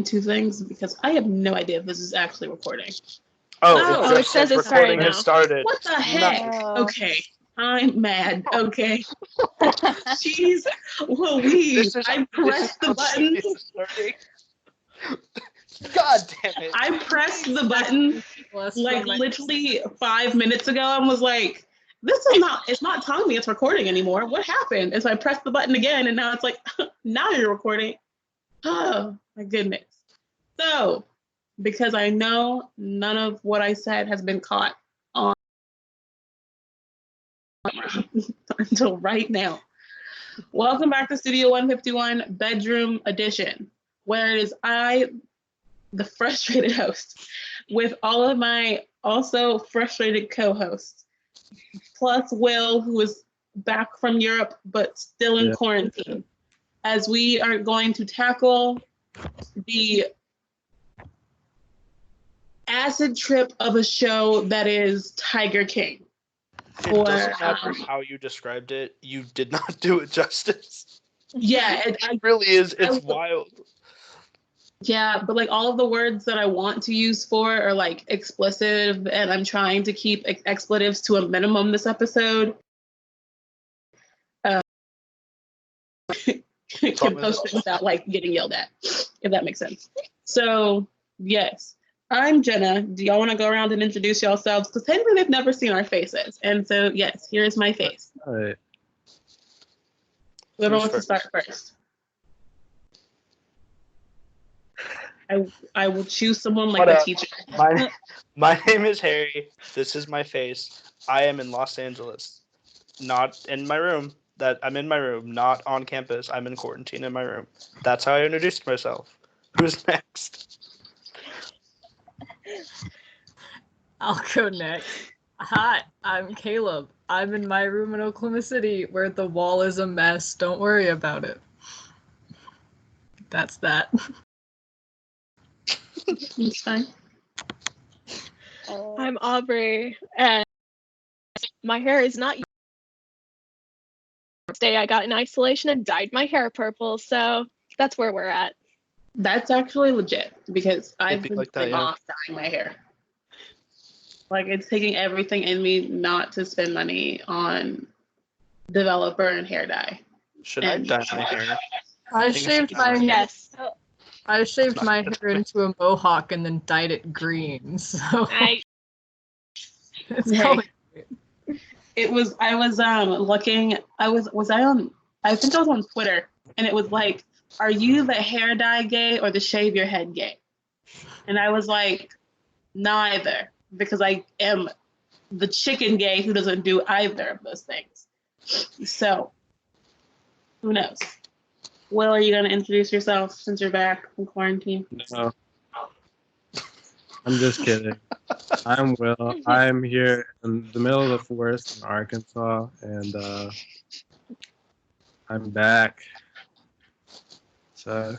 two things because I have no idea if this is actually recording. Oh, it says it's starting recording has now. started. What the heck? No. Okay, I'm mad. Okay, jeez, Louise, I pressed the button. God damn it! I pressed the button like literally 5 minutes ago and was like, it's not telling me it's recording anymore. What happened? And so I pressed the button again and now it's like, now you're recording. Oh my goodness. So, because I know none of what I said has been caught on until right now. Welcome back to Studio 151 Bedroom Edition, where it is I, the frustrated host, with all of my also frustrated co-hosts, plus Will, who is back from Europe but still in quarantine, as we are going to tackle the acid trip of a show that is Tiger King. It doesn't matter how you described it. You did not do it justice. Yeah, it really is. It's wild. Yeah, but like all of the words that I want to use for are like explicit, and I'm trying to keep expletives to a minimum this episode. Can post it without like getting yelled at, if that makes sense. So yes, I'm Jenna. Do y'all want to go around and introduce yourselves? Because technically they've never seen our faces, and so yes, here's my face. All right. Whoever wants to start first. I will choose someone like a teacher. My name is Harry. This is my face. I am in Los Angeles, not in my room. I'm in my room, not on campus. I'm in quarantine in my room. That's how I introduced myself. Who's next? I'll go next. Hi, I'm Caleb. I'm in my room in Oklahoma City where the wall is a mess. Don't worry about it. That's that. It's fine. I'm Aubrey, and my hair is not. Today I got in isolation and dyed my hair purple, so that's where we're at. That's actually legit because I've been like that, off dyeing my hair. Like it's taking everything in me not to spend money on developer and hair dye. Should I dye my hair? I shaved my Yes. I shaved my hair into a mohawk and then dyed it green. So it's probably it was I was looking I think I was on Twitter and it was like, are you the hair dye gay or the shave your head gay? And I was like, neither, because I am the chicken gay who doesn't do either of those things. So who knows? Will, are you going to introduce yourself since you're back from quarantine? No. I'm just kidding. I'm Will. I'm here in the middle of the forest in Arkansas, and I'm back. So,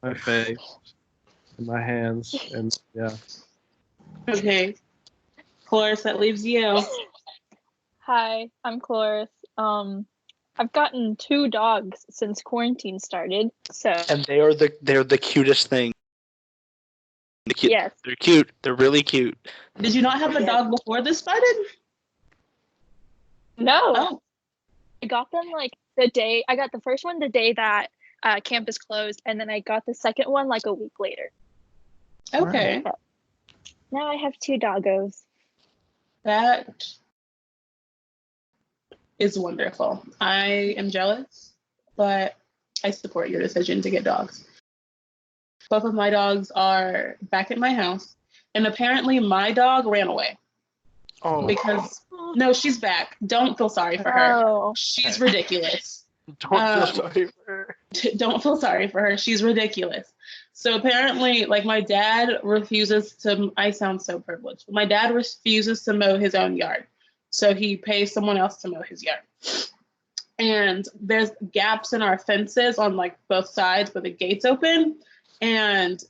my face, and my hands, and yeah. Okay. Cloris, that leaves you. Hi, I'm Cloris. I've gotten 2 dogs since quarantine started, so. And they're the cutest thing. Yes. They're cute. They're really cute. Did you not have a dog before this started? No. Oh. I got them I got the first one the day that campus closed, and then I got the second one like a week later. Okay. So, now I have 2 doggos. That is wonderful. I am jealous, but I support your decision to get dogs. Both of my dogs are back at my house, and apparently my dog ran away. Oh. Because, no, she's back. Don't feel sorry for her. Oh. She's ridiculous. Don't feel sorry for her. Don't feel sorry for her. She's ridiculous. So apparently, like my dad refuses to, I sound so privileged. My dad refuses to mow his own yard. So he pays someone else to mow his yard. And there's gaps in our fences on like both sides where the gates open. And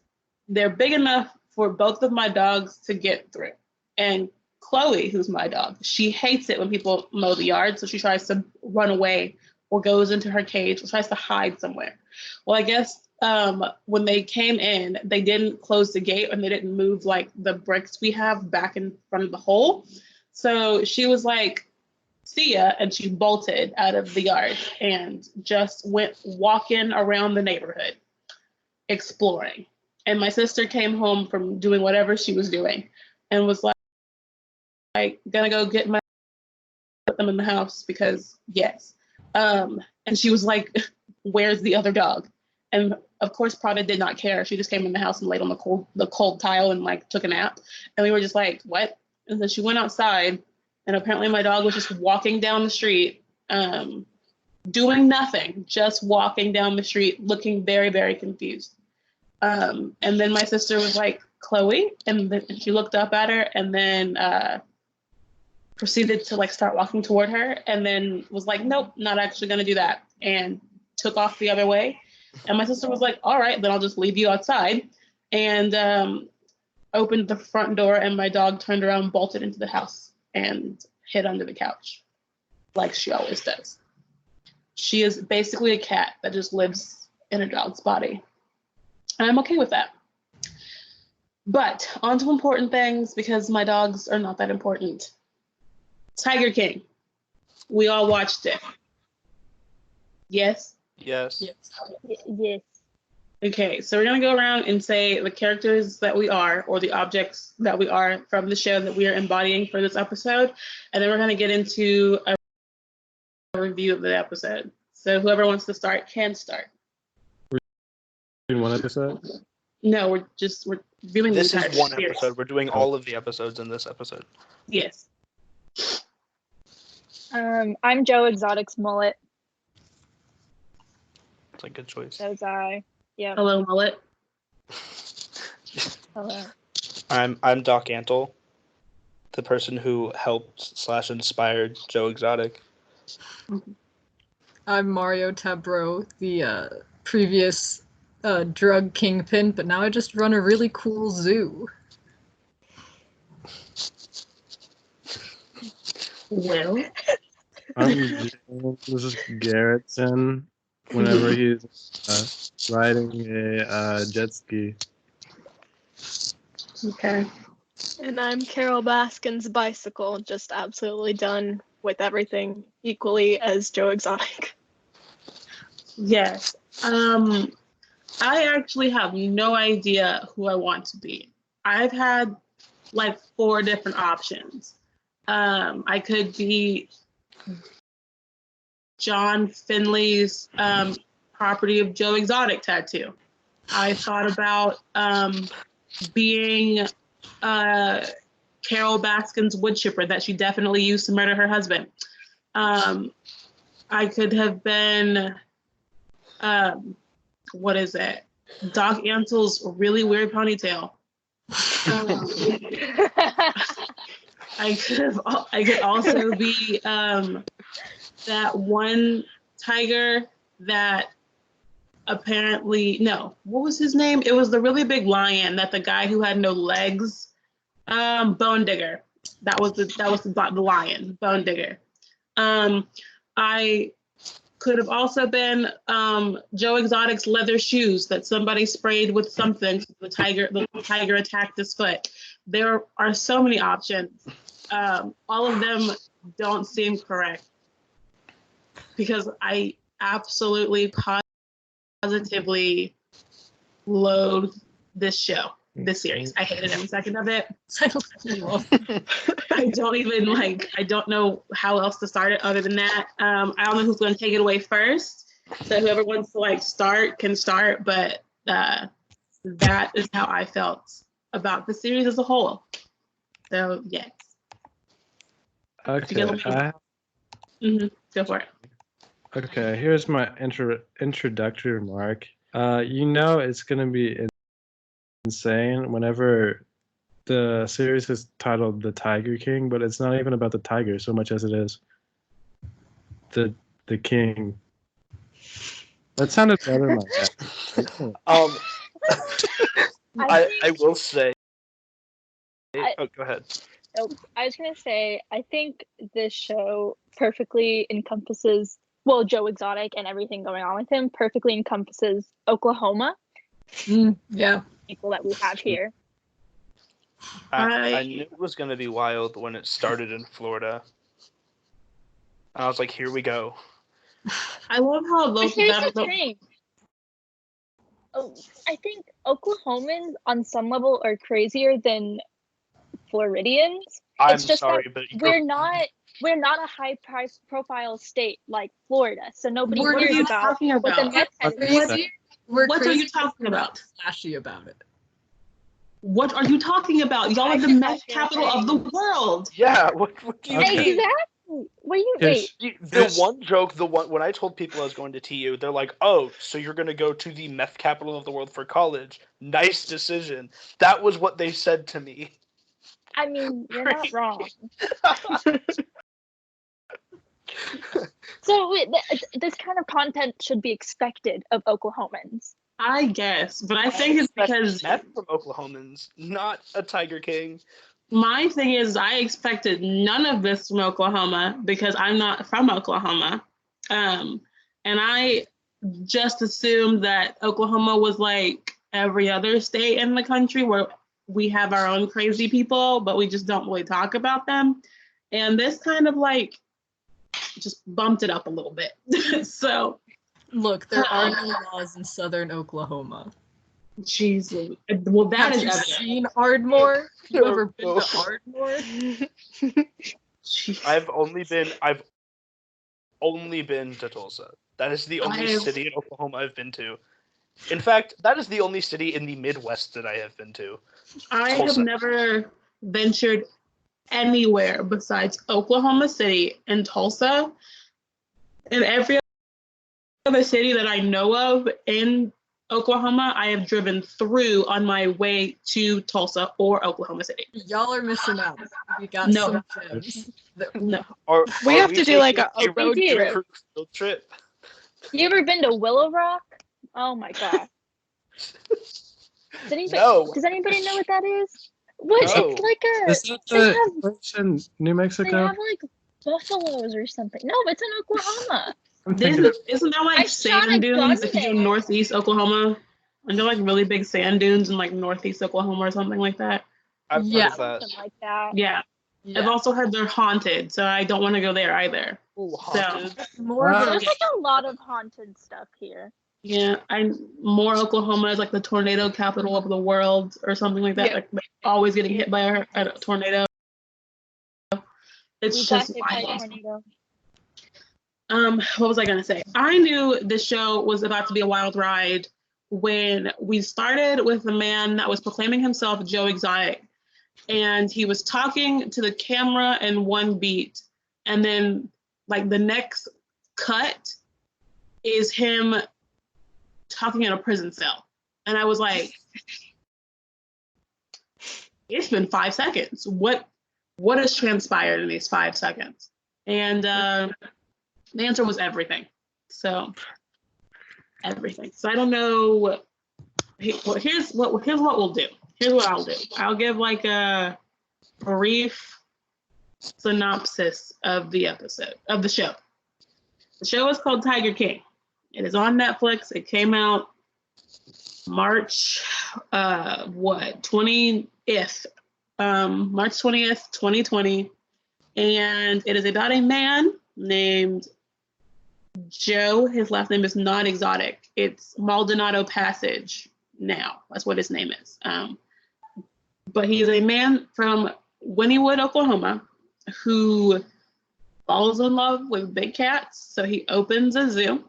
they're big enough for both of my dogs to get through. And Chloe, who's my dog, she hates it when people mow the yard. So she tries to run away or goes into her cage or tries to hide somewhere. Well, I guess when they came in, they didn't close the gate and they didn't move like the bricks we have back in front of the hole. So she was like, see ya, and she bolted out of the yard and just went walking around the neighborhood, exploring. And my sister came home from doing whatever she was doing and was like gonna go get my put them in the house because yes. And she was like, where's the other dog? And of course, Prada did not care. She just came in the house and laid on the cold tile and like took a nap. And we were just like, what? And then she went outside, and apparently my dog was just walking down the street, doing nothing, just walking down the street, looking very, very confused. And then my sister was like, Chloe, and then she looked up at her and then proceeded to like start walking toward her, and then was like, nope, not actually gonna do that, and took off the other way. And my sister was like, all right, then I'll just leave you outside, and opened the front door, and my dog turned around, bolted into the house, and hid under the couch, like she always does. She is basically a cat that just lives in a dog's body. And I'm okay with that. But on to important things, because my dogs are not that important. Tiger King. We all watched it. Yes? Yes. Yes. Okay, so we're going to go around and say the characters that we are, or the objects that we are from the show that we are embodying for this episode. And then we're going to get into a review of the episode. So whoever wants to start can start. In one episode? No, we're viewing This the is entire one series. episode. We're doing all of the episodes in this episode. Yes. I'm Joe Exotic's mullet. It's a good choice. Those I. Yeah. Hello, Mullet. Hello. I'm Doc Antle, the person who helped / inspired Joe Exotic. I'm Mario Tabro, the previous drug kingpin, but now I just run a really cool zoo. Well. I'm James Garrettson whenever he's riding a jet ski. Okay. And I'm Carol Baskin's bicycle, just absolutely done with everything equally as Joe Exotic. Yes. I actually have no idea who I want to be. I've had like 4 different options. I could be John Finley's Property of Joe Exotic tattoo. I thought about being Carol Baskin's wood chipper that she definitely used to murder her husband. I could have been, what is it? Doc Antle's really weird ponytail. I could also be that one tiger that apparently, no, what was his name? It was the really big lion that the guy who had no legs, Bone Digger. That was the lion, Bone Digger. I could have also been Joe Exotic's leather shoes that somebody sprayed with something. The tiger attacked his foot. There are so many options. All of them don't seem correct because I absolutely positively loathe this show, this series. I hated every second of it. I don't know how else to start it other than that. I don't know who's going to take it away first. So whoever wants to start can start, but that is how I felt about the series as a whole. So yes. Okay. Go for it. Okay, here's my introductory remark. It's going to be insane whenever the series is titled The Tiger King, but it's not even about the tiger so much as it is the king. That sounded better in my head. I will say. Go ahead. I was gonna say, I think this show perfectly encompasses well, Joe Exotic and everything going on with him perfectly encompasses Oklahoma, Yeah. people that we have here. I knew it was going to be wild when it started in Florida. I was like, here we go. I love how But those here's the thing. Oh, I think Oklahomans on some level are crazier than Floridians. I'm It's just sorry, that but we're not a high profile state like Florida, so nobody What are hears you about talking what the about? meth heads What- do. We're What are you crazy, talking we're not about? Flashy about it. What are you talking about? Y'all are the I meth feel capital of the world. yeah, what do you Okay. mean? Exactly. What do you Here's- wait? The one joke, when I told people I was going to TU, they're like, "Oh, so you're going to go to the meth capital of the world for college? Nice decision." That was what they said to me. I mean, you're not wrong. So this kind of content should be expected of Oklahomans. I guess, but I think it's because meth from Oklahomans, not a Tiger King. my thing is I expected none of this from Oklahoma because I'm not from Oklahoma. And I just assumed that Oklahoma was like every other state in the country where we have our own crazy people, but we just don't really talk about them. And this kind of like just bumped it up a little bit. So, Look, there are no laws in southern Oklahoma. Jesus. Well, that Have is you evident. seen Ardmore? Have you ever been No. to Ardmore? Jeez. I've only been to Tulsa. That is the only city in Oklahoma I've been to. In fact, that is the only city in the Midwest that I have been to. I have Tulsa. never ventured anywhere besides Oklahoma City and Tulsa. And every other city that I know of in Oklahoma, I have driven through on my way to Tulsa or Oklahoma City. Y'all are missing out. We got No. some gems. No. We have to do like a taking road do. trip. field trip? You ever been to Willow Rock? Oh my god. No. Does anybody know what that is? What? No. It's like a. Is that They the have- place in New They Mexico? have like buffaloes or something. No, it's in Oklahoma. I'm thinking Isn't that I like shot a sand dunes gun if you do there. northeast Oklahoma? Aren't there like really big sand dunes in like northeast Oklahoma or something like that? I've Yeah. heard of that. Something like that. Yeah. I've Yeah. also heard they're haunted, so I don't want to go there either. Ooh, haunted. More Wow. of There's a- like a lot of haunted stuff here. Yeah, more Oklahoma is like the tornado capital of the world or something like that. Yeah. Like always getting hit by a tornado. It's We just got hit by a wild. tornado. What was I gonna say? I knew this show was about to be a wild ride when we started with a man that was proclaiming himself Joe Exotic, and he was talking to the camera in one beat, and then like the next cut is him talking in a prison cell, and I was like, it's been 5 seconds. What has transpired in these 5 seconds? And the answer was everything. So everything. So I don't know. Here's what we'll do. Here's what I'll do. I'll give like a brief synopsis of the episode of the show. The show is called Tiger King. It is on Netflix. It came out March 20th. March 20th, 2020. And it is about a man named Joe. His last name is not exotic. It's Maldonado Passage now. That's what his name is. But he is a man from Wynnewood, Oklahoma, who falls in love with big cats. So he opens a zoo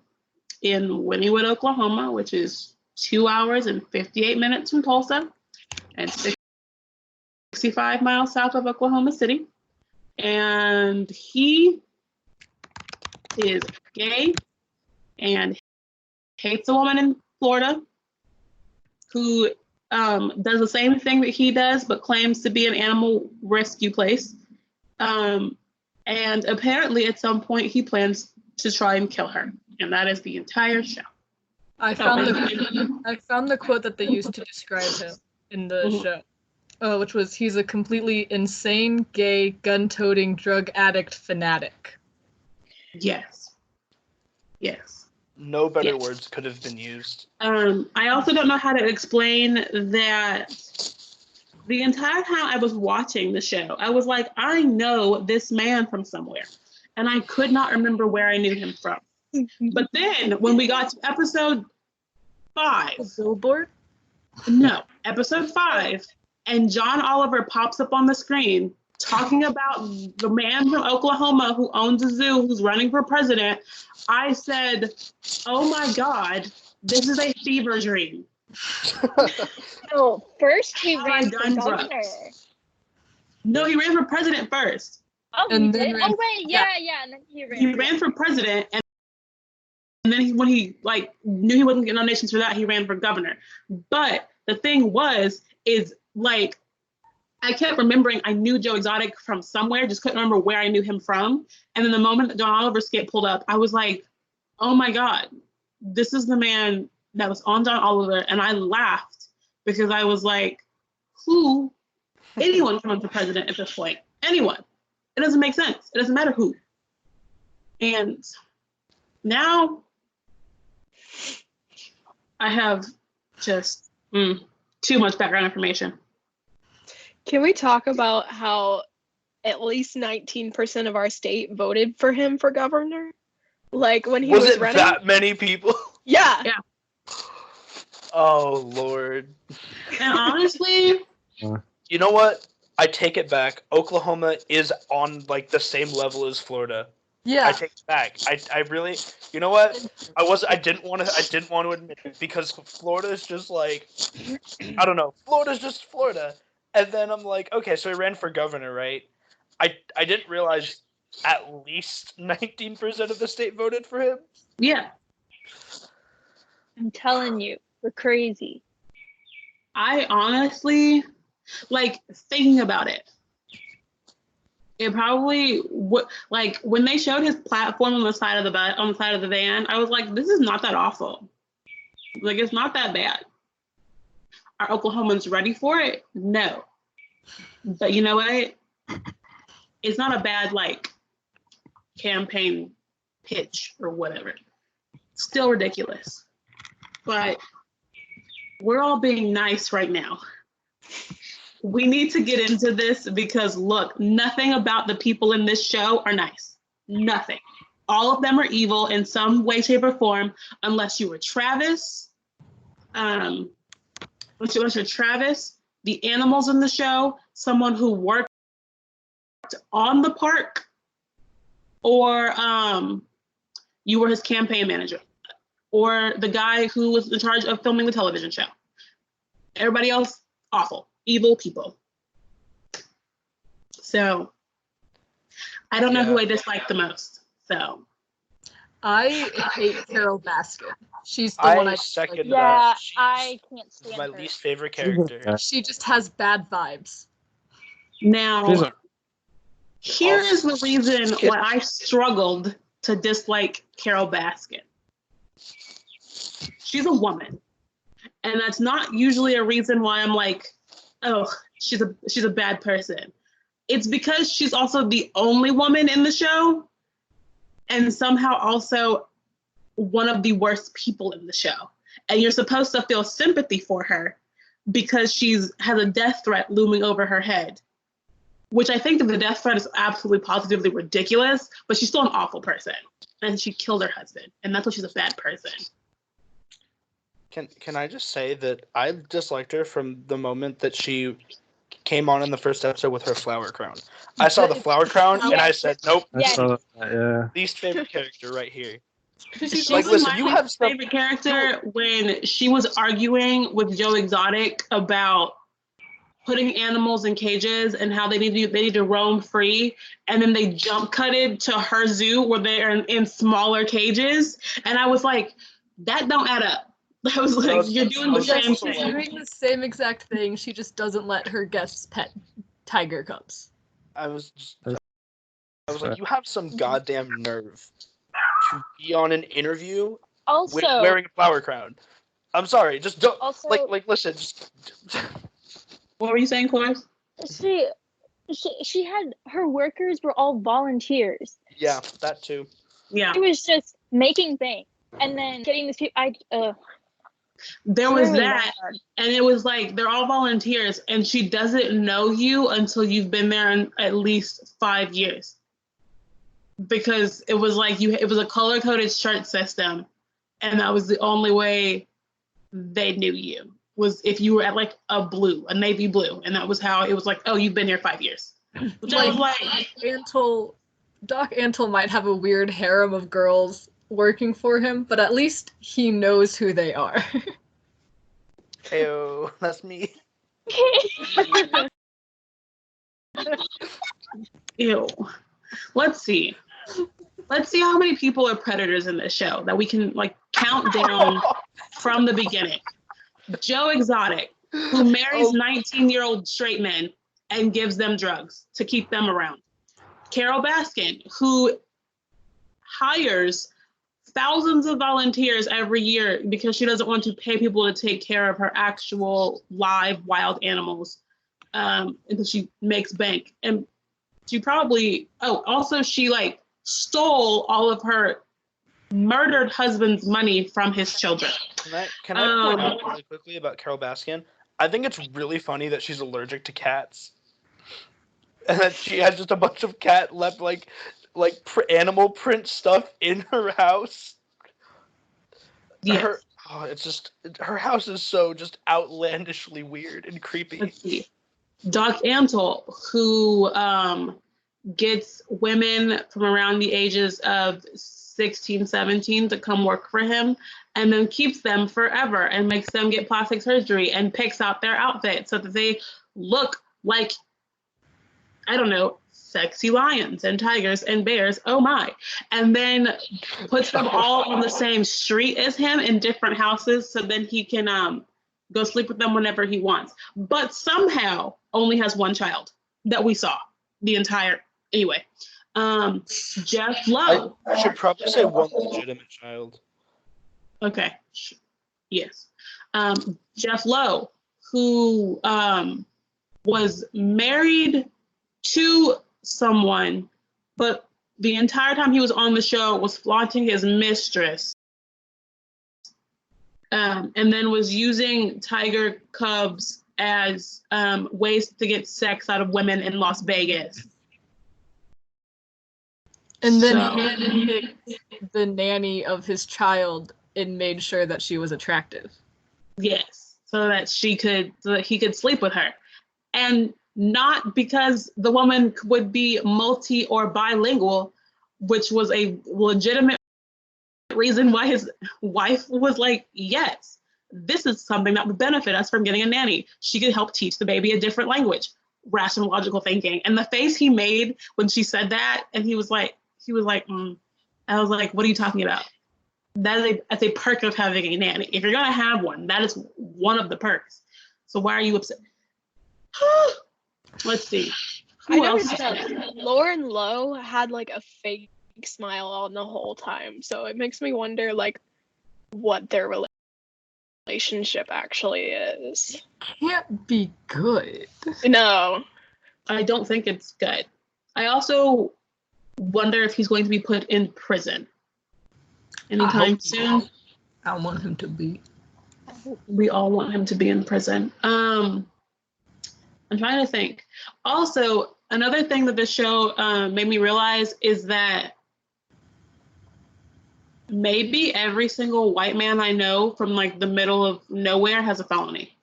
in Wynnewood, Oklahoma, which is 2 hours and 58 minutes from Tulsa and 65 miles south of Oklahoma City. And he is gay and hates a woman in Florida who does the same thing that he does, but claims to be an animal rescue place. And apparently at some point he plans to try and kill her. And that is the entire show. I found the quote that they used to describe him in the Mhm. show, which was, "He's a completely insane, gay, gun-toting, drug addict fanatic." Yes. Yes. No better Yes. words could have been used. I also don't know how to explain that the entire time I was watching the show, I was like, I know this man from somewhere. And I could not remember where I knew him from. But then when we got to episode 5, The billboard? no, episode 5, and John Oliver pops up on the screen talking about the man from Oklahoma who owns a zoo who's running for president, I said, oh my God, this is a fever dream. No, first he Have ran I for done governor. drugs? No, he ran for president first. Oh, he And did? then ran- Oh, wait, yeah, and then he ran. He ran for president, and then when he like knew he wasn't getting nominations for that, he ran for governor. But the thing is like I kept remembering I knew Joe Exotic from somewhere, just couldn't remember where I knew him from. And then the moment that John Oliver skit pulled up, I was like, oh my God, this is the man that was on John Oliver. And I laughed because I was like, anyone can run for president at this point. Anyone. It doesn't make sense. It doesn't matter who. And now I have just too much background information. Can we talk about how at least 19% of our state voted for him for governor? Like when he was it running? that many people? Yeah. Oh, Lord. And honestly, You know what? I take it back. Oklahoma is on like the same level as Florida. Yeah. I take it back. I really, you know what? I didn't want to admit it because Florida is just like, I don't know. Florida's just Florida. And then I'm like, okay, so he ran for governor, right? I didn't realize at least 19% of the state voted for him. yeah, I'm telling you, we're crazy. I honestly, like thinking about it, it probably would, like when they showed his platform on the side of the van, I was like, this is not that awful. Like it's not that bad. Are Oklahomans ready for it? No. But you know what? It's not a bad like campaign pitch or whatever. Still ridiculous. But we're all being nice right now. We need to get into this because look, nothing about the people in this show are nice. Nothing. All of them are evil in some way, shape, or form, unless you were Travis. Unless you're Travis, the animals in the show, someone who worked on the park, or you were his campaign manager, or the guy who was in charge of filming the television show. Everybody else, awful, evil people. So I don't know who I dislike the most. So I hate Carol Baskin. She's the one I I second Yeah, that. I can't She's stand my her. least favorite character. She just has bad vibes. now She's a- here is the reason why I struggled to dislike Carol Baskin. She's a woman. And that's not usually a reason why I'm like, oh, she's a bad person. It's because she's also the only woman in the show and somehow also one of the worst people in the show. And you're supposed to feel sympathy for her because has a death threat looming over her head, which I think that the death threat is absolutely positively ridiculous, but she's still an awful person. And she killed her husband. And that's why she's a bad person. Can I just say that I disliked her from the moment that she came on in the first episode with her flower crown. I saw the flower crown and I said, nope, I Yes. saw that, yeah. least favorite character right here. She's Like, listen, my you have some- favorite character when she was arguing with Joe Exotic about putting animals in cages and how they need to roam free, and then they jump cutted to her zoo where they're in smaller cages, and I was like, that don't add up. I was like, you're doing the Yes, same She's thing. doing the same exact thing. She just doesn't let her guests pet tiger cubs. I was like, you have some goddamn nerve to be on an interview with Also, wearing a flower crown. I'm sorry, just don't also, like listen. Just, What were you saying, Cloris? she had her workers were all volunteers. yeah, that too. Yeah. It was just making bank and then getting these people. There was Really that, bad. and it was like they're all volunteers, and she doesn't know you until you've been there in at least 5 years. Because it was like it was a color coded shirt system, and that was the only way they knew you was if you were at like a navy blue, and that was how it was like, oh, you've been here 5 years. Which I was like, Doc Antle might have a weird harem of girls working for him, but at least he knows who they are. Ew, that's me. ew. Let's see how many people are predators in this show that we can like count down from the beginning. Joe Exotic, who marries 19-year-old straight men and gives them drugs to keep them around. Carol Baskin, who hires thousands of volunteers every year because she doesn't want to pay people to take care of her actual live wild animals, until she makes bank. And she probably, also she like stole all of her murdered husband's money from his children. Can I point out really quickly about Carol Baskin? I think it's really funny that she's allergic to cats, and that she has just a bunch of cat left animal print stuff in her house. Yes. Her house is so just outlandishly weird and creepy. Let's see. Doc Antle, who gets women from around the ages of 16, 17 to come work for him, and then keeps them forever and makes them get plastic surgery and picks out their outfit so that they look like, I don't know, sexy lions and tigers and bears, oh my. And then puts them all on the same street as him in different houses so then he can go sleep with them whenever he wants. But somehow only has one child that we saw the entire, anyway. Jeff Lowe. I should probably say one legitimate child. Okay, yes. Jeff Lowe, who was married to someone, but the entire time he was on the show was flaunting his mistress, and then was using tiger cubs as ways to get sex out of women in Las Vegas. And then handpicked the nanny of his child and made sure that she was attractive. Yes, so that he could sleep with her. And not because the woman would be multi or bilingual, which was a legitimate reason why his wife was like, yes, this is something that would benefit us from getting a nanny. She could help teach the baby a different language. Rational, logical thinking. And the face he made when she said that, and he was like, I was like, what are you talking about? That's a perk of having a nanny. If you're gonna have one, that is one of the perks. So why are you upset? Let's see. I Who noticed else? that Lauren Lowe had like a fake smile on the whole time, so it makes me wonder like what their relationship actually is. Can't be good. No. I don't think it's good. I also wonder if he's going to be put in prison anytime soon. I want him to be. We all want him to be in prison. I'm trying to think. Also, another thing that the show made me realize is that maybe every single white man I know from like the middle of nowhere has a felony.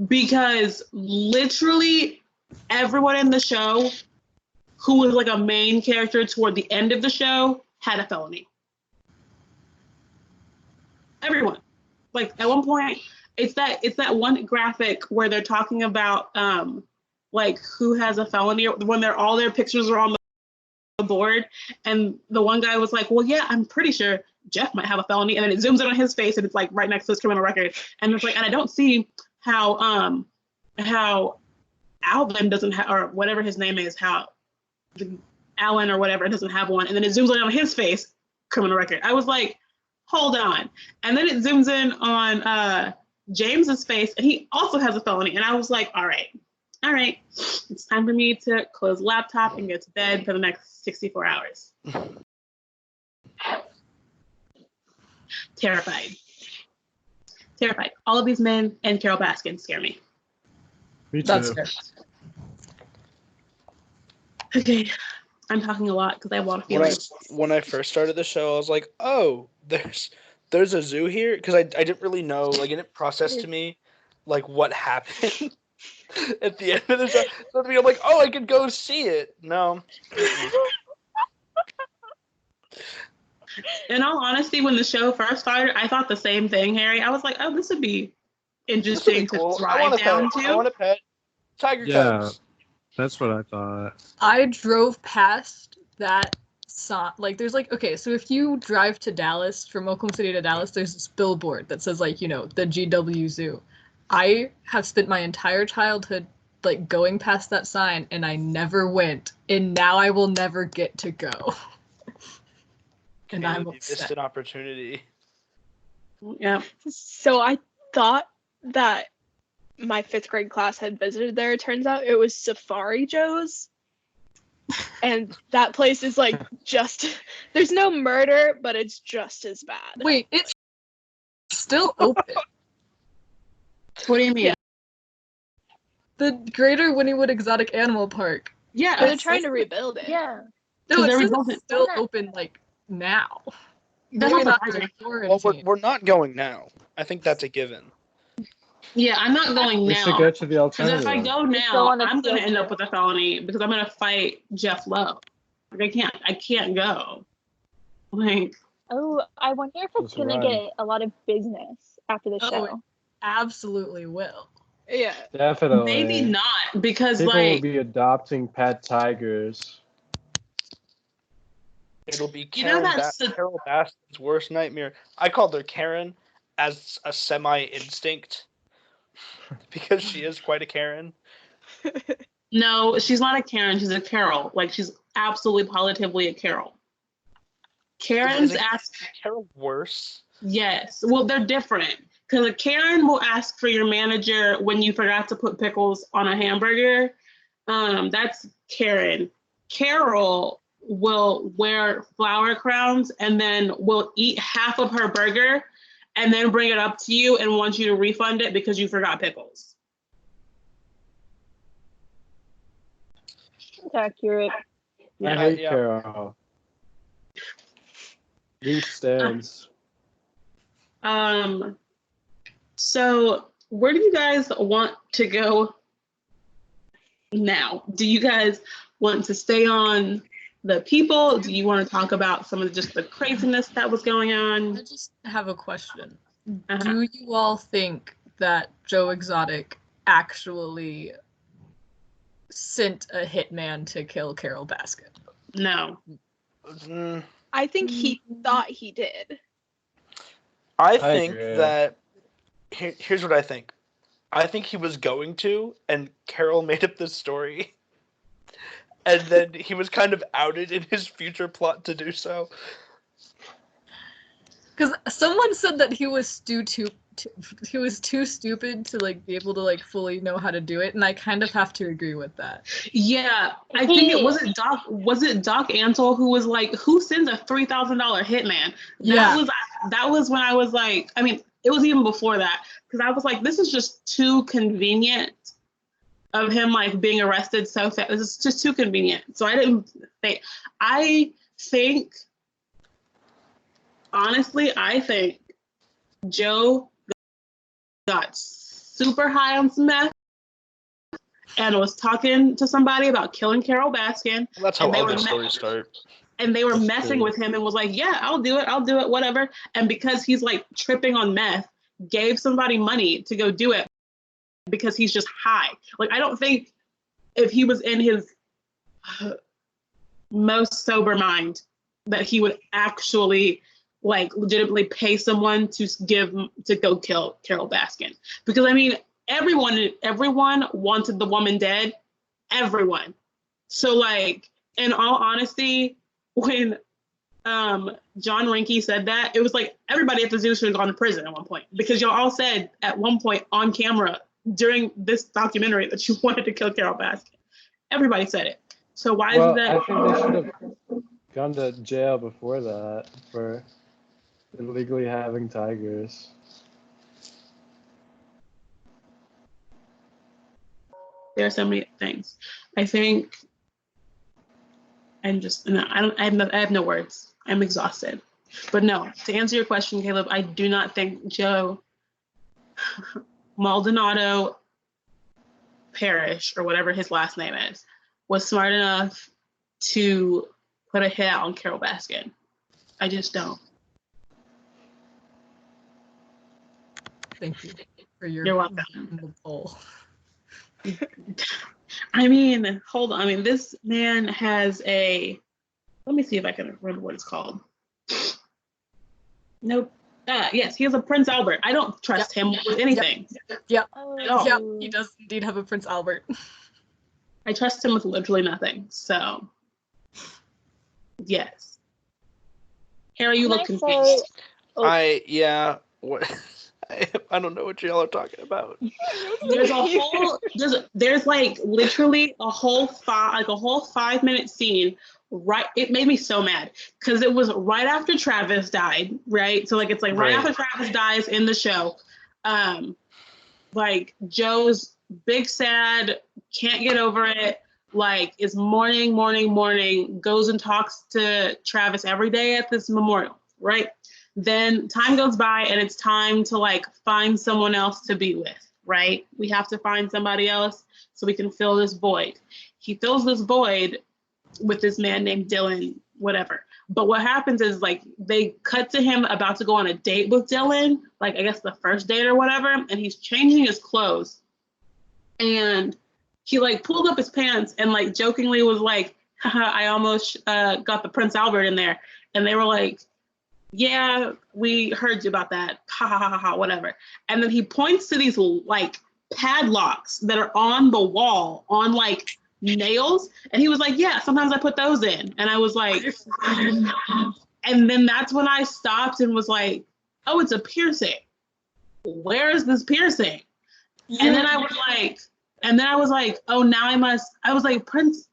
Because literally everyone in the show who was like a main character toward the end of the show had a felony. Everyone. Like at one point, it's that one graphic where they're talking about like who has a felony when all their pictures are on the board, and the one guy was like, well, yeah, I'm pretty sure Jeff might have a felony, and then it zooms in on his face and it's like right next to his criminal record, and it's like, and I don't see how Alvin doesn't have, or whatever his name is, how Alan or whatever doesn't have one, and then it zooms in on his face, criminal record. I was like, hold on, and then it zooms in on James's face, and he also has a felony, and I was like, all right, it's time for me to close the laptop and go to bed for the next 64 hours. Terrified. Terrified. All of these men and Carol Baskin scare me. Me too. That's fair. Okay, I'm talking a lot because I have a lot of feelings. When I first started the show, I was like, oh, there's a zoo here, because I didn't really know, like, it didn't process to me like what happened at the end of the show. So to me, I'm like, oh, I could go see it. No. In all honesty, when the show first started, I thought the same thing, Harry. I was like, oh, this would be This would be interesting cool. to drive down I want to. to pet tiger Yeah. cubs. That's what I thought. I drove past that sign. Like, there's like, okay, so if you drive to Dallas, from Oklahoma City to Dallas, there's this billboard that says, like, you know, the GW Zoo. I have spent my entire childhood, like, going past that sign, and I never went, and now I will never get to go. And I'm You missed upset. an opportunity. Yeah. So I thought that my 5th grade class had visited there. It turns out it was Safari Joe's. And that place is like just, there's no murder, but it's just as bad. Wait, it's still open. What do you mean? Yeah. The Greater Wynnewood Exotic Animal Park. Yeah. They're trying to rebuild it. Yeah. No, 'Cause it they're says rebuilding- it's still open, like, now. That's Maybe not not surprising. during Well, quarantine. we're not going now. I think that's a given. Yeah, I'm not going We now. should go to the Because alternative. if I go go now, on a I'm going to field end up trip. with a felony because I'm going to fight Jeff Lowe. Like, I can't go. Like, Oh, I wonder if it's Just gonna run. get a lot of business after the Oh, show. Absolutely will. Yeah. Definitely. maybe not because, People will like, be adopting pet tigers. It'll be You know that's the- Carol Baskin's worst nightmare. I called her Karen as a semi-instinct because she is quite a Karen. no, she's not a Karen. She's a Carol. Like, she's absolutely positively a Carol. Karen's Is it- ask, Carol worse? yes. Well, they're different. Because a Karen will ask for your manager when you forgot to put pickles on a hamburger. That's Karen. Carol will wear flower crowns and then will eat half of her burger and then bring it up to you and want you to refund it because you forgot pickles. It's accurate. I hate yeah. Carol. Leaf stands. So where do you guys want to go now? Do you guys want to stay on the people? Do you want to talk about some of just the craziness that was going I on? just have a question. Uh-huh. Do you all think that Joe Exotic actually sent a hitman to kill Carol Baskin? No. Mm, I think he thought he did. I think agree. that here's what I think. I think he was going to, and Carol made up this story. And then he was kind of outed in his future plot to do so. Because someone said that he was too stupid to like be able to like fully know how to do it, and I kind of have to agree with that. Yeah, I think it was Doc Antle who was like, who sends a $3,000 hitman? That was when I was like, I mean, it was even before that, because I was like, this is just too convenient of him like being arrested so fast. This is just too convenient. So I didn't think. Honestly, I think Joe got super high on some meth and was talking to somebody about killing Carol Baskin. That's how And they all were these me- stories start. And they were That's messing true. with him and was like, yeah, I'll do it, whatever. And because he's like tripping on meth, gave somebody money to go do it because he's just high. Like, I don't think if he was in his most sober mind that he would actually like legitimately pay someone to go kill Carol Baskin. Because I mean, everyone wanted the woman dead. Everyone. So like, in all honesty, when John Rinke said that, it was like everybody at the zoo should have gone to prison at one point, because y'all all said at one point on camera during this documentary that you wanted to kill Carol Baskin. Everybody said it. So why Well, is I that? think they should have gone to jail before that for illegally having tigers. There are so many things. I think I'm just no, I have no words. I'm exhausted. But no, to answer your question, Caleb, I do not think Joe Maldonado Parrish, or whatever his last name is, was smart enough to put a hit out on Carol Baskin. I just don't. Thank you for your You're welcome. reasonable poll. I mean, hold on. I mean, this man has a. Let me see if I can remember what it's called. Nope. Yes, he has a Prince Albert. I don't trust him with anything. Oh, Yeah, he does indeed have a Prince Albert. I trust him with literally nothing. So, yes. Harry, you Can look I say- confused. Oh. What? I don't know what y'all are talking about. There's a whole there's like literally a whole 5-minute scene. Right, it made me so mad because it was right after Travis died, right? So like it's like right Right. after Travis dies in the show. Like Joe's big sad, can't get over it, like is mourning, goes and talks to Travis every day at this memorial, right? Then time goes by and it's time to like find someone else to be with, right? We have to find somebody else so we can fill this void. He fills this void with this man named Dylan, whatever. But what happens is like they cut to him about to go on a date with Dylan, like I guess the first date or whatever, and he's changing his clothes. And he like pulled up his pants and like jokingly was like, haha, I almost got the Prince Albert in there. And they were like, yeah, we heard you about that. Ha ha ha ha ha, whatever. And then he points to these like padlocks that are on the wall on like nails. And he was like, yeah, sometimes I put those in. And I was like, and then that's when I stopped and was like, oh, it's a piercing. Where is this piercing? And then I was like, oh, now I was like, Prince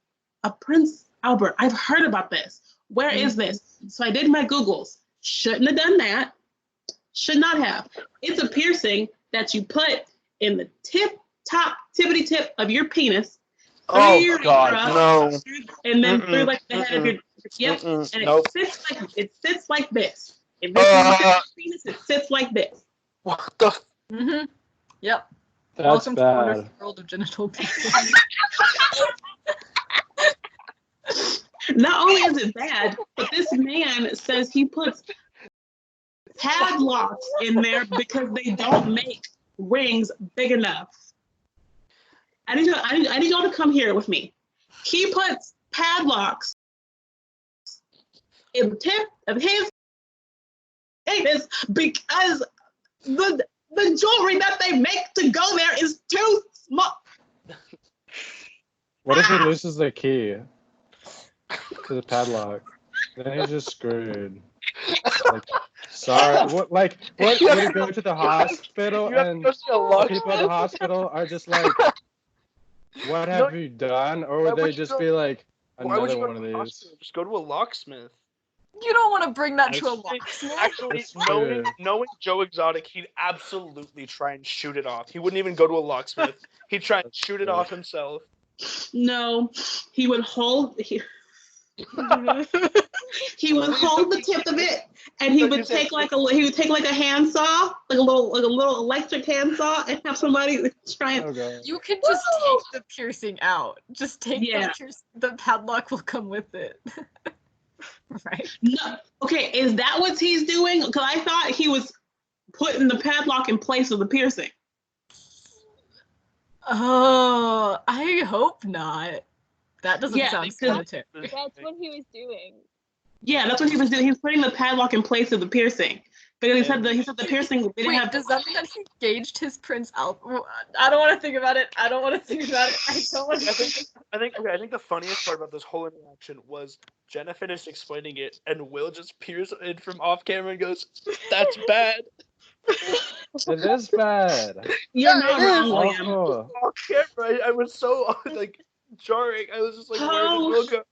Albert, I've heard about this. Where is this? So I did my Googles. Shouldn't have done that. Should not have. It's a piercing that you put in the tippity tip of your penis. Oh your God, urethra, no. And then Mm-mm, through like the head of your yep. Mm-mm, And nope. it sits like this. If this is the tip of your penis, it sits like this. What the? Mm-hmm. Yep. That's Welcome to the bad. wonderful world of genital piercing. Not only is it bad, but this man says he puts padlocks in there because they don't make rings big enough. I need y'all to come here with me. He puts padlocks in the tip of his anus because the jewelry that they make to go there is too small. What if he loses the key to the padlock? Then he's just screwed. Like, sorry. What? Like, what? Would he go to the hospital You have to and go see a the locksmith? people at the hospital are just like, "What have you done?" Or Why would they would you just go- be like, Why would "Another you go one to of the these"? hospital? Just go to a locksmith. You don't want to bring that to a Actually- locksmith. Actually, That's true. knowing Joe Exotic, he'd absolutely try and shoot it off. He wouldn't even go to a locksmith. He'd try and That's shoot it true. off himself. No, he would hold he would hold the tip of it and he would take like a handsaw, like a little electric handsaw, and have somebody try and Oh god. You can just take the piercing out. Just take Yeah. the piercing. The padlock will come with it. Right? no. Okay, is that what he's doing? Because I thought he was putting the padlock in place of the piercing. Oh, I hope not. That doesn't Yeah, sound because- sanitary. That's what he was doing. Yeah, that's what he was doing. He was putting the padlock in place of the piercing. Because he said the piercing didn't Wait, have does that mean that he gauged his Prince Albert? I don't want to think about it. I don't want to think about it. I don't want to think. I think the funniest part about this whole interaction was Jenna finished explaining it, and Will just peers in from off camera and goes, "That's bad." It is bad. You're Yeah, not it wrong, is. William. Awful. Off camera, I was so like jarring. I was just like, "Where did Will go?"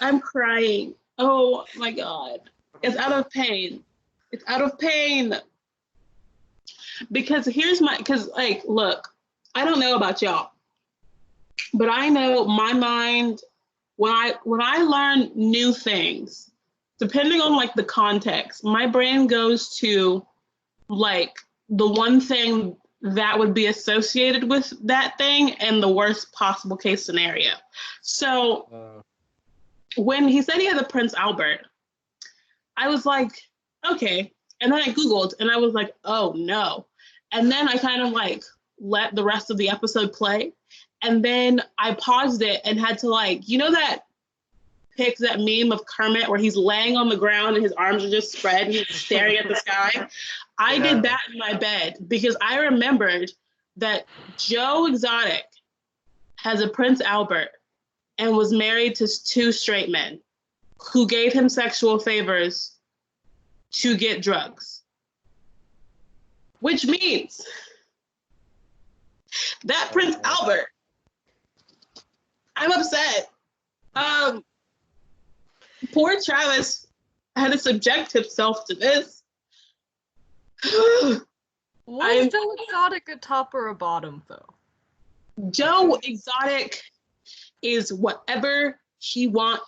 I'm crying. Oh my god. It's out of pain. It's out of pain. Because like, look, I don't know about y'all, but I know my mind, when I learn new things, depending on like the context, my brain goes to like the one thing that would be associated with that thing and the worst possible case scenario. So when he said he had a Prince Albert, I was like, okay. And then I Googled and I was like, oh no. And then I kind of like let the rest of the episode play. And then I paused it and had to like, you know that meme of Kermit where he's laying on the ground and his arms are just spread and he's staring at the sky? I did that in my bed because I remembered that Joe Exotic has a Prince Albert and was married to 2 straight men who gave him sexual favors to get drugs. Which means that Prince Albert, I'm upset. Poor Travis had to subject himself to this. Was Joe Exotic a top or a bottom, though? Joe Exotic is whatever he wants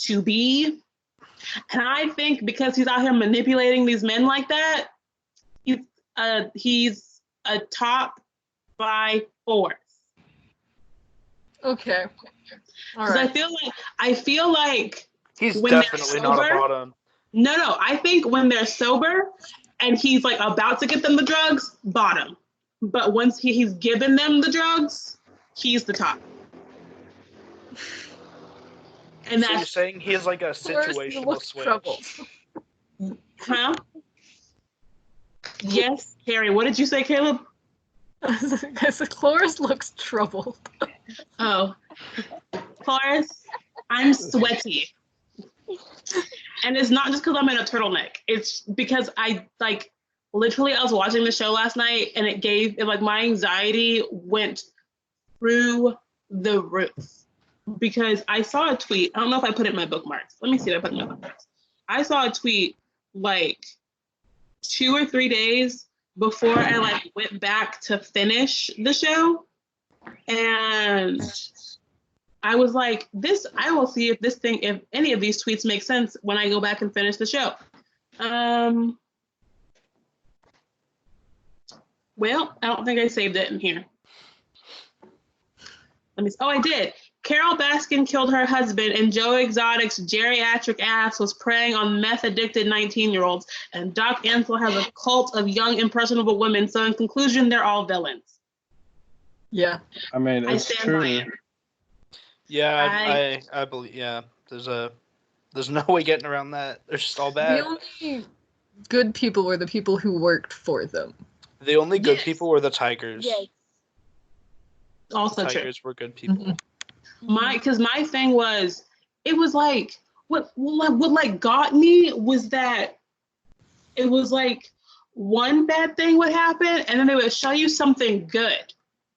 to be. And I think because he's out here manipulating these men like that, he's a top by force. Okay. All Because right. I feel like He's when they're definitely not a sober- bottom. No, I think when they're sober and he's like about to get them the drugs, bottom. But once he's given them the drugs, he's the top. And So you're that's, saying he has like a First, you situational look switch. troubled. huh? Yes, Carrie, what did you say, Caleb? I said Cloris looks troubled. Oh, Cloris, I'm sweaty. And it's not just because I'm in a turtleneck. It's because I was watching the show last night and my anxiety went through the roof because I saw a tweet. I don't know if I put it in my bookmarks. Let me see if I put it in my bookmarks. I saw a tweet like 2 or 3 days before I like went back to finish the show. And I was like, I will see if any of these tweets make sense when I go back and finish the show. Well, I don't think I saved it in here. I did. Carol Baskin killed her husband and Joe Exotic's geriatric ass was preying on meth-addicted 19-year-olds. And Doc Ansel has a cult of young, impressionable women. So in conclusion, they're all villains. Yeah. I mean, I it's stand true. by it. Yeah, I believe. Yeah, there's no way getting around that. They're just all bad. The only good people were the people who worked for them. The only good Yes. people were the Tigers. Yes. Also The true. Tigers were good people. Mhm. My thing was, it was like what like got me was that it was like one bad thing would happen and then they would show you something good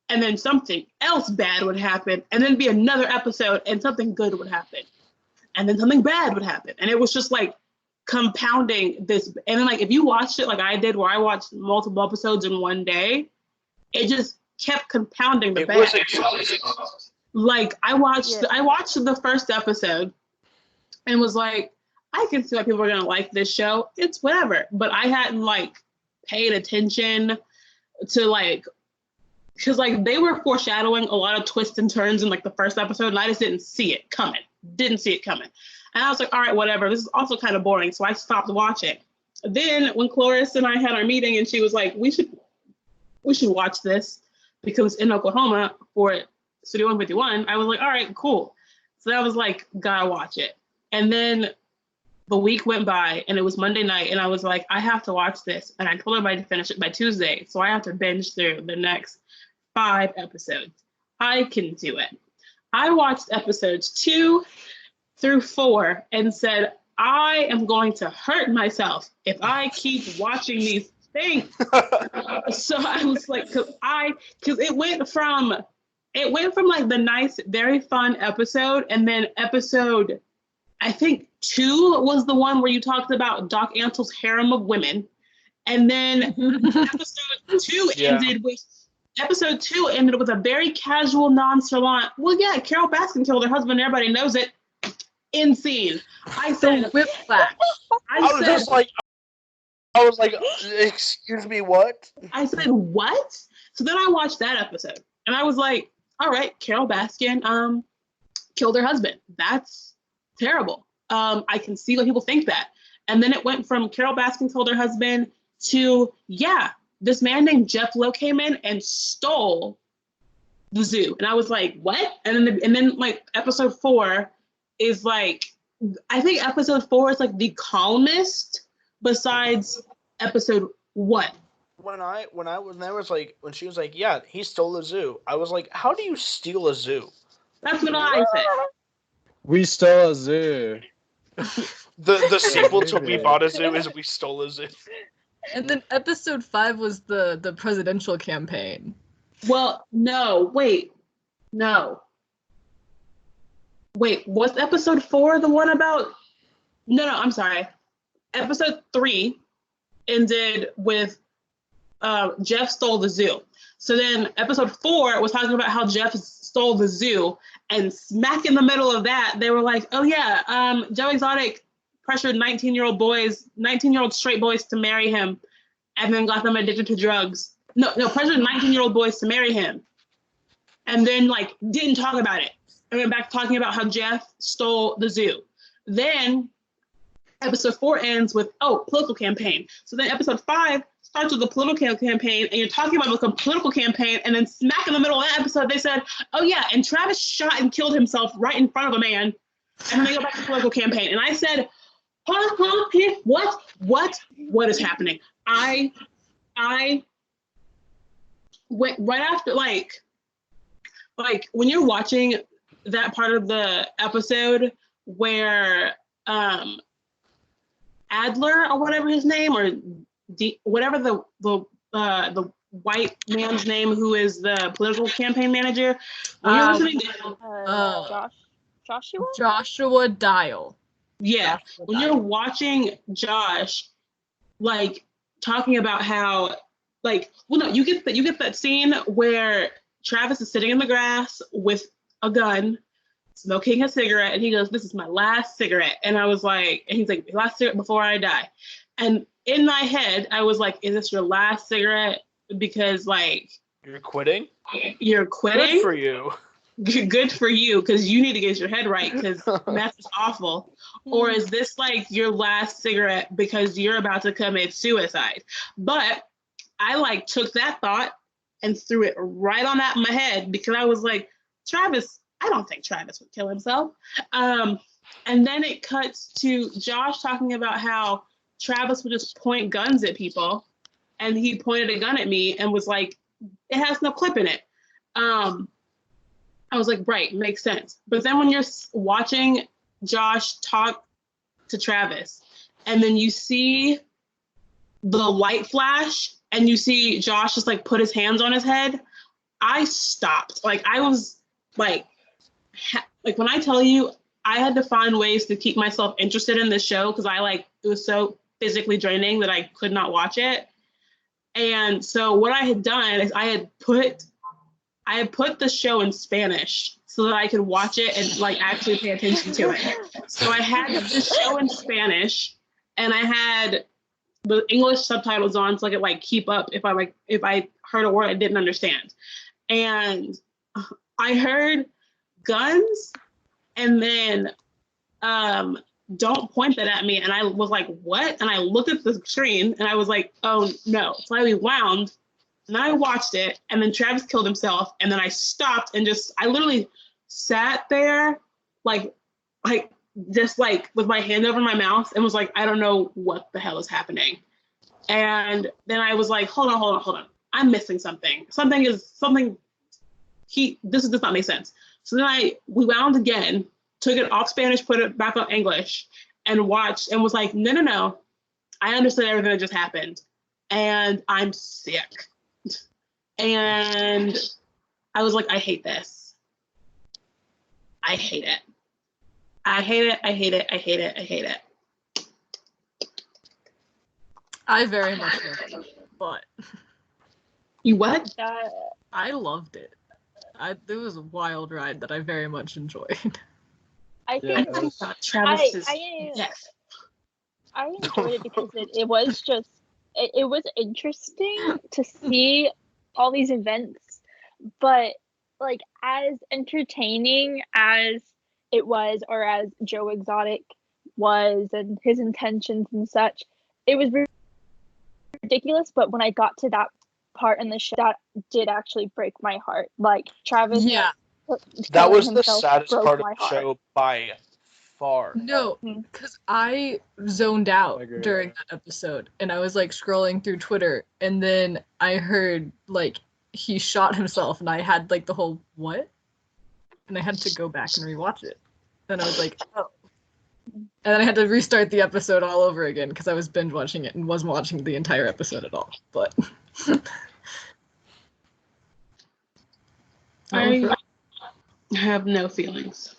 and then something else bad would happen and then be another episode and something good would happen and then something bad would happen and it was just like compounding this. And then like if you watched it like I did where I watched multiple episodes in one day, it just kept compounding the It bad. was exhausting. Like I watched Yeah. the first episode and was like, I can see why people are gonna like this show. It's whatever. But I hadn't like paid attention to like because like they were foreshadowing a lot of twists and turns in like the first episode and I just didn't see it coming. And I was like, all right, whatever. This is also kind of boring. So I stopped watching. Then when Cloris and I had our meeting and she was like, we should watch this because it's in Oklahoma for Studio 151, I was like, all right, cool. So I was like, gotta watch it. And then the week went by and it was Monday night and I was like, I have to watch this. And I told everybody to finish it by Tuesday. So I have to binge through the next 5 episodes. I can do it. I watched episodes 2 through 4 and said, I am going to hurt myself if I keep watching these things. So I was like, because it went from like the nice, very fun episode, and then episode, I think 2 was the one where you talked about Doc Antle's harem of women. And then episode 2 ended with a very casual, nonchalant, well, yeah, Carol Baskin killed her husband, everybody knows it. End scene. I said, Whiplash. I was like, excuse me, what? I said, what? So then I watched that episode and I was like, all right, Carol Baskin killed her husband. That's terrible. I can see why people think that. And then it went from Carol Baskin killed her husband to, yeah, this man named Jeff Lowe came in and stole the zoo. And I was like, what? And then like episode 4 is like, I think episode 4 is like the calmest besides episode 1. When she was like, yeah, he stole the zoo. I was like, how do you steal a zoo? That's what I said. We stole a zoo. The sequel to We Bought a Zoo is We Stole a Zoo. And then episode 5 was the presidential campaign. Well, no, wait. No. Wait, was episode 4 the one about? No, I'm sorry. Episode 3 ended with Jeff stole the zoo. So then episode 4 was talking about how Jeff stole the zoo, and smack in the middle of that, they were like, oh yeah, Joe Exotic pressured 19-year-old straight boys to marry him, and then got them addicted to drugs. No, pressured 19-year-old boys to marry him, and then like didn't talk about it. And went back talking about how Jeff stole the zoo. Then episode 4 ends with, political campaign. So then episode 5 starts with the political campaign, and you're talking about the political campaign, and then smack in the middle of that episode, they said, oh yeah, and Travis shot and killed himself right in front of a man. And then they go back to the political campaign. And I said, what is happening? I went right after, like when you're watching that part of the episode where Adler or whatever his name, or whatever the white man's name who is the political campaign manager, when you're listening to Joshua Dial. Yeah, when you're watching Josh, like talking about how, like, well, no, you get that scene where Travis is sitting in the grass with a gun, smoking a cigarette, and he goes, "This is my last cigarette," and I was like, and he's like, "Last cigarette before I die," and in my head, I was like, "Is this your last cigarette? Because like you're quitting? You're quitting? Good for you." Good for you, because you need to get your head right, because meth is awful. Or is this like your last cigarette because you're about to commit suicide? But I like took that thought and threw it right on that in my head, because I was like, Travis, I don't think Travis would kill himself. And then it cuts to Josh talking about how Travis would just point guns at people, and he pointed a gun at me and was like, it has no clip in it. I was like, right, makes sense. But then when you're watching Josh talk to Travis, and then you see the light flash, and you see Josh just like put his hands on his head, I stopped. Like I was like when I tell you, I had to find ways to keep myself interested in this show, because it was so physically draining that I could not watch it. And so what I had done is I had put the show in Spanish so that I could watch it and like actually pay attention to it. So I had the show in Spanish, and I had the English subtitles on so I could like keep up if I heard a word I didn't understand. And I heard guns, and then don't point that at me. And I was like, what? And I looked at the screen and I was like, oh no. So I rewound. And then I watched it, and then Travis killed himself, and then I stopped and I literally sat there just with my hand over my mouth and was like, I don't know what the hell is happening. And then I was like, hold on. I'm missing something. This does not make sense. So then we wound again, took it off Spanish, put it back on English, and watched, and was like, no. I understood everything that just happened, and I'm sick. And I was like, I hate this. I hate it. I hate it. I hate it. I hate it. I hate it. I very much loved it, but You what? I loved it. It was a wild ride that I very much enjoyed. I Yeah, think it was- Travis's I- death. I enjoyed it because it was just it was interesting to see all these events, but like as entertaining as it was, or as Joe Exotic was, and his intentions and such, it was ridiculous. But when I got to that part in the show, that did actually break my heart. Like Travis, Yeah. That killing was the himself saddest broke part of my the heart. show by far. No, Mhm. because I zoned out I agree. during that episode, and I was like scrolling through Twitter, and then I heard like he shot himself, and I had like the whole what, and I had to go back and rewatch it. Then I was like, oh, and then I had to restart the episode all over again because I was binge watching it and wasn't watching the entire episode at all. But I have no feelings.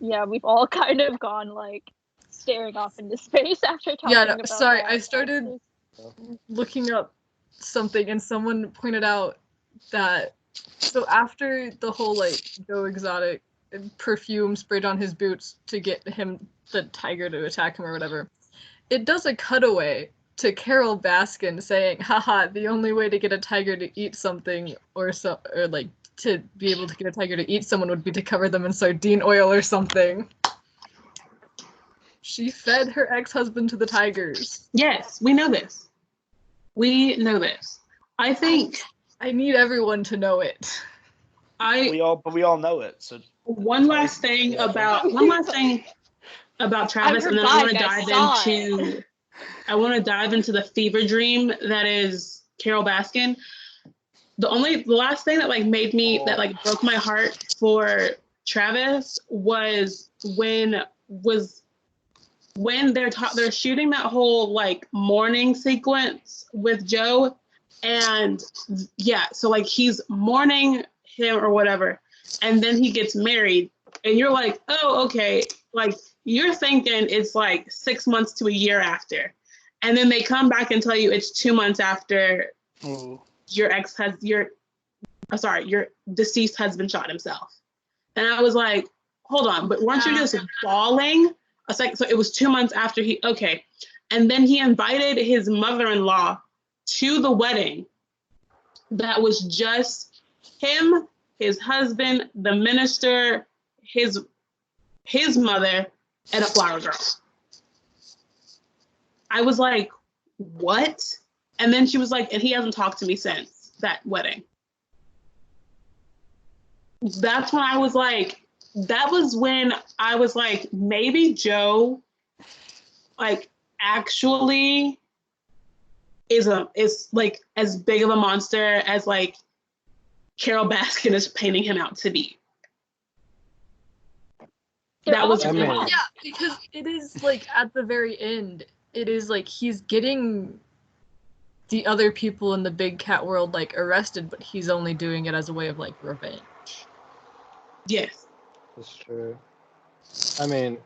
Yeah, we've all kind of gone like staring off into space after talking yeah, no, about sorry, that. I started looking up something, and someone pointed out that so after the whole like Joe Exotic perfume sprayed on his boots to get him the tiger to attack him or whatever, it does a cutaway to Carol Baskin saying, haha, the only way to get a tiger to eat something or like to be able to get a tiger to eat someone would be to cover them in sardine oil or something. She fed her ex-husband to the tigers. Yes, we know this. We know this. I think I need everyone to know it. We all know it. So one last thing about Travis, and then I want to dive into the fever dream that is Carol Baskin. The last thing that like made me that like broke my heart for Travis was when they're shooting that whole like mourning sequence with Joe, and yeah, so like he's mourning him or whatever, and then he gets married, and you're like, oh, okay, like you're thinking it's like 6 months to a year after, and then they come back and tell you it's 2 months after your deceased husband shot himself. And I was like, hold on, but weren't you just bawling? So it was 2 months after okay. And then he invited his mother-in-law to the wedding that was just him, his husband, the minister, his mother, and a flower girl. I was like, what? And then she was like, and he hasn't talked to me since that wedding. That's when I was like, that was when I was like, maybe Joe, like, actually is like as big of a monster as like Carol Baskin is painting him out to be. That was I mean- Yeah, because it is like at the very end, it is like he's getting the other people in the big cat world like arrested, but he's only doing it as a way of like revenge. yes. That's true. I mean,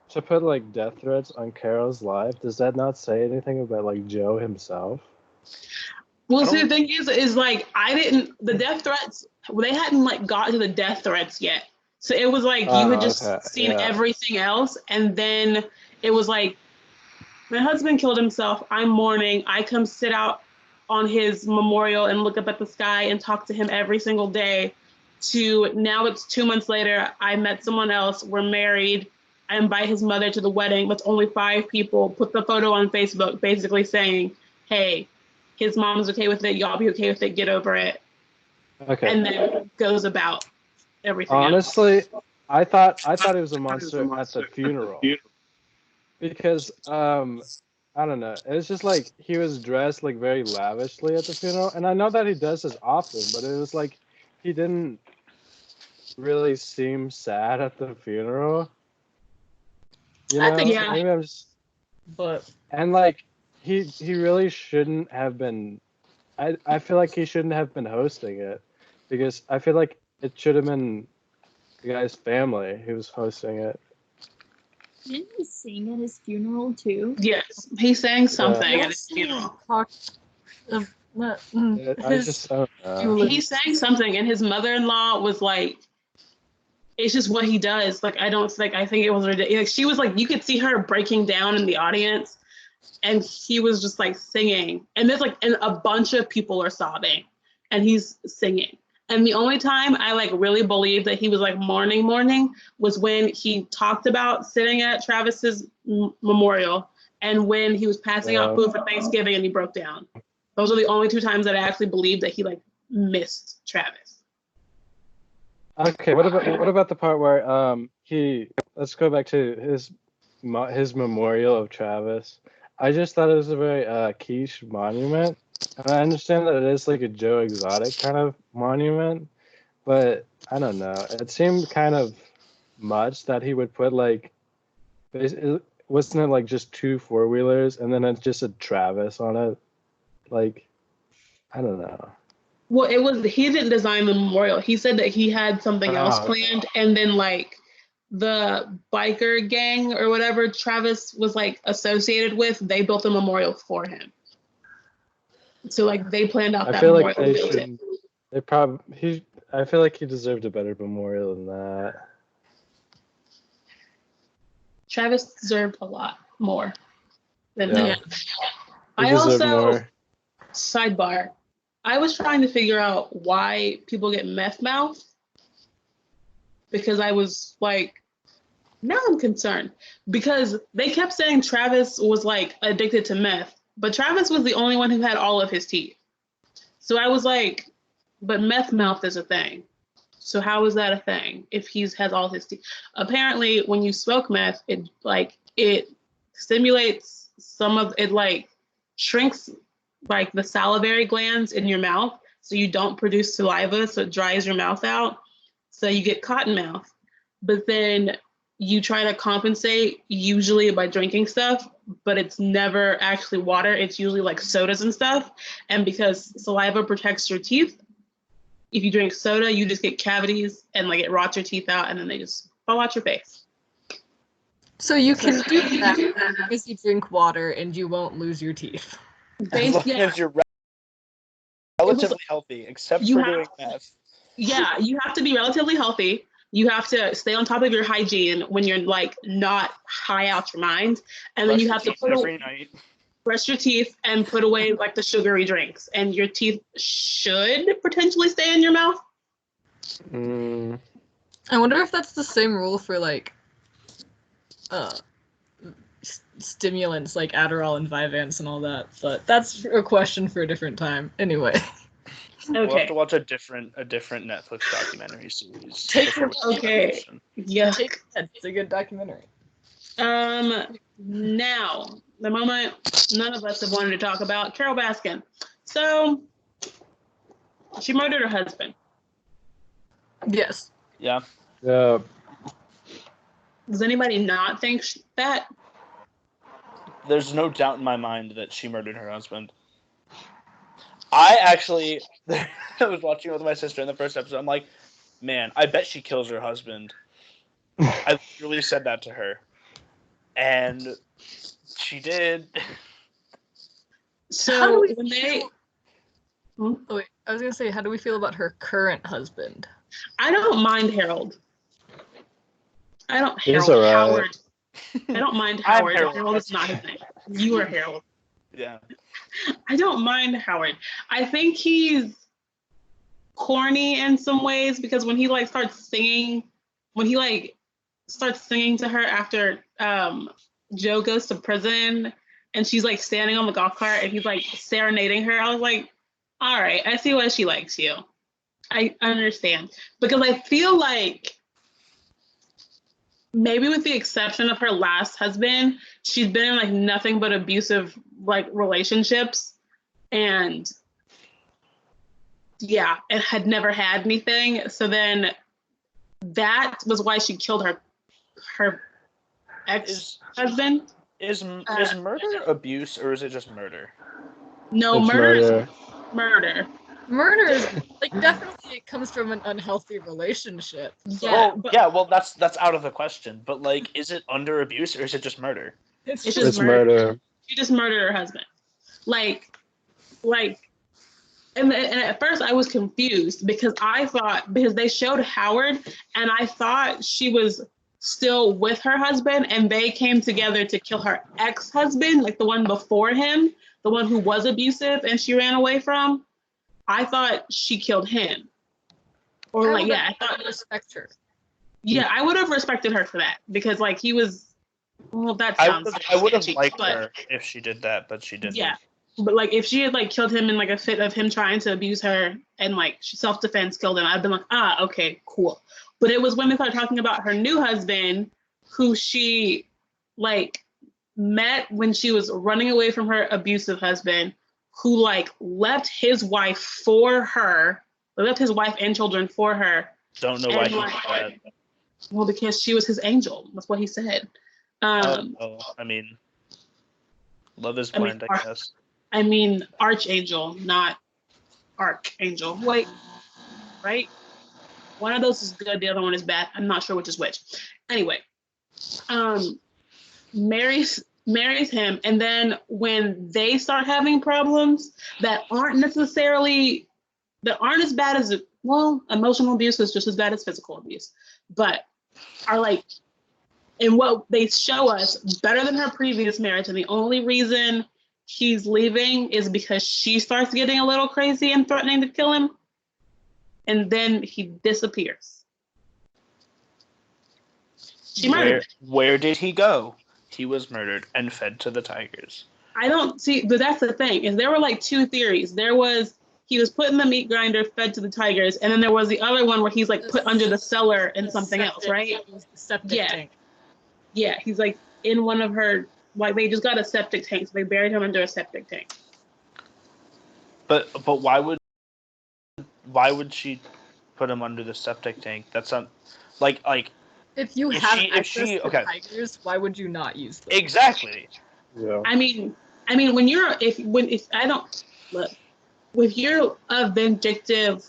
to put like death threats on Carol's life, does that not say anything about like Joe himself? Well, I see, the don't- thing is like the death threats, they hadn't like got to the death threats yet. So it was like you had just Okay, seen yeah. everything else, and then it was like, my husband killed himself. I'm mourning. I come sit out on his memorial and look up at the sky and talk to him every single day. To now it's 2 months later, I met someone else. We're married. I invite his mother to the wedding, but only 5 people. Put the photo on Facebook, basically saying, "Hey, his mom's okay with it. Y'all be okay with it. Get over it." Okay. And then goes about everything. Honestly, I thought he was a monster at the funeral. Because I don't know. It's just like he was dressed like very lavishly at the funeral, and I know that he does this often, but it was like he didn't really seem sad at the funeral. You know, I think, yeah. maybe I'm just, But and like he really shouldn't have been. I feel like he shouldn't have been hosting it, because I feel like it should have been the guy's family who was hosting it. Didn't he sing at his funeral too? Yes, he sang something at his funeral. I just don't know. He sang something, and his mother-in-law was like, "It's just what he does." Like, I don't like. I think it was ridiculous. Like, she was like, you could see her breaking down in the audience, and he was just like singing, and there's like, and a bunch of people are sobbing, and he's singing. And the only time I like really believed that he was like mourning was when he talked about sitting at Travis's memorial, and when he was passing out food for Thanksgiving and he broke down. Those are the only 2 times that I actually believed that he like missed Travis. Okay, what about the part where let's go back to his memorial of Travis. I just thought it was a very quiche monument. And I understand that it is like a Joe Exotic kind of monument, but I don't know. It seemed kind of much that he would put like, wasn't it like just 2 4-wheelers and then it's just a Travis on it? Like, I don't know. Well, he didn't design the memorial. He said that he had something else planned, and then like the biker gang or whatever Travis was like associated with, they built a memorial for him. So like they planned out that memorial. I feel like he deserved a better memorial than that. Travis deserved a lot more than Yeah. that. He I deserved also, more. sidebar, I was trying to figure out why people get meth mouth, because I was like, now I'm concerned, because they kept saying Travis was like addicted to meth, but Travis was the only one who had all of his teeth. So I was like, but meth mouth is a thing. So how is that a thing if he has all his teeth? Apparently, when you smoke meth, it stimulates it like shrinks like the salivary glands in your mouth, so you don't produce saliva, so it dries your mouth out, so you get cotton mouth. But then you try to compensate, usually by drinking stuff, but it's never actually water. It's usually like sodas and stuff. And because saliva protects your teeth, if you drink soda, you just get cavities and like it rots your teeth out, and then they just fall out your face. So you can do that because you drink water and you won't lose your teeth. As long as you're relatively healthy, except for doing meth. Yeah, you have to be relatively healthy. You have to stay on top of your hygiene when you're like not high out your mind, and then you have to brush your teeth and put away like the sugary drinks, and your teeth should potentially stay in your mouth. I wonder if that's the same rule for like stimulants like Adderall and Vyvanse and all that, but that's a question for a different time. Anyway. Okay. We'll have to watch a different Netflix documentary series. Okay. Yeah. It's a good documentary. Now, the moment none of us have wanted to talk about, Carole Baskin. So, she murdered her husband. Yes. Yeah. Yeah. Does anybody not think that? There's no doubt in my mind that she murdered her husband. I actually, I was watching it with my sister in the first episode. I'm like, man, I bet she kills her husband. I literally said that to her. And she did. So when they... Oh, wait, I was going to say, how do we feel about her current husband? I don't mind Harold. He's all right. Howard. I don't mind Howard. Harold. Harold is not his name. You are Harold. Yeah. I don't mind Howard. I think he's corny in some ways, because when he like starts singing to her after Joe goes to prison and she's like standing on the golf cart and he's like serenading her, I was like, all right, I see why she likes you. I understand. Because I feel like maybe with the exception of her last husband, she's been in like nothing but abusive like relationships, and yeah, and had never had anything. So then that was why she killed her ex-husband. Is murder abuse, or is it just murder? No, It's murder. Murder is like definitely it comes from an unhealthy relationship. Yeah, Well, yeah, well, that's out of the question. But like, is it under abuse or is it just murder? It's It's just It's murder. she just murdered her husband. Like, and at first I was confused because because they showed Howard and I thought she was still with her husband and they came together to kill her ex-husband, like the one before him, the one who was abusive and she ran away from. I thought she killed him. Or like, yeah, I thought, respect her. yeah, I would have respected her for that because like he was, well, that I sounds would have sketchy, liked but her if she did that, but she didn't. yeah. But like if she had like killed him in like a fit of him trying to abuse her and like she self-defense killed him, I'd been like, okay, cool. But it was when they started talking about her new husband, who she like met when she was running away from her abusive husband, who like left his wife for her, left his wife and children for her. Don't know why And, he like, did that. well, because she was his angel. That's what he said. I mean, love is blind, I guess. I mean, archangel, not archangel. Wait, right? One of those is good, the other one is bad. I'm not sure which is which. Anyway, marries him, and then when they start having problems that aren't as bad as emotional abuse is just as bad as physical abuse, but are like, and what they show us better than her previous marriage, and the only reason he's leaving is because she starts getting a little crazy and threatening to kill him, and then he disappears. She murdered him. Where did he go? He was murdered and fed to the tigers. I don't see, but that's the thing, is there were like two theories. There was he was put in the meat grinder, fed to the tigers, and then there was the other one where he's like put under the cellar in something else, right? It was the septic Yeah. tank. Yeah, he's like in one of her, like they just got a septic tank, so they buried him under a septic tank. But why would she put him under the septic tank? That's not like If you If have she- if access she- to okay. tigers, why would you not use them? exactly. Yeah. I mean, when I don't look, if you're a vindictive,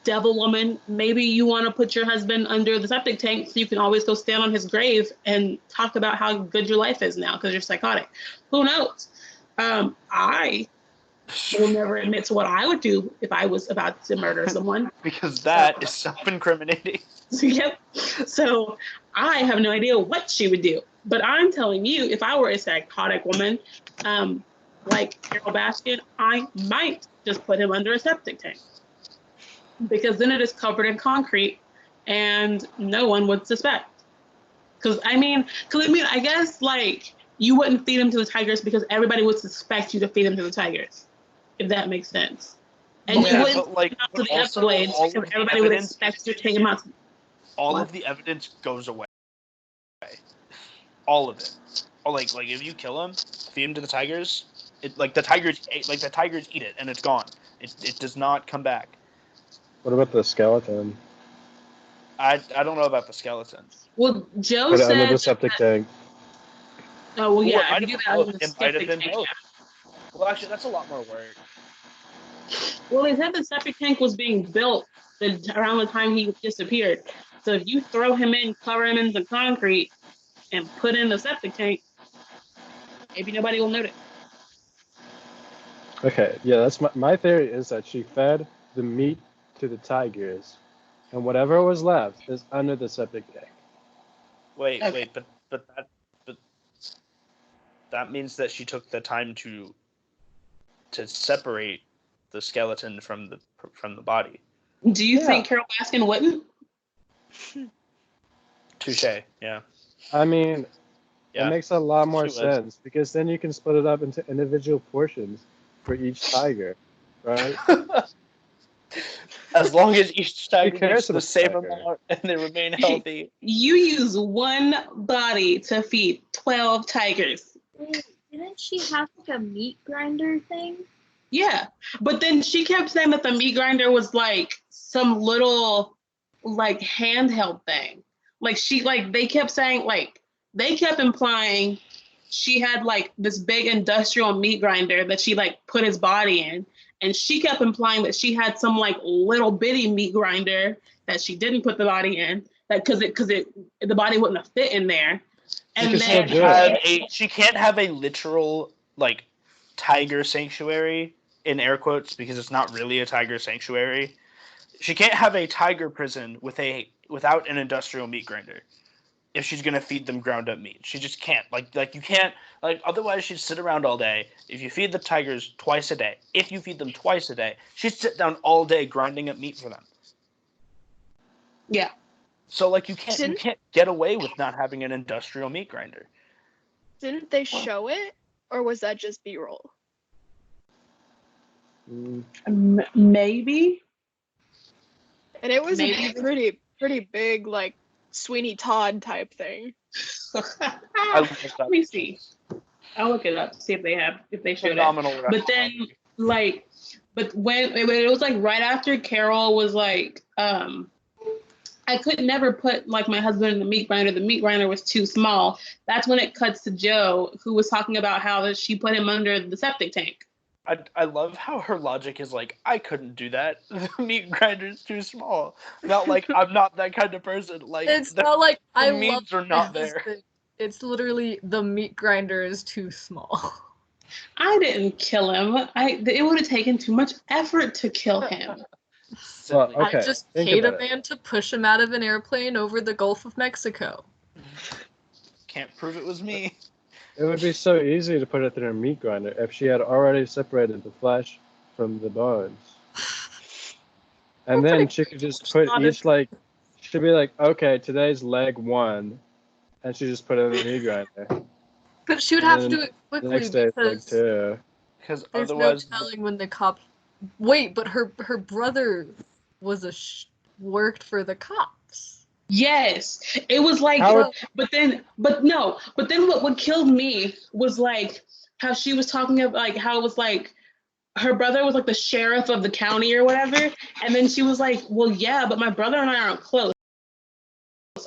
devil woman, maybe you want to put your husband under the septic tank so you can always go stand on his grave and talk about how good your life is now because you're psychotic. Who knows? I will never admit to what I would do if I was about to murder someone. Because that is self-incriminating. Yep. So I have no idea what she would do. But I'm telling you, if I were a psychotic woman, like Carol Baskin, I might just put him under a septic tank. Because then it is covered in concrete and no one would suspect. Because I guess like you wouldn't feed him to the tigers because everybody would suspect you to feed him to the tigers, if that makes sense. And Yeah, you wouldn't but, like, feed him out to the also Everglades all of because the everybody would evidence- expect you to take him out. All What? of the evidence goes away. All of it. Oh, like if you kill him, feed him to the tigers, the tigers eat it and it's gone. It does not come back. What about the skeleton? I don't know about the skeleton. Well, Joe Put it under the said, septic tank. oh, well, Well, yeah, it if you do might that have under the been both. It might have septic been tank, both. yeah. Well, actually, that's a lot more work. Well, they said the septic tank was being built around the time he disappeared. So if you throw him in, cover him in the concrete, and put in the septic tank, maybe nobody will notice. Okay, yeah, that's my theory is that she fed the meat to the tigers, and whatever was left is under the septic tank. Wait, Okay. but that means that she took the time to separate the skeleton from the body. Do you Yeah. think Carol Baskin wouldn't? Touche. Yeah. I mean, Yeah. it makes a lot more She was. sense because then you can split it up into individual portions for each tiger, right? As long as each tiger cares gets the about same tiger? amount and they remain healthy. You use one body to feed 12 tigers. Wait, didn't she have like a meat grinder thing? Yeah. But then she kept saying that the meat grinder was like some little like handheld thing. Like they kept saying, like, they kept implying she had like this big industrial meat grinder that she like put his body in. And she kept implying that she had some like little bitty meat grinder that she didn't put the body in, that because the body wouldn't have fit in there. And could still then do it. She can't have a literal like tiger sanctuary in air quotes because it's not really a tiger sanctuary. She can't have a tiger prison without an industrial meat grinder. If she's gonna feed them ground up meat, she just can't. Like you can't. Like otherwise, she'd sit around all day. If you feed the tigers twice a day, she'd sit down all day grinding up meat for them. yeah. So like you can't get away with not having an industrial meat grinder. Didn't they show it, or was that just B-roll? Maybe. And it was Maybe. a pretty big, like Sweeney Todd type thing. Let me see. I'll look it up, see if they showed Phenomenal. it. But then but when it was like right after Carol was like, I could never put like my husband in the meat grinder. The meat grinder was too small. That's when it cuts to Joe, who was talking about how she put him under the septic tank. I love how her logic is like, I couldn't do that. The meat grinder's too small. Not like I'm not that kind of person. Like It's not like I love meats are not my there. husband. It's literally the meat grinder is too small. I didn't kill him. It would have taken too much effort to kill him. Well, okay. I just think paid a about it. man to push him out of an airplane over the Gulf of Mexico. Can't prove it was me. It would be so easy to put it through a meat grinder if she had already separated the flesh from the bones. And then she could just put each like, she'd be like, okay, today's leg 1, and she just put it in the meat grinder. But she would have to And do it The quickly next day it's leg because 2. Because there's otherwise, no telling when the cops. Wait, but her brother was worked for the cops. Yes, it was like, How- but then what killed me was like how she was talking about like how it was like her brother was like the sheriff of the county or whatever, and then she was like, well, yeah, but my brother and I aren't close.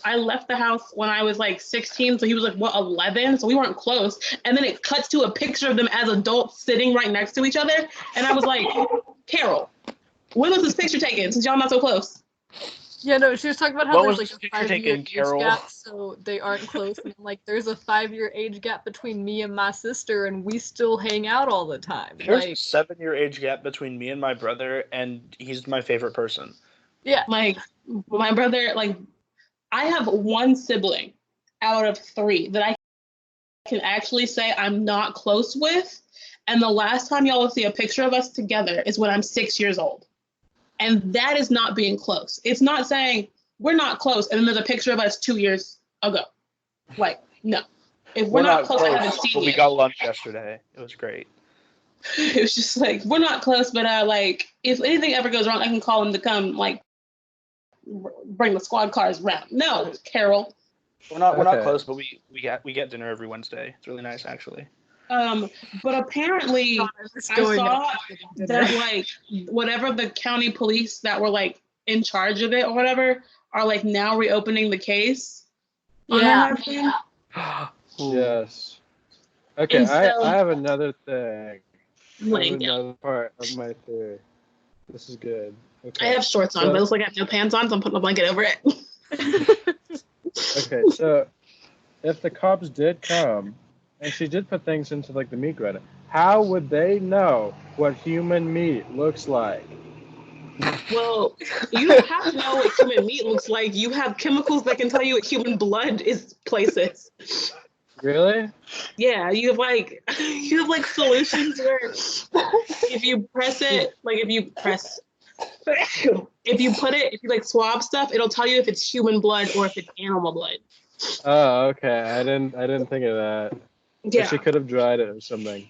I left the house when I was like 16, so he was like, what, 11? So we weren't close. And then it cuts to a picture of them as adults sitting right next to each other, and I was like, Carol, when was this picture taken? Since y'all not so close. Yeah, no, she was talking about how What there's was like the a picture 5-year taken, age Carol? gap, so they aren't close. And like, there's a 5-year age gap between me and my sister, and we still hang out all the time. there's a Like, 7-year age gap between me and my brother, and he's my favorite person. yeah, Like my brother, like I have one sibling out of 3 that I can actually say I'm not close with. And the last time y'all will see a picture of us together is when I'm 6 years old. And that is not being close. It's not saying we're not close and then there's a picture of us 2 years ago. Like, no. If we're not close, I haven't seen but we you. got lunch yesterday. It was great. It was just like, we're not close, but like, if anything ever goes wrong, I can call him to come, like, bring the squad cars round. No, Carol. We're not Okay. close, but we get dinner every Wednesday. It's really nice, actually. But apparently, I saw that like whatever the county police that were like in charge of it or whatever are like now reopening the case. on her Yeah. husband. Yes. Okay, And so- I have another thing. I have Laying down. another part of my theory. This is good. I Okay. have shorts on, So- but it looks like I have no pants on, so I'm putting a blanket over it. Okay, so if the cops did come and she did put things into like the meat grinder, how would they know what human meat looks like? Well, you don't have to know what human meat looks like. You have chemicals that can tell you what human blood is places. Really? Yeah, you have like solutions where if you press it, like if you like swab stuff, it'll tell you if it's human blood or if it's animal blood. Oh, okay. I didn't think of that. But Yeah. she could have dried it or something.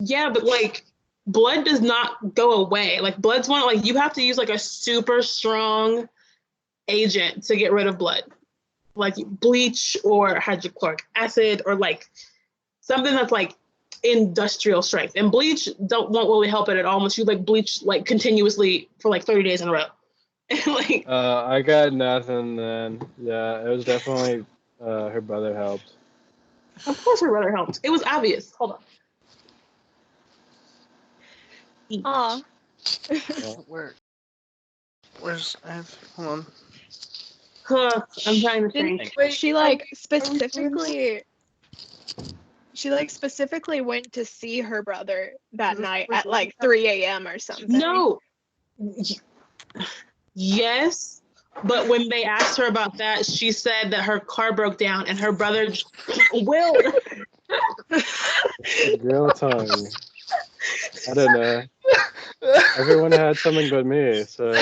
Yeah, but like blood does not go away. Like blood's one, like you have to use like a super strong agent to get rid of blood. Like bleach or hydrochloric acid or like something that's like industrial strength. And bleach won't really help it at all unless you like bleach like continuously for like 30 days in a row. Like I got nothing then. Yeah, it was definitely her brother helped. Of course her brother helped. It was obvious. Hold on. Aw. Where's hold on. I'm trying to Didn't think. Wait, she specifically went to see her brother that night at like 3 a.m. or something? No. Yes, but when they asked her about that, she said that her car broke down and her brother willed. Girl tongue. I don't know. Everyone had something but me, so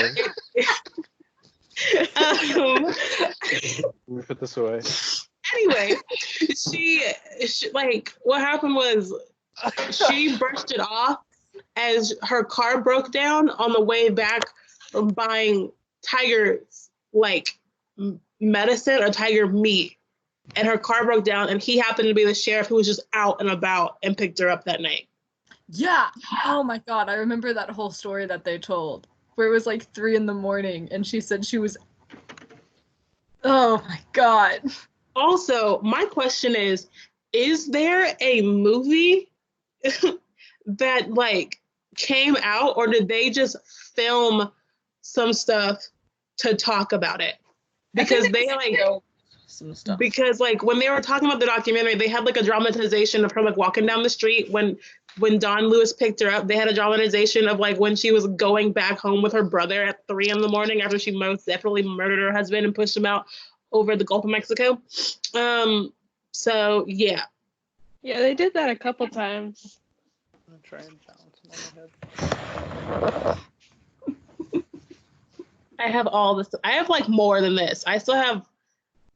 Um, let me put this away. anyway, she like what happened was she brushed it off as her car broke down on the way back from buying Tiger's like medicine or Tiger meat, and her car broke down, and he happened to be the sheriff who was just out and about and picked her up that night. Yeah. Oh my god, I remember that whole story that they told, where it was like 3 a.m. and she said she was. Oh my god. Also, my question is there a movie that like came out, or did they just film some stuff to talk about it? Because they like some stuff. because like when they were talking about the documentary, they had like a dramatization of her like walking down the street when Don Lewis picked her up. They had a dramatization of like when she was going back home with her brother at 3 a.m. after she most definitely murdered her husband and pushed him out over the Gulf of Mexico. So yeah. Yeah, they did that a couple times. I'm gonna try and balance it on my head. I have all this. I have like more than this. I still have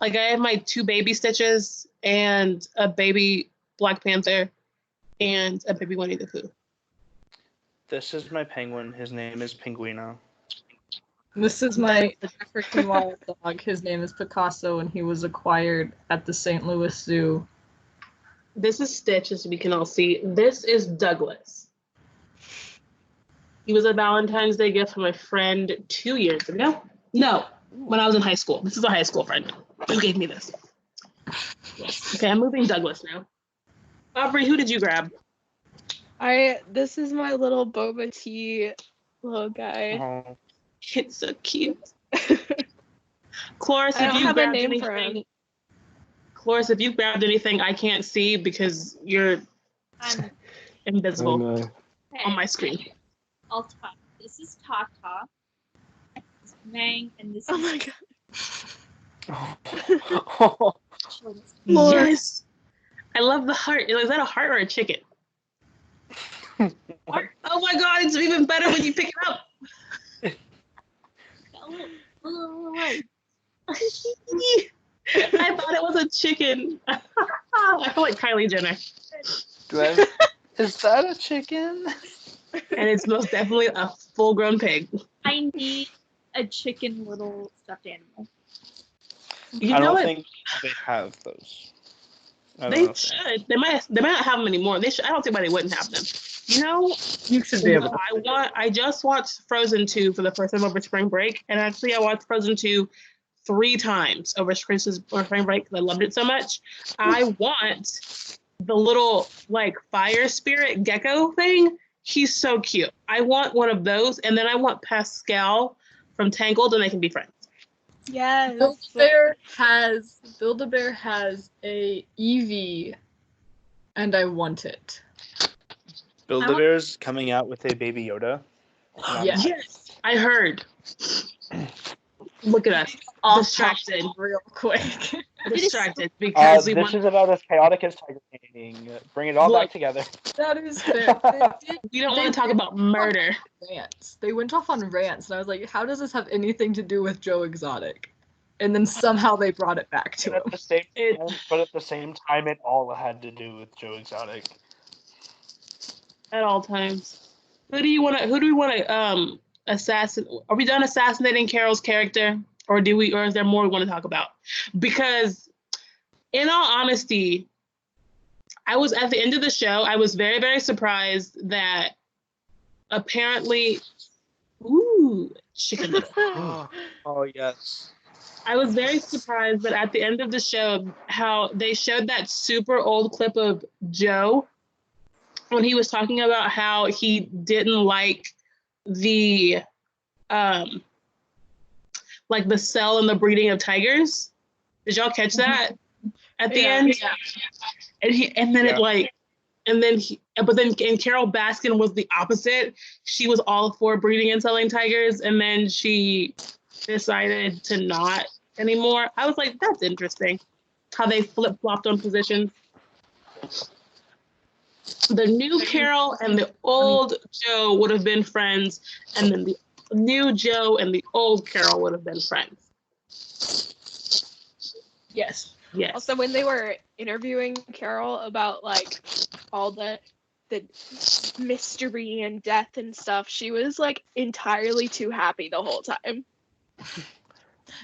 like I have my 2 baby Stitches and a baby Black Panther and a baby Winnie the Pooh. This is my penguin. His name is Pinguino. This is my African wild dog. His name is Picasso, and he was acquired at the St. Louis Zoo. This is Stitch, as we can all see. This is Douglas. He was a Valentine's Day gift from my friend 2 years ago. No, when I was in high school. This is a high school friend who gave me this. Yes. Okay, I'm moving Douglas now. Aubrey, who did you grab? This is my little boba tea little guy. Oh, It's so cute. Cloris, I if don't you have a grabbed name for anything, him. Cloris, if you grabbed anything, I can't see because you're I'm invisible no. on my screen. I'll talk. This is Tata. This is Mang, and this Oh is my god. Children. Lord. Yes. I love the heart. Is that a heart or a chicken? Heart. Oh my god, it's even better when you pick it up. Look. I thought it was a chicken. I feel like Kylie Jenner. is that a chicken? And it's most definitely a full-grown pig. I need a chicken little stuffed animal. You I know don't what? think they have those. I don't know They if should. They might not have them anymore. They should. I don't see why they wouldn't have them. You know, You should be able to. I just watched Frozen 2 for the first time over spring break, and actually I watched Frozen 2 3 times over Christmas or spring break because I loved it so much. I want the little like fire spirit gecko thing. He's so cute. I want one of those, and then I want Pascal from Tangled, and they can be friends. Yes. Build-A-Bear has a Eevee, and I want it. Build-A-Bear's coming out with a Baby Yoda. Yes. Yes, I heard. Look at us, Off distracted, topic real quick. distracted because we this want. is about as chaotic as Tiger King. Bring it all Look. back together. That is fair. We don't want to talk about murder. Rants. They went off on rants, and I was like, how does this have anything to do with Joe Exotic? And then somehow they brought it back to him. But at the same time, it all had to do with Joe Exotic. At all times. Who do we want to assassinate? Are we done assassinating Carol's character, or is there more we want to talk about? Because in all honesty, I was at the end of the show, I was very, very surprised that apparently chicken little. Oh yes. I was very surprised that at the end of the show, how they showed that super old clip of Joe when he was talking about how he didn't like the um like the sale and the breeding of tigers. Did y'all catch that at the end? Yeah. And then Carol Baskin was the opposite. She was all for breeding and selling tigers, and then she decided to not anymore. I was like, that's interesting how they flip-flopped on positions. The new Carol and the old Joe would have been friends, and then the new Joe and the old Carol would have been friends. Yes. Yes. Also, when they were interviewing Carol about like all the mystery and death and stuff, she was like entirely too happy the whole time.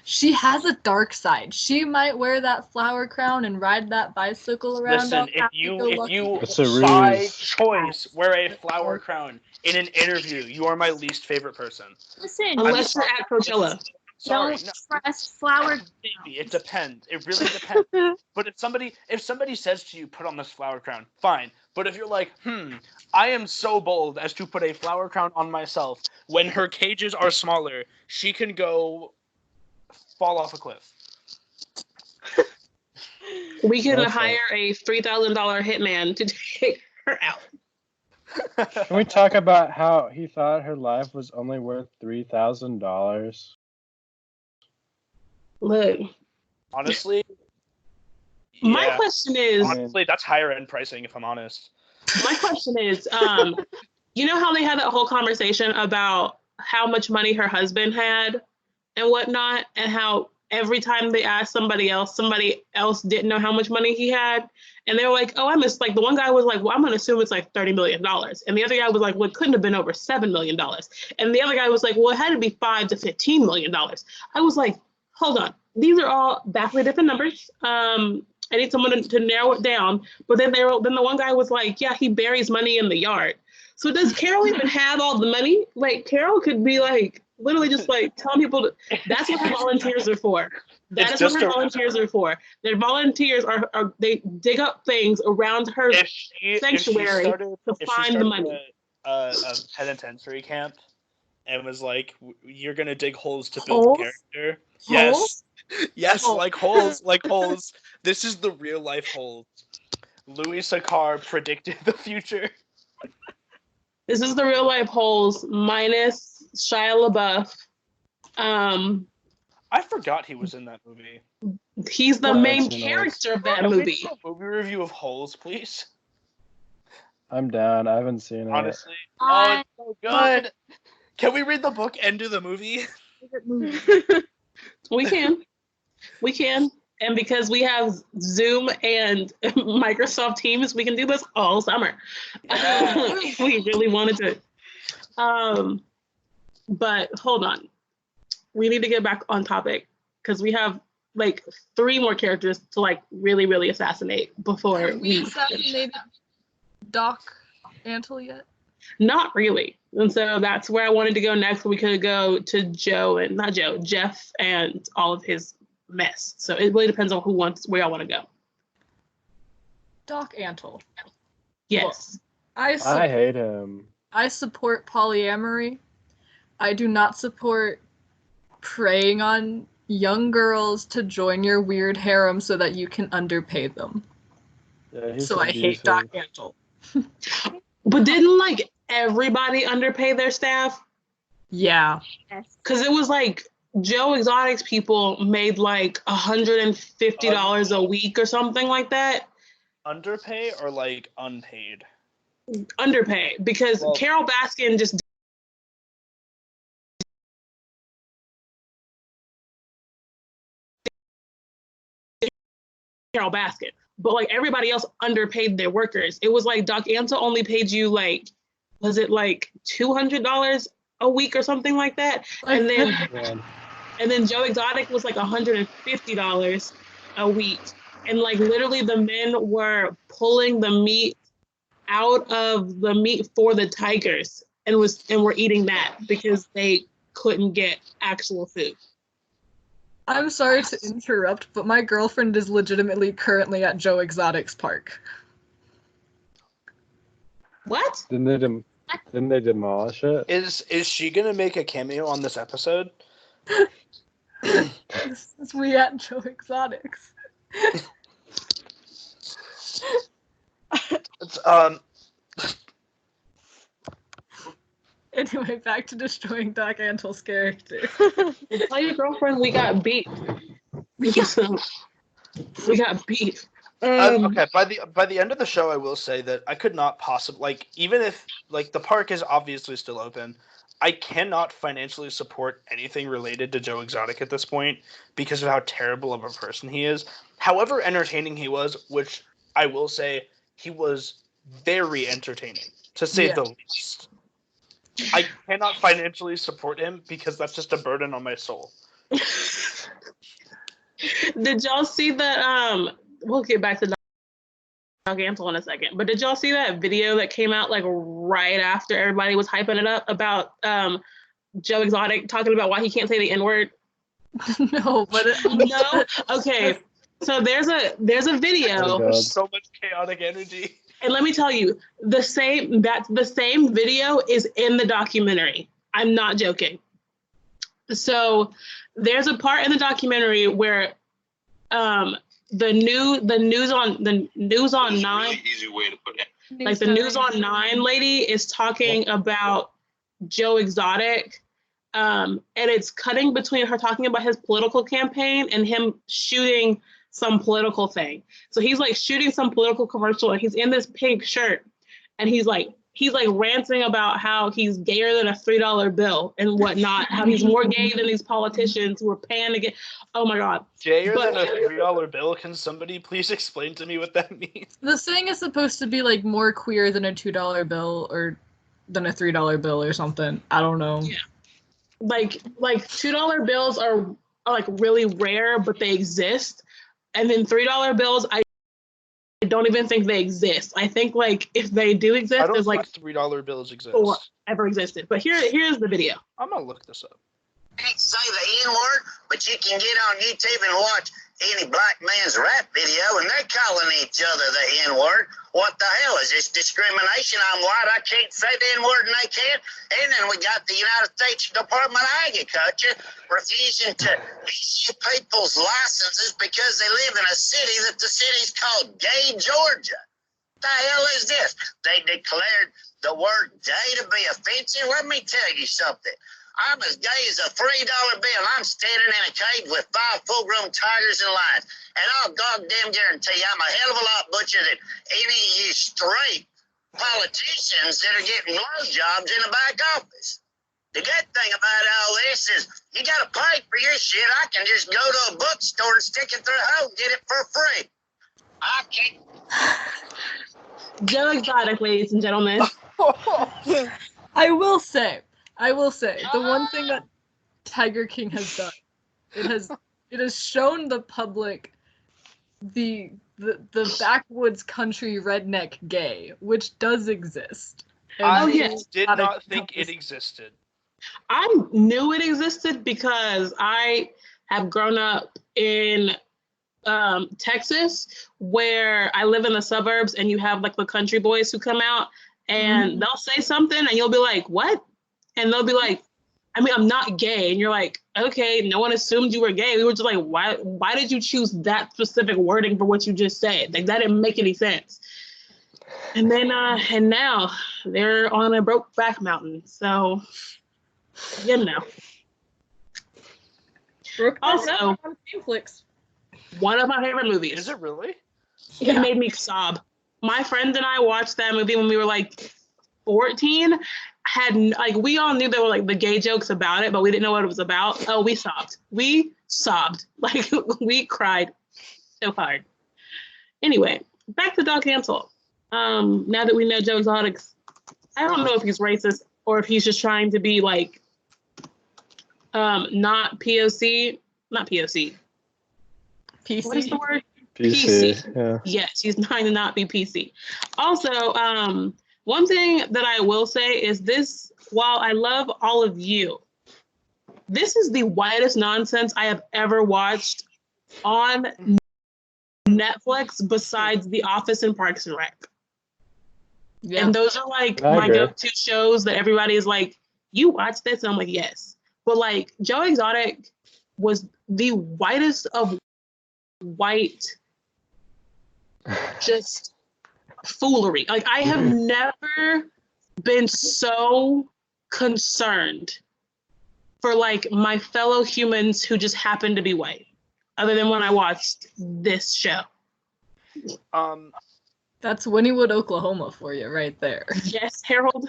She has a dark side. She might wear that flower crown and ride that bicycle around. Listen, if you It's a by ruse. choice wear a flower crown in an interview, you are my least favorite person. Listen, Unless you're at Coachella. Sorry, don't trust flower. maybe it depends. It really depends. But if somebody says to you, put on this flower crown, fine. But if you're like, I am so bold as to put a flower crown on myself when her cages are smaller, she can go fall off a cliff. We can Okay. hire a $3,000 hitman to take her out. Can we talk about how he thought her life was only worth $3,000? Look, Honestly, my yeah. question is, Honestly, that's higher end pricing if I'm honest. my question is, you know how they had that whole conversation about how much money her husband had and whatnot, and how every time they asked somebody else didn't know how much money he had, and they were like, "Oh, I missed." Like the one guy was like, "Well, I'm gonna assume it's like $30 million," and the other guy was like, "Well, it couldn't have been over $7 million," and the other guy was like, "Well, it had to be $5 to $15 million." I was like, "Hold on, these are all vastly different numbers." I need someone to narrow it down. But then the one guy was like, "Yeah, he buries money in the yard." So does Carol even have all the money? Like Carol could be like literally just like telling people that's what her volunteers are for. That is what her volunteers are for. Their volunteers are they dig up things around her sanctuary to find the money. A penitentiary camp and was like, "You're gonna dig holes to build Holes? character." Holes? Yes, Oh. like holes. This is the real life holes. Louis Sakar predicted the future. This is the real life holes minus Shia LaBeouf. I forgot he was in that movie. He's the Well, main that's character of that Can we movie. do a movie review of Holes, please? I'm down. I haven't seen it. Honestly, I it's so good. Can we read the book and do the movie? We can. And because we have Zoom and Microsoft Teams, we can do this all summer. If we really wanted to. But hold on. We need to get back on topic because we have like 3 more characters to like really, really assassinate before Have we we assassinated Doc Antle yet? Not really. And so that's where I wanted to go next. We could go to Jeff and all of his mess. So it really depends on where y'all want to go. Doc Antle. Yes. I hate him. I support polyamory. I do not support preying on young girls to join your weird harem so that you can underpay them. Yeah, he's So I hate abusive. Doc Antle. But didn't like everybody underpay their staff? Yeah. Because it was like Joe Exotic's people made like $150 a week or something like that. Underpay or like unpaid? Underpay. Because Well- Carol Baskin just Carol Baskin. But like everybody else underpaid their workers. It was like Doc Antle only paid you like, was it like $200 a week or something like that? And then Yeah. and then Joe Exotic was like $150 a week. And like literally the men were pulling the meat out of the meat for the tigers and were eating that because they couldn't get actual food. I'm sorry to interrupt, but my girlfriend is legitimately currently at Joe Exotic's park. What? Didn't they demolish it? Is she gonna make a cameo on this episode? This is we at Joe Exotics. It's, Anyway, back to destroying Doc Antle's character. Tell your girlfriend we got beef. We got beef. okay. By the end of the show, I will say that I could not possibly even if the park is obviously still open, I cannot financially support anything related to Joe Exotic at this point because of how terrible of a person he is. However entertaining he was, which I will say he was very entertaining to say the least. I cannot financially support him because that's just a burden on my soul. Did y'all see that? We'll get back to Doc Antle in a second. But did y'all see that video that came out right after everybody was hyping it up about Joe Exotic talking about why he can't say the N-word? No, but No. Okay. So there's a video. Oh, God. There's so much chaotic energy. And let me tell you, the same video is in the documentary. I'm not joking. So there's a part in the documentary where the news on 9, really easy way to put it. like the news on 9 lady is talking about Joe Exotic, and it's cutting between her talking about his political campaign and him shooting some political thing. So he's shooting some political commercial, and he's in this pink shirt, and he's ranting about how he's gayer than a $3 bill and whatnot, how he's more gay than these politicians who are paying to get. Oh my God. Gayer than a $3 bill? Can somebody please explain to me what that means? the saying is supposed to be more queer than a $2 bill or than a $3 bill or something. I don't know. Yeah. $2 bills are really rare, but they exist. And then $3 bills, I don't even think they exist. I think if they do exist, I don't there's think $3 bills exist. or ever existed. But here's the video. I'm gonna look this up. Can't say the N-word, but you can get on YouTube and watch any black man's rap video, and they're calling each other the N-word. What the hell is this discrimination? I'm white, I can't say the N-word, and they can. And then we got the United States Department of Agriculture refusing to issue people's licenses because they live in a city that the city's called Gay, Georgia. The hell is this? They declared the word gay to be offensive. Let me tell you something. I'm as gay as a $3 bill. I'm standing in a cage with 5 full-grown tigers and lions. And I'll goddamn guarantee I'm a hell of a lot butcher than any of you straight politicians that are getting low jobs in the back office. The good thing about all this is you got to pay for your shit. I can just go to a bookstore and stick it through a hole and get it for free. I can't. Joe Exotic, ladies and gentlemen. I will say, the one thing that Tiger King has done, it has shown the public the backwoods country redneck gay, which does exist. And I yes. did not think it existed. I knew it existed because I have grown up in Texas, where I live in the suburbs, and you have the country boys who come out and they'll say something and you'll be like, what? And they'll be like, I mean, I'm not gay. And you're like, okay, no one assumed you were gay. We were just like, why did you choose that specific wording for what you just said? That didn't make any sense. And then, and now they're on a Brokeback Mountain. So, Also, Netflix. One of my favorite movies. Is it really? It made me sob. My friends and I watched that movie when we were 14. We all knew there were the gay jokes about it, but we didn't know what it was about. Oh, we sobbed. We cried so hard. Anyway, back to Doc Antle. Now that we know Joe Exotic's, I don't know if he's racist or if he's just trying to be not POC, not POC. PC. What is the word? PC. Yeah. Yes, he's trying to not be PC. Also, one thing that I will say is this: while I love all of you, this is the whitest nonsense I have ever watched on Netflix besides The Office and Parks and Rec. Yeah. And those are like I my agree. go-to shows that everybody is like, you watch this? And I'm like, yes. But like Joe Exotic was the whitest of white, just foolery. Like I have never been so concerned for like my fellow humans who just happen to be white, other than when I watched this show. That's Wynnewood, Oklahoma for you right there. Yes, Harold.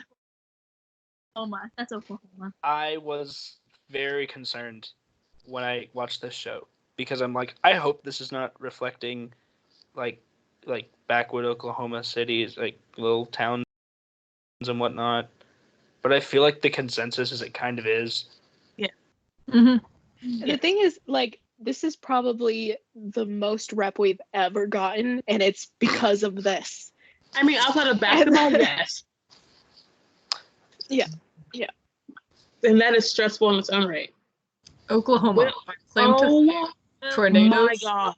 Oklahoma. That's Oklahoma. I was very concerned when I watched this show because I'm like, I hope this is not reflecting like backwood Oklahoma cities, like little towns and whatnot. But I feel like the consensus is it kind of is. Mm-hmm. And the thing is, like, this is probably the most rep we've ever gotten, and it's because of this. I mean, outside of basketball, yes. Yeah. And that is stressful in its own right. Oklahoma. Claim to Oh tornadoes. my God.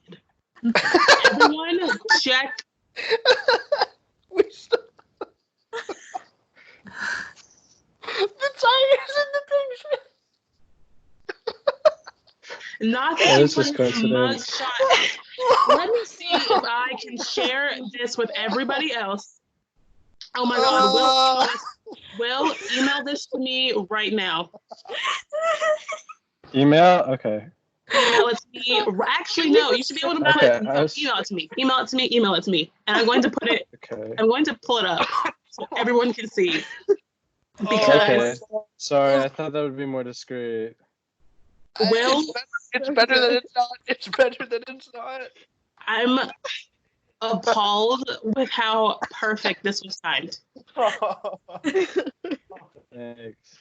Everyone check. We still... the Tigers in the picture. Not That that is you just put a coincidence. mugshot. Let me see if I can share this with everybody else. Oh my God. Will email this to me right now. Email? Okay. Email it to me. Actually, no. You should be able to put Okay, no, I was- email it to me. Email it to me. Email it to me. And I'm going to put it. Okay. I'm going to pull it up so everyone can see. Because Okay. Sorry, I thought that would be more discreet. Will, It's better than it's not. It's better than it's not. I'm appalled with how perfect this was timed. Thanks.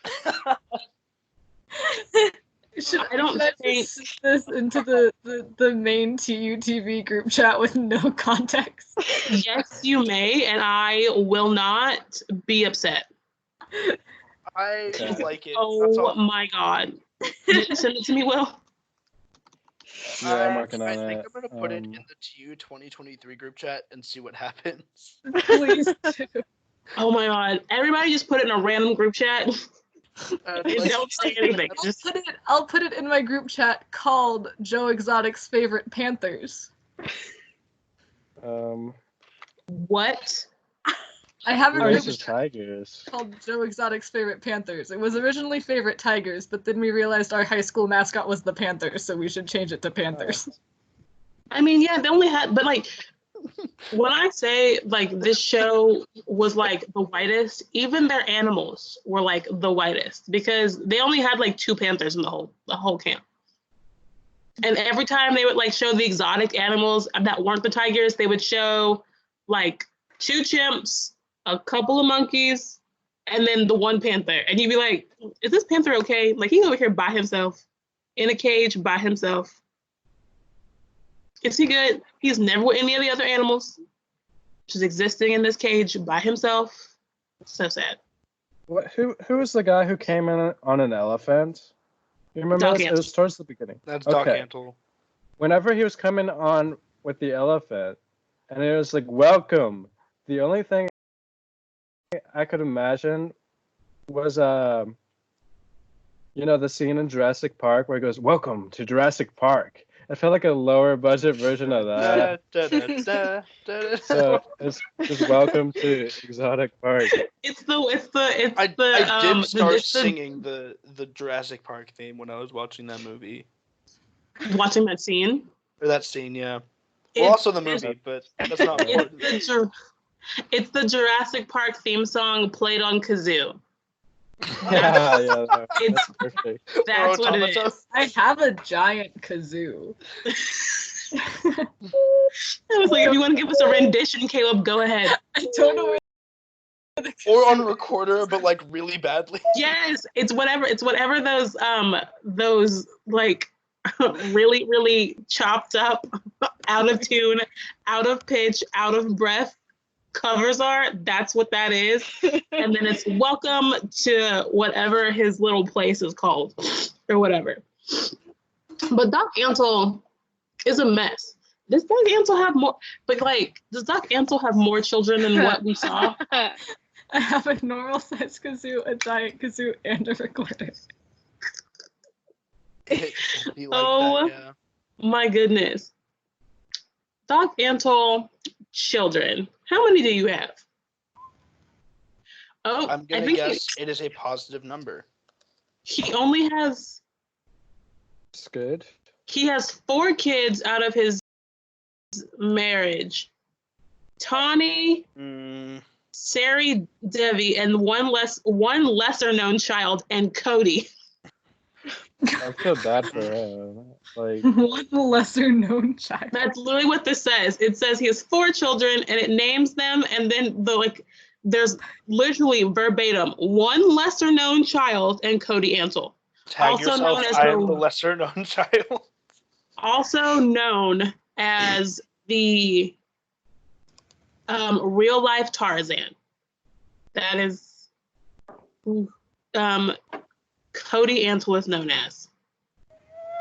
I don't Should I think. just send this into the main TUTV group chat with no context? Yes, you may, and I will not be upset. I Okay. like it. That's Oh all. my God. Send it to me, Will. Yeah, I'm working on I it. think I'm gonna put it in the TU 2023 group chat and see what happens. Please do. Oh my God. Everybody just put it in a random group chat. And, They don't say anything. Just I'll put it in my group chat called Joe Exotic's favorite Panthers. what? I have a Who group races chat tigers? called Joe Exotic's favorite Panthers. It was originally favorite Tigers, but then we realized our high school mascot was the Panthers, so we should change it to Panthers. I mean, yeah, they only had, but like, when I say like this show was like the whitest, even their animals were like the whitest because they only had like 2 panthers in the whole camp. And every time they would like show the exotic animals that weren't the tigers, they would show like 2 chimps, a couple of monkeys, and then the 1 panther. And you'd be like, is this panther okay? Like he's over here by himself, in a cage by himself. Is he good? He's never with any of the other animals. Just existing in this cage by himself. So sad. What? Who was the guy who came in on an elephant? You remember Doc this? It Antle. was towards the beginning. That's Doc Okay. Antle. Whenever he was coming on with the elephant, and it was like, welcome. The only thing I could imagine was, the scene in Jurassic Park where it goes, welcome to Jurassic Park. I felt like a lower budget version of that. So it's just welcome to Exotic Park. I did start singing the Jurassic Park theme when I was watching that movie. Watching that scene. Or that scene, yeah. Well, also the movie, but that's not important. It's the Jurassic Park theme song played on kazoo. Yeah, that's perfect. That's what it Automata. is. I have a giant kazoo. I was like, if you want to give us a rendition, Caleb, go ahead. I don't know where Or on a recorder, but like really badly. Yes, it's whatever those like really, really chopped up, out of tune, out of pitch, out of breath covers are. That's what that is. And then it's welcome to whatever his little place is called. or whatever. But Doc Ansel is a mess. Does Doc Ansel have more? But like, does Doc Ansel have more children than what we saw? I have a normal size kazoo, a giant kazoo, and a recorder. It'd be like Oh. that, yeah. My goodness. Doc Ansel, children. How many do you have? Oh, I'm I gonna think guess it is a positive number. he only has It's good. he has 4 kids out of his marriage. Tawny, Mm, Sari, Devi, and one lesser known child, and Cody. I feel bad for him. Like, One lesser known child. That's literally what this says. It says he has 4 children and it names them, and then there's literally verbatim one lesser known child and Cody Ansel. tag Also yourself. known as I am the- the lesser known child. Also known as the real life Tarzan. That is Cody Ansel is known as.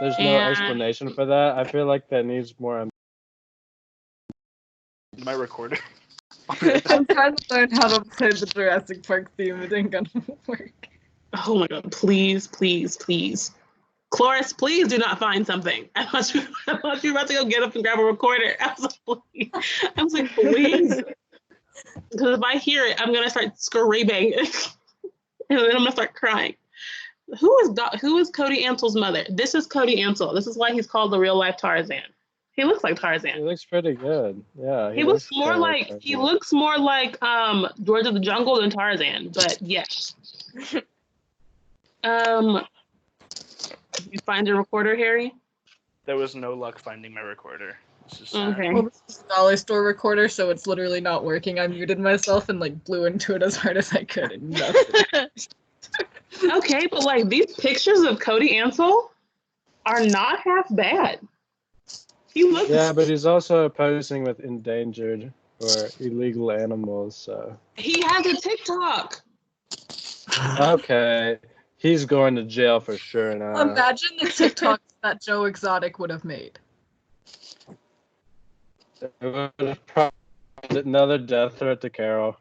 there's no And- explanation for that. I feel like that needs more. My recorder. I'm trying to learn how to play the Jurassic Park theme. It ain't gonna work. Oh my god, please, please, please. Cloris, please do not find something. I thought you were about to go get up and grab a recorder. I was like, please. Because if I hear it, I'm gonna start screaming. And then I'm gonna start crying. Who is Cody Ansel's mother? This is Cody Ansel. This is why he's called the real life Tarzan. He looks like He Tarzan. looks pretty good. Yeah. He looks more kinda like George of the Jungle than Tarzan, but yes. You find your recorder, Harry? There was no luck finding my recorder. This is Okay. Well, this is a dollar store recorder, so it's literally not working. I muted myself and like blew into it as hard as I could, and nothing. Okay, but like these pictures of Cody Ansel are not half bad. He looks Yeah, but he's also posing with endangered or illegal animals. So he has a TikTok. okay, he's going to jail for sure now. Imagine the TikToks that Joe Exotic would have made. Another death threat to Carol.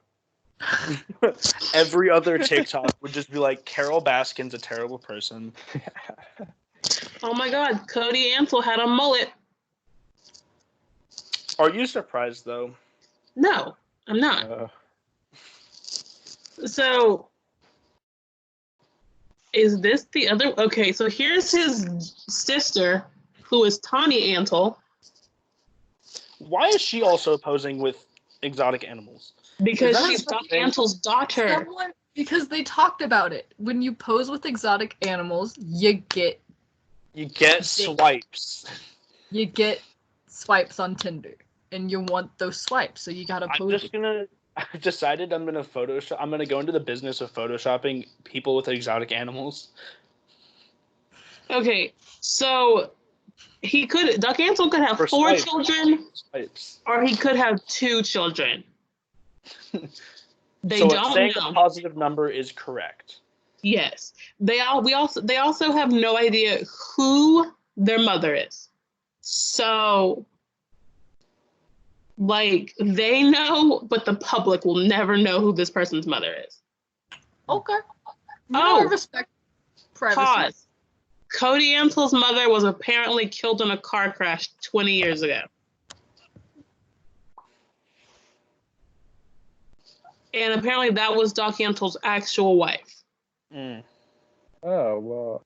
Every other TikTok would just be like, Carol Baskin's a terrible person. Oh my god, Cody Ansel had a mullet. Are you surprised though? No, I'm not. So is this the other? Okay, so here's his sister, who is Tawny Ansel, Why is she also posing with exotic animals? because Is that she's a Doc thing? Ansel's daughter. Because they talked about it. When you pose with exotic animals, you get You get swipes. swipes on Tinder, and you want those swipes, so you gotta pose. I've decided I'm gonna Photoshop. I'm gonna go into the business of photoshopping people with exotic animals. Okay, so Doc Ansel could have For 4 swipes. children, Swipes. or he could have 2 children. They So it's don't saying know. the positive number is correct. Yes, they also have no idea who their mother is. So, like, they know, but the public will never know who this person's mother is. Okay. Oh. I respect privacy. Pause. Cody Ansel's mother was apparently killed in a car crash 20 years ago. And apparently that was Doc Ansel's actual wife. Mm. Oh well.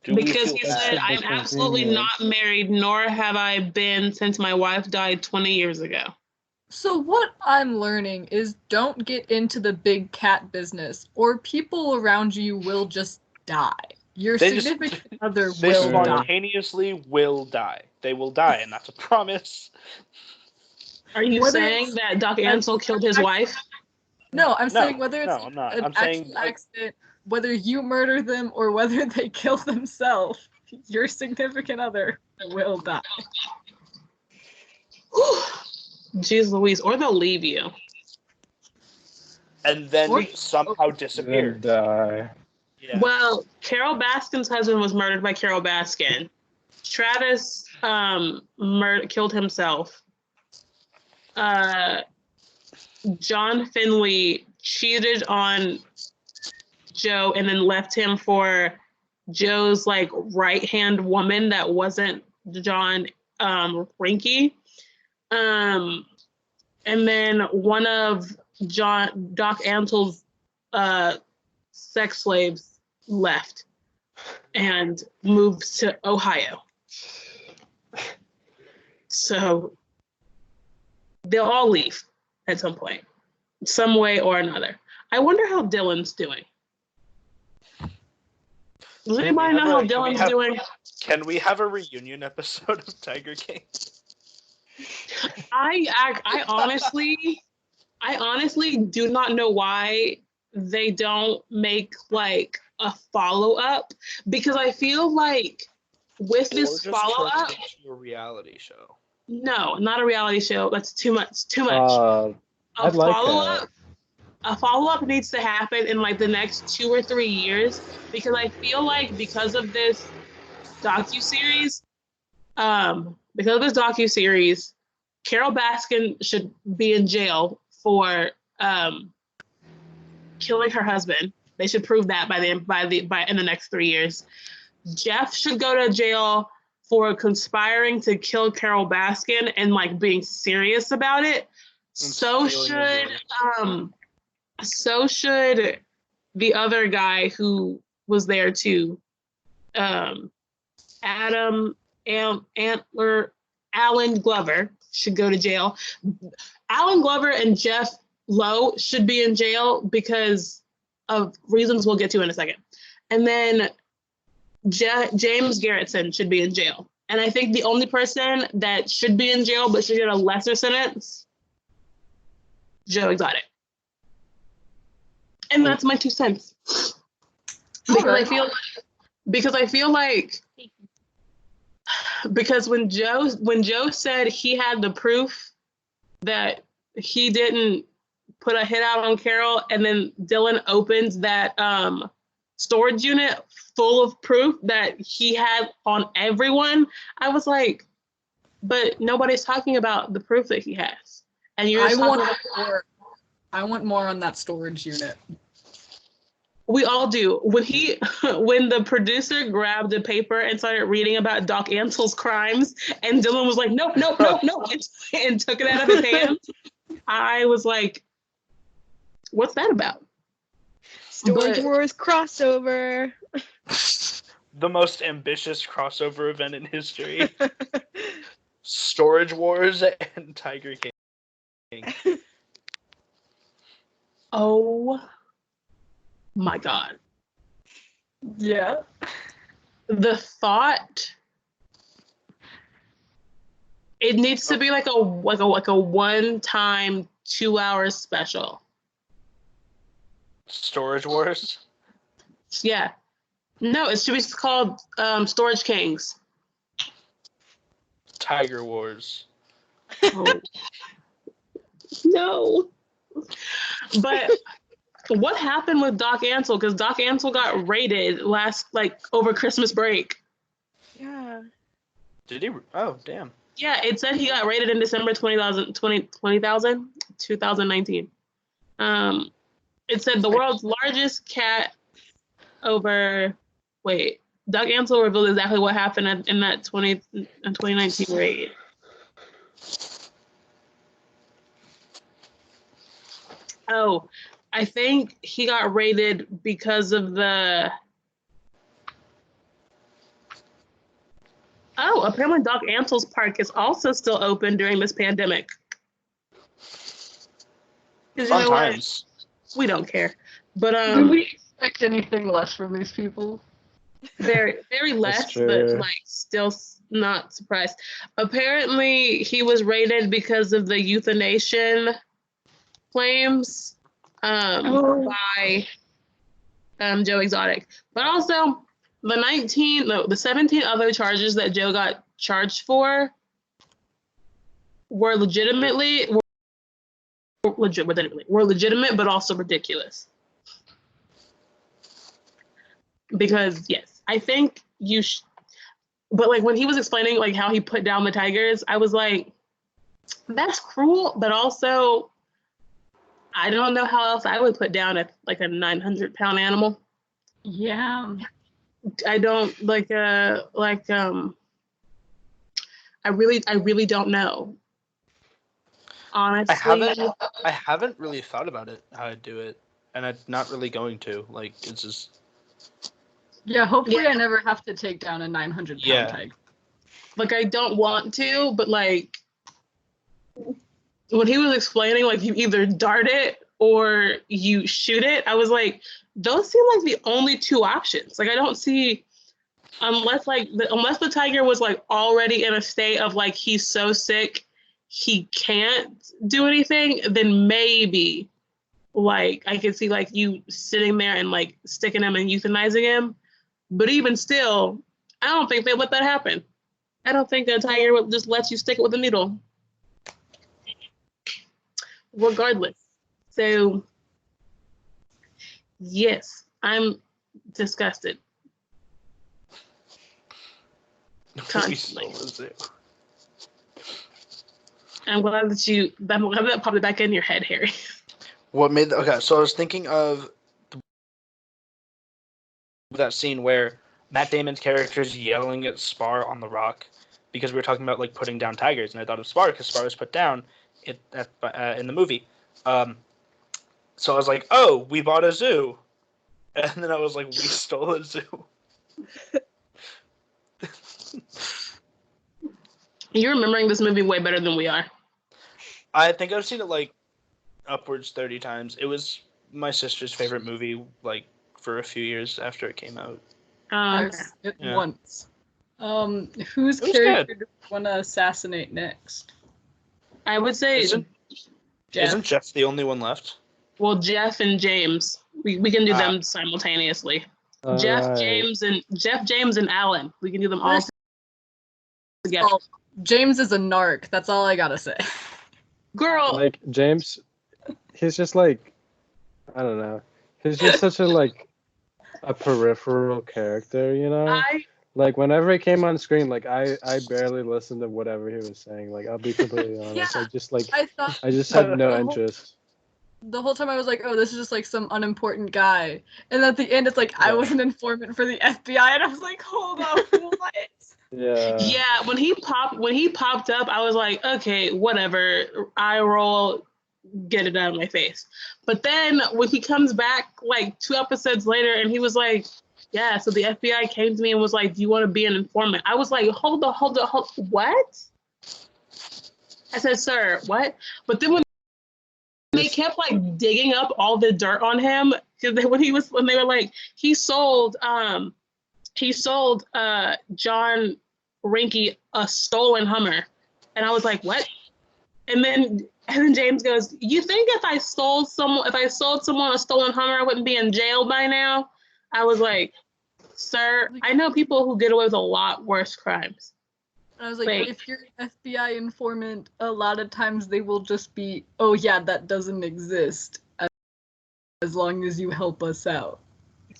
Do we Because feel he bad? said, I'm absolutely not married, nor have I been since my wife died 20 years ago. So what I'm learning is don't get into the big cat business, or people around you will just die. Your They just- significant other They will die. spontaneously will die. They will die, and that's a promise. Are you Whether saying it's that Doc Ansel killed his wife? No, I'm No, saying whether it's no, I'm not. an I'm saying, actual like- accident, whether you murder them or whether they kill themselves, your significant other will die. Jeez Louise, or they'll leave you. And then Or- somehow disappear. Then die. Yeah. Well, Carol Baskin's husband was murdered by Carol Baskin. Travis killed himself. John Finley cheated on Joe and then left him for Joe's like right-hand woman that wasn't John Rinke. And then one of Doc Antle's sex slaves left and moved to Ohio. So they'll all leave at some point, some way or another. I wonder how Dylan's doing. Does anybody know how Dylan's doing? Can we have a reunion episode of Tiger King? I honestly do not know why they don't make like a follow-up, because I feel like with this follow-up, a reality show. No, not a reality show. That's too much. I'd like that. A follow-up needs to happen in like the next 2 or 3 years, because I feel like because of this docuseries, Carol Baskin should be in jail for killing her husband. They should prove that in the next 3 years. Jeff should go to jail for conspiring to kill Carol Baskin and like being serious about it. So should the other guy who was there too. Alan Glover should go to jail. Alan Glover and Jeff Lowe should be in jail because of reasons we'll get to in a second. And then James Garretson should be in jail. And I think the only person that should be in jail but should get a lesser sentence, Joe Exotic. And that's my 2 cents. Because I feel like when Joe said he had the proof that he didn't put a hit out on Carol, and then Dylan opens that storage unit full of proof that he had on everyone, I was like, but nobody's talking about the proof that he has. And I want more on that storage unit. We all do. When the producer grabbed a paper and started reading about Doc Antle's crimes, and Dylan was like, nope, and took it out of his hands, I was like, what's that about? Storage Wars crossover. The most ambitious crossover event in history. Storage Wars and Tiger King. Oh my God. Yeah. The thought, it needs to be like a one-time 2-hour special. Storage Wars? Yeah. No, it should be called Storage Kings. Tiger Wars. Oh. No. But what happened with Doc Antle? Because Doc Antle got raided over Christmas break. Yeah. Did he? Oh, damn. Yeah, it said he got raided in December 2019. It said the world's largest cat over. Wait, Doc Antle revealed exactly what happened in that 2019 raid. Oh, I think he got raided because of the. Oh, apparently Doc Antle's park is also still open during this pandemic. Sometimes. We don't care. But do we expect anything less from these people? Very, very less, but still not surprised. Apparently, he was raided because of the euthanation claims by Joe Exotic, but also the 17 other charges that Joe got charged for were legitimate, but also ridiculous. because yes, I think you. But like when he was explaining like how he put down the tigers, I was like, that's cruel, but also I don't know how else I would put down like a 900-pound animal. Yeah. I don't I really don't know. Honestly, I haven't really thought about it, how I'd do it, and I'm not really going to. Like, it's just. Yeah, hopefully I never have to take down a 900-pound Yeah. tiger. like I don't want to, but like when he was explaining, like you either dart it or you shoot it, I was like, those seem like the only two options. Like I don't see, unless the tiger was like already in a state of like he's so sick he can't do anything, then maybe like I could see like you sitting there and like sticking him and euthanizing him. But even still, I don't think they let that happen. I don't think a tiger would just let you stick it with a needle. Regardless. So, yes, I'm disgusted. Constantly. I'm glad that popped it back in your head, Harry. What made okay? So I was thinking of that scene where Matt Damon's character is yelling at Spar on the rock because we were talking about like putting down tigers, and I thought of Spar because Spar was put down in the movie. So I was like, oh, we bought a zoo, and then I was like, we stole a zoo. You're remembering this movie way better than we are. I think I've seen it like upwards 30 times. It was my sister's favorite movie, like for a few years after it came out. I've Okay. seen it Yeah. once. Whose It was character do you want to assassinate next? I would say Isn't Jeff the only one left? well, Jeff and James. We can do Ah. them simultaneously. All Jeff right. James and Alan. We can do them all together. Oh, James is a narc. That's all I gotta say. Girl, Like James, he's just like, I don't know. He's just such a peripheral character, you know? Like whenever he came on screen, like I barely listened to whatever he was saying. Like I'll be completely honest. I thought I just had no interest. the whole time I was like, oh, this is just like some unimportant guy. And at the end, it's like, I was an informant for the FBI. And I was like, hold up, what? Yeah. when he popped up, I was like, okay, whatever. Eye roll, get it out of my face. But then when he comes back like 2 episodes later and he was like, yeah, so the FBI came to me and was like, do you want to be an informant? I was like, hold on, what? I said, sir, what? But then when they kept like digging up all the dirt on him, because when they were like, he sold John Rinke a stolen Hummer. And I was like, what? And then James goes, you think if I sold someone a stolen Hummer, I wouldn't be in jail by now? I was like, sir, I know people who get away with a lot worse crimes. I was like, Wait. if you're an FBI informant, a lot of times they will just be, oh yeah, that doesn't exist, as long as you help us out.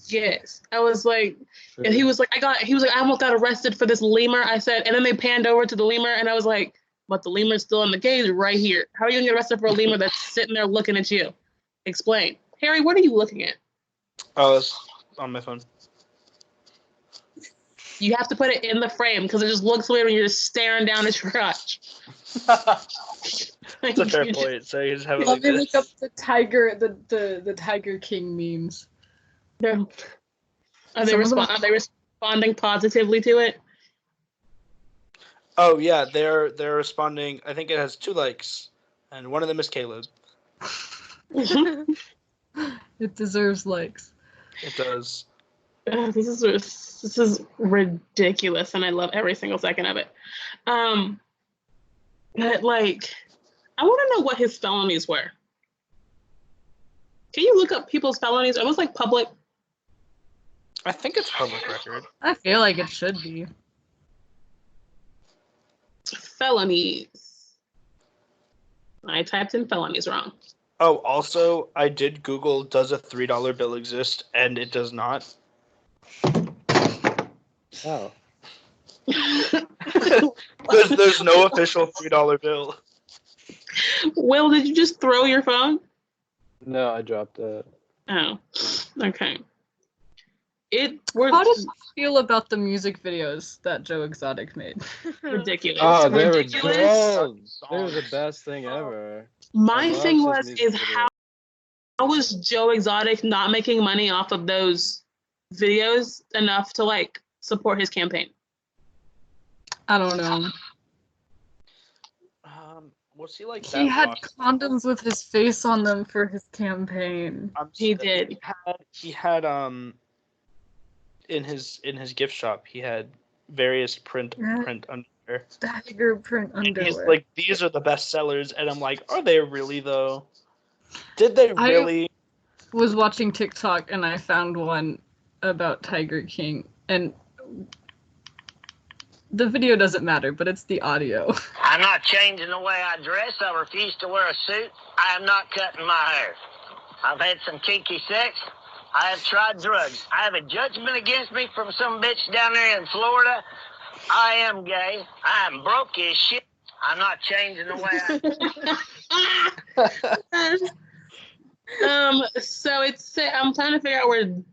Yes. I was like, and he was like, I almost got arrested for this lemur. I said, and then they panned over to the lemur and I was like, but the lemur's still in the cage right here. How are you gonna get arrested for a lemur that's sitting there looking at you? Explain. Harry, what are you looking at? Oh, it's on my phone. You have to put it in the frame because it just looks weird when you're just staring down at your crotch. That's a fair point. So you just have it Let like me this. look up the Tiger, the Tiger King memes. Are they responding positively to it? Oh yeah, they're responding. I think it has 2 likes, and one of them is Caleb. It deserves likes. It does. This is ridiculous, and I love every single second of it. But like, I want to know what his felonies were. Can you look up people's felonies? It was like public. I think it's public record. I feel like it should be. Felonies. I typed in felonies wrong. Oh, also, I did Google, does a $3 bill exist? And it does not. Oh. There's no official $3 bill. Will, did you just throw your phone? No, I dropped it. Oh, okay. How did you feel about the music videos that Joe Exotic made? Ridiculous. Oh, they were Ridiculous. gold. They were the best thing ever. My I love thing his was music is videos. how was Joe Exotic not making money off of those videos enough to like support his campaign? I don't know. Was he like that? He had rock- condoms with his face on them for his campaign. He did. He had in his gift shop he had various print underwear. Tiger print And he's underwear. like, these are the best sellers, and I'm like, are they really though? Did they I- really? Was watching TikTok and I found one about Tiger King, and the video doesn't matter, but it's the audio. I'm not changing the way I dress. I refuse to wear a suit. I am not cutting my hair. I've had some kinky sex. I have tried drugs. I have a judgment against me from some bitch down there in Florida. I am gay. I am broke as shit. I'm not changing the way I... So I'm trying to figure out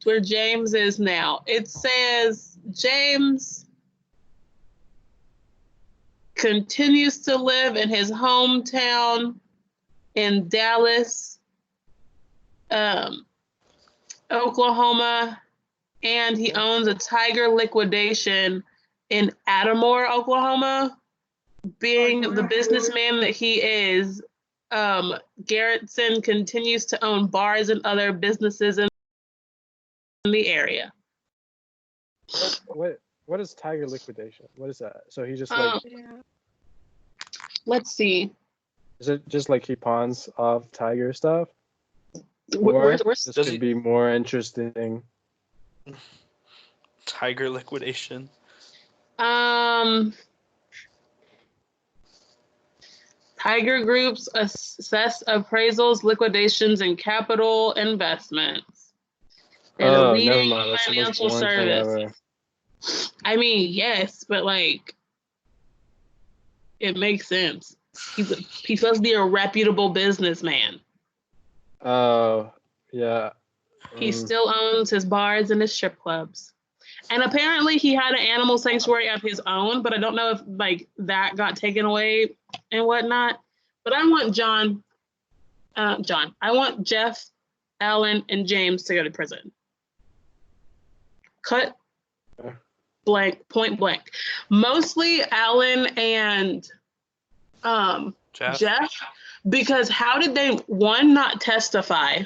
where James is now. It says James continues to live in his hometown in Dallas, Oklahoma, and he owns a Tiger Liquidation in Atmore, Oklahoma. Being the businessman that he is, Garrettson continues to own bars and other businesses in the area. What is Tiger Liquidation? What is that? So he just like Let's see. is it just like he pawns off Tiger stuff? Where's This could be more interesting. Tiger Liquidation. Tiger Group's assess appraisals, liquidations, and capital investments. And a Oh, never leading mind. That's the most financial boring thing service. ever. I mean, yes, but like, it makes sense. He's supposed to be a reputable businessman. Oh, yeah. He still owns his bars and his strip clubs. And apparently he had an animal sanctuary of his own, but I don't know if like that got taken away and whatnot. But I want I want Jeff, Alan, and James to go to prison. Cut blank, point blank. Mostly Alan and Jeff, because how did they, one, not testify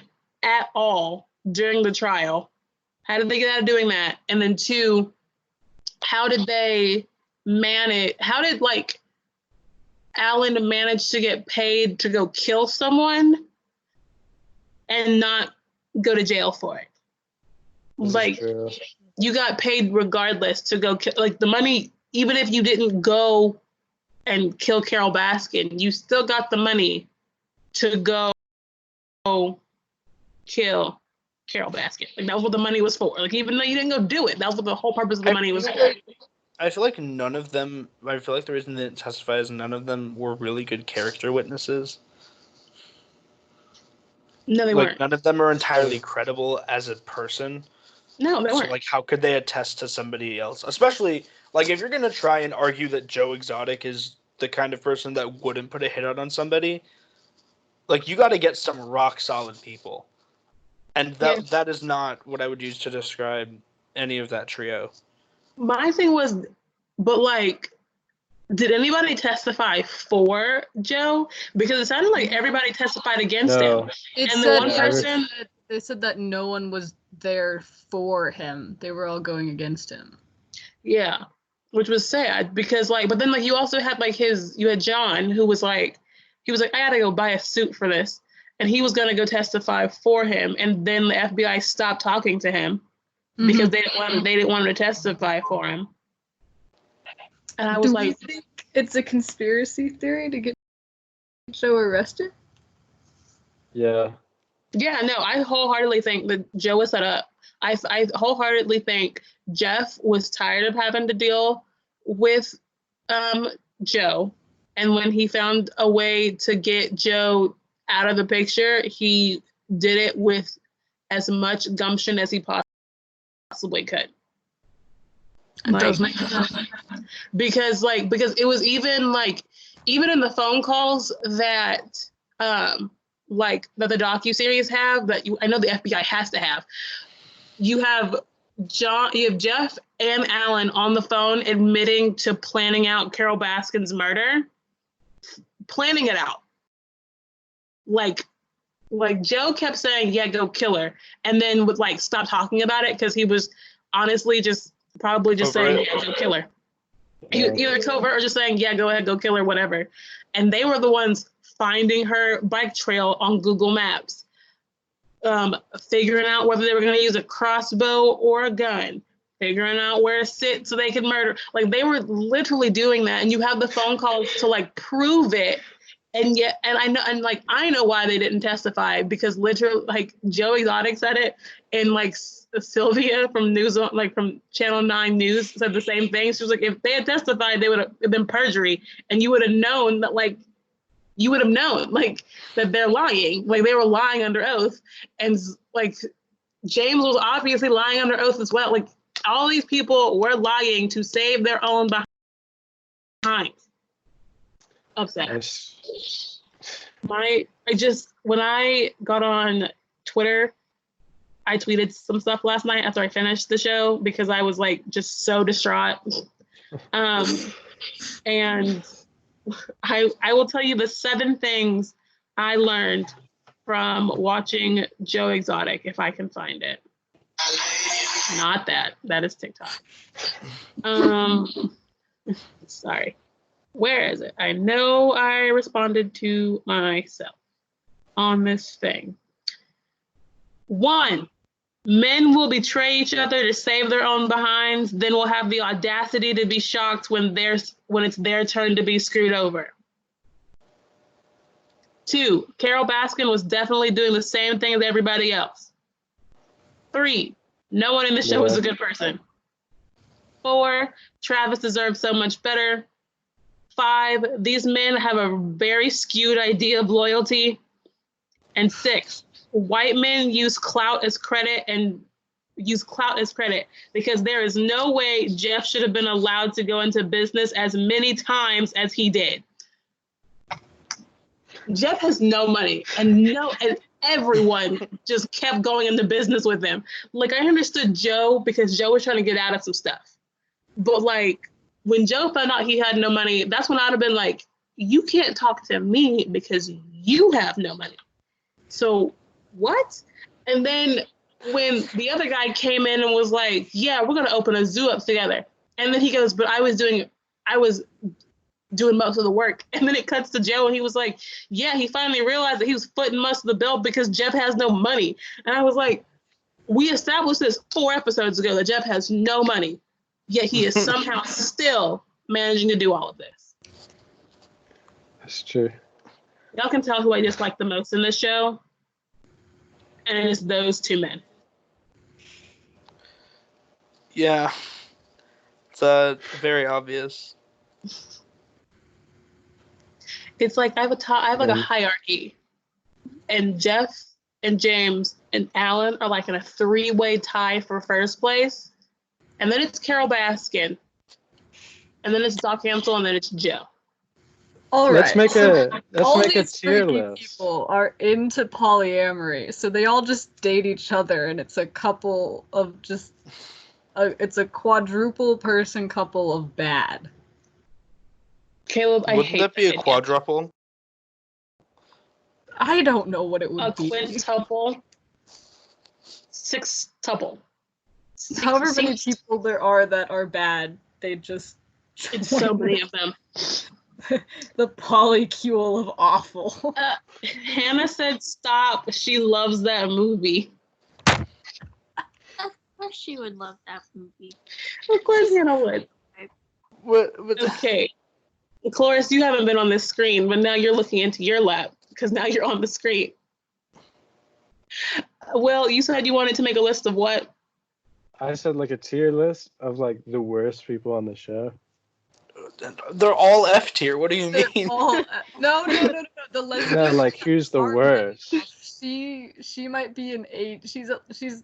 at all during the trial? How did they get out of doing that? And then two, how did they manage, how did like Alan manage to get paid to go kill someone and not go to jail for it? Like, you got paid regardless to go kill, like the money, even if you didn't go and kill Carol Baskin, you still got the money to go kill Carol Baskin. Like that was what the money was for. Like even though you didn't go do it, that was what the whole purpose of the money was for. I feel like none of them, I feel like the reason they didn't testify is none of them were really good character witnesses. No, they like, weren't. None of them are entirely credible as a person. No, they So, weren't. like, how could they attest to somebody else? Especially, like, if you're going to try and argue that Joe Exotic is the kind of person that wouldn't put a hit out on somebody, like, you got to get some rock-solid people. And that is not what I would use to describe any of that trio. My thing was, but like, did anybody testify for Joe? Because it sounded like everybody testified against him. It And said, the one person, they said that no one was there for him. They were all going against him. yeah, which was sad because like, but then like you also had like you had John who was like, I gotta go buy a suit for this. And he was gonna go testify for him. And then the FBI stopped talking to him because they didn't want him to testify for him. And I was Do like, we think it's a conspiracy theory to get Joe arrested? Yeah. yeah, no, I wholeheartedly think that Joe was set up. I wholeheartedly think Jeff was tired of having to deal with Joe. And when he found a way to get Joe out of the picture, he did it with as much gumption as he possibly could. It does make sense. Because it was even in the phone calls that that the docuseries have, I know the FBI has to have. You have Jeff and Alan on the phone admitting to planning out Carol Baskin's murder, planning it out. Like Joe kept saying, "Yeah, go kill her," and then would stop talking about it because he was honestly probably just saying, "Yeah, go kill her." Either covert or just saying, "Yeah, go ahead, go kill her," whatever. And they were the ones finding her bike trail on Google Maps, figuring out whether they were going to use a crossbow or a gun, figuring out where to sit so they could murder. They were literally doing that, and you have the phone calls to prove it. And yet, I know why they didn't testify, because literally, Joe Exotic said it, and Sylvia from from Channel 9 News said the same thing. She was like, if they had testified, they would have been perjury, and you would have known that that they're lying, they were lying under oath, and James was obviously lying under oath as well. All these people were lying to save their own behind. Upset. When I got on Twitter, I tweeted some stuff last night after I finished the show because I was just so distraught. And I will tell you the 7 things I learned from watching Joe Exotic, if I can find it. Not that. That is TikTok. Sorry. Where is it? I know I responded to myself on this thing. 1, men will betray each other to save their own behinds, then will have the audacity to be shocked when it's their turn to be screwed over. 2, Carol Baskin was definitely doing the same thing as everybody else. 3, no one in the show was a good person. 4, Travis deserved so much better. 5, these men have a very skewed idea of loyalty. And 6, white men use clout as credit because there is no way Jeff should have been allowed to go into business as many times as he did. Jeff has no money, and everyone just kept going into business with him. I understood Joe because Joe was trying to get out of some stuff. But when Joe found out he had no money, that's when I'd have been like, you can't talk to me because you have no money. So what? And then when the other guy came in and was like, yeah, we're going to open a zoo up together. And then he goes, but I was doing most of the work. And then it cuts to Joe and he was like, yeah, he finally realized that he was footing most of the bill because Jeff has no money. And I was like, we established this 4 episodes ago that Jeff has no money. Yet he is somehow still managing to do all of this. That's true. Y'all can tell who I dislike the most in this show. And it is those 2 men. Yeah. It's very obvious. It's I have a hierarchy. And Jeff and James and Alan are in a 3-way tie for first place. And then it's Carol Baskin. And then it's Doc Hansel, and then it's Joe. All right. Let's make a these tier freaky list. People are into polyamory, so they all just date each other, and it's a couple of it's a quadruple person couple of bad. Caleb, I hate that be a quadruple? I don't know what it would be. A quintuple. 6-tuple. However many people there are that are bad, they just... It's so many of them. The polycule of awful. Hannah said stop. She loves that movie. Of course she would love that movie. Of course Hannah would. What? Okay. Cloris, you haven't been on this screen, but now you're looking into your lap because now you're on the screen. Well, you said you wanted to make a list of what? I said like a tier list of like the worst people on the show. They're all F tier. What do you They're mean? all no. The No, lesbian. like who's the worst? She might be an 8. She's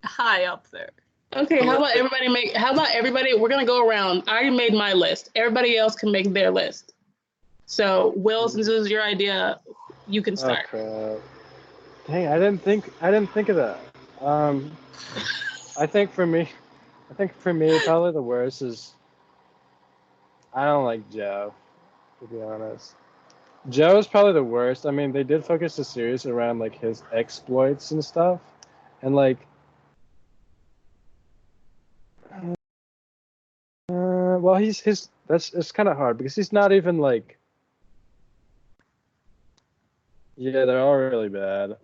high up there. Okay, how about everybody? We're gonna go around. I already made my list. Everybody else can make their list. So, Will, since this is your idea, you can Oh start. crap! Dang, I didn't think of that. I think for me, probably the worst is I don't like Joe, to be honest. Joe is probably the worst. I mean, they did focus the series around like his exploits and stuff, and like, well, it's kind of hard because he's not even like, yeah, they're all really bad.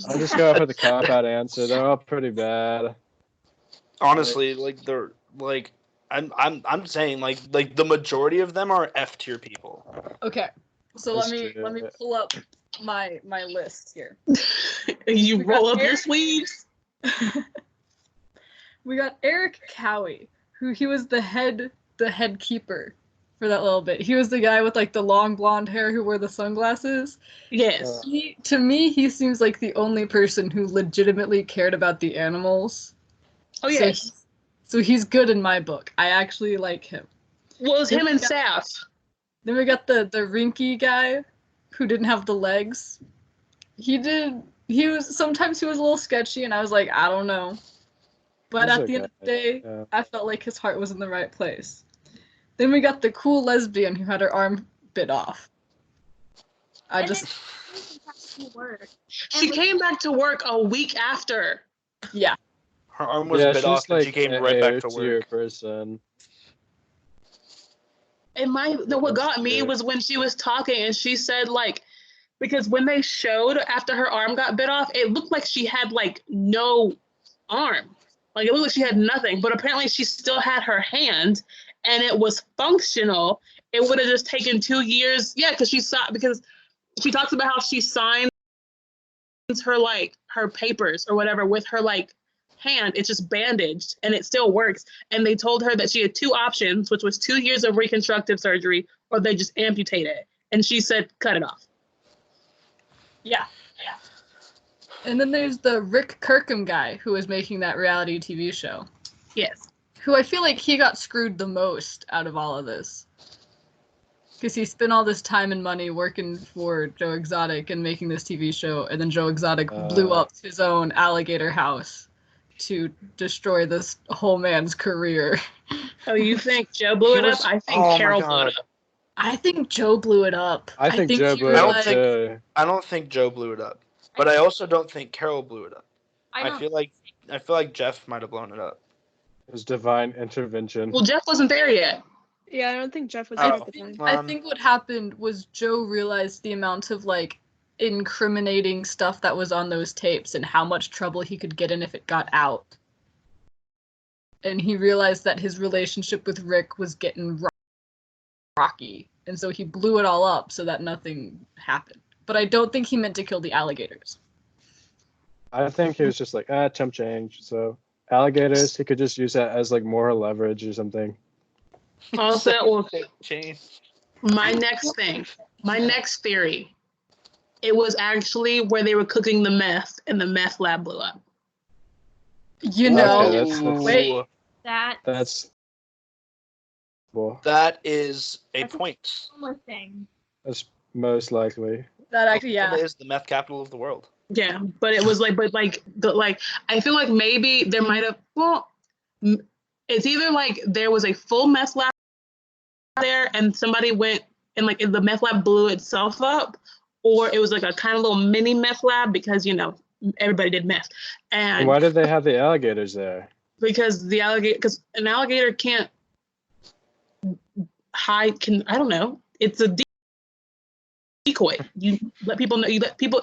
I'll just go off with the cop-out answer. They're all pretty bad. Honestly, like they're like I'm saying like the majority of them are F tier people. Okay, so That's let me true. pull up my list here. You We roll got up your Eric. sleeves. We got Eric Cowie, who he was the head keeper for that little bit. He was the guy with like the long blonde hair who wore the sunglasses. Yes. To me, he seems like the only person who legitimately cared about the animals. Oh yes. So he's good in my book. I actually like him. Well, it's him and Saf. Then we got the Rinky guy who didn't have the legs. Sometimes he was a little sketchy and I was like, I don't know. But He's at the end of the day, yeah. I felt like his heart was in the right place. Then we got the cool lesbian who had her arm bit off. She came back to work a week after. Yeah. Her arm was Yeah, bit she's off and like she came an right back to A-tier work. person. And what got me was when she was talking and she said like, because when they showed after her arm got bit off, it looked like she had like no arm. Like it looked like she had nothing, but apparently she still had her hand and it was functional. It would have just taken 2 years. Yeah, because she talks about how she signs her papers or whatever with her like hand. It's just bandaged and it still works. And they told her that she had 2 options, which was 2 years of reconstructive surgery or they just amputate it. And she said, cut it off. Yeah. And then there's the Rick Kirkham guy who was making that reality TV show. Yes. Who I feel like he got screwed the most out of all of this. Because he spent all this time and money working for Joe Exotic and making this TV show, and then Joe Exotic blew up his own alligator house to destroy this whole man's career. Oh, you think Joe blew it up? I think Carol blew it up. I think Joe blew it up. I think Joe he blew it up realized- too. I don't think Joe blew it up, but I also don't think Carol blew it up. I feel like Jeff might have blown it up. It was divine intervention. Well, Jeff wasn't there yet. Yeah, I don't think Jeff was Oh. there at the time. I think what happened was Joe realized the amount of like incriminating stuff that was on those tapes and how much trouble he could get in if it got out. And he realized that his relationship with Rick was getting rocky. And so he blew it all up so that nothing happened. But I don't think he meant to kill the alligators. I think he was just like, chump change. So alligators, he could just use that as like moral leverage or something. Also, well, Change. my next theory, it was actually where they were cooking the meth and the meth lab blew up. You know, Okay, wait. That's well, That is a That's a- point. One more thing. that's most likely. That actually, yeah. It is the meth capital of the world. Yeah, but it was like, I feel like maybe there might have, it's either like there was a full meth lab there and somebody went and like the meth lab blew itself up, or it was like a kind of little mini meth lab because, you know, everybody did meth. And Why did they have the alligators there? because an alligator can't hide, I don't know. It's a decoy. You let people know. You let people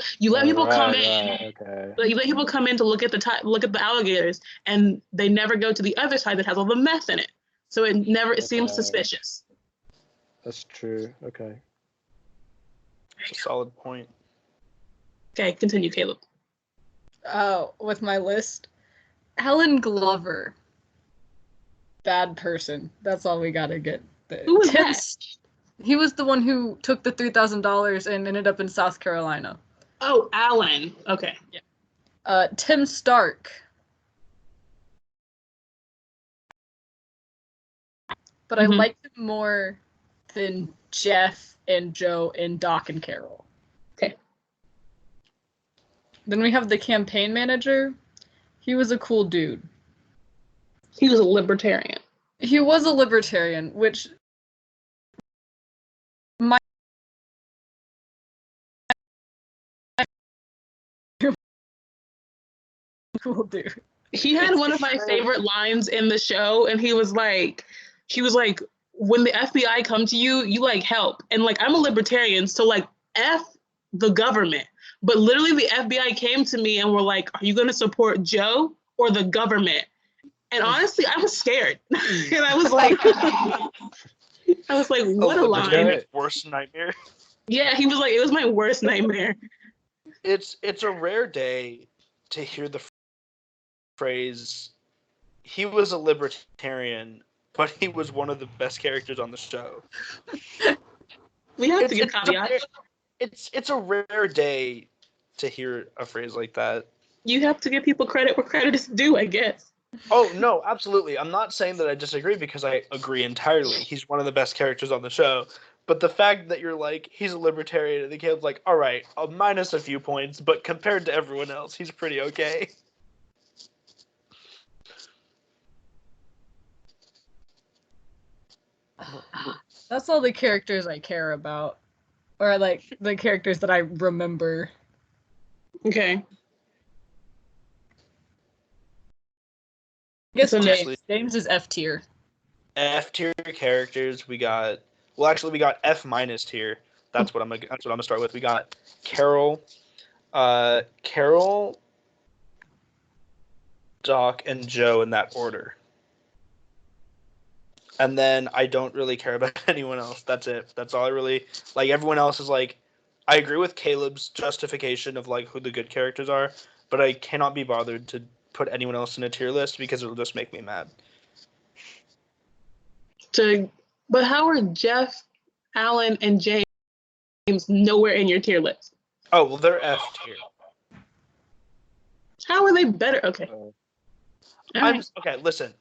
come in. Right, okay. Like, you let people come in to look at the alligators, and they never go to the other side that has all the meth in it. So it seems Okay. suspicious. That's true. Okay. It's a solid point. Okay, continue, Caleb. Oh, with my list. Alan Glover. Bad person. That's all we gotta get. Who was Tim that? He was the one who took the $3,000 and ended up in South Carolina. Oh, Alan. Okay. Tim Stark. But I Mhm. liked him more than Jeff and Joe and Doc and Carol. Okay. Then we have the campaign manager. He was a cool dude. He was a libertarian. He was a libertarian, which cool dude. He had one of my favorite lines in the show, and he was like, when the FBI come to you, you like help. And like, I'm a libertarian, so like, F the government. But literally the FBI came to me and were like, are you going to support Joe or the government? And honestly, I was scared. And I was like, what a line. libertarian's worst nightmare. Yeah, he was like, it was my worst nightmare. It's a rare day to hear the phrase, he was a libertarian, but he was one of the best characters on the show. We have to give caveat. It's a rare day to hear a phrase like that. You have to give people credit where credit is due, I guess. Oh, no, absolutely. I'm not saying that I disagree because I agree entirely. He's one of the best characters on the show. But the fact that you're like, he's a libertarian, and the kid's like, all right, I'll minus a few points, but compared to everyone else, he's pretty okay. That's all the characters I care about. Or like the characters that I remember. Okay. I guess So James is F tier. F tier characters, we got F minus tier. That's what I'm gonna start with. We got Carol, Doc, and Joe in that order. And then I don't really care about anyone else. That's it. That's all I really like. Everyone else is like, I agree with Caleb's justification of like who the good characters are, but I cannot be bothered to put anyone else in a tier list because it'll just make me mad. But how are Jeff, Alan, and James nowhere in your tier list? Oh, well, they're F tier. How are they better? Okay. Okay, listen.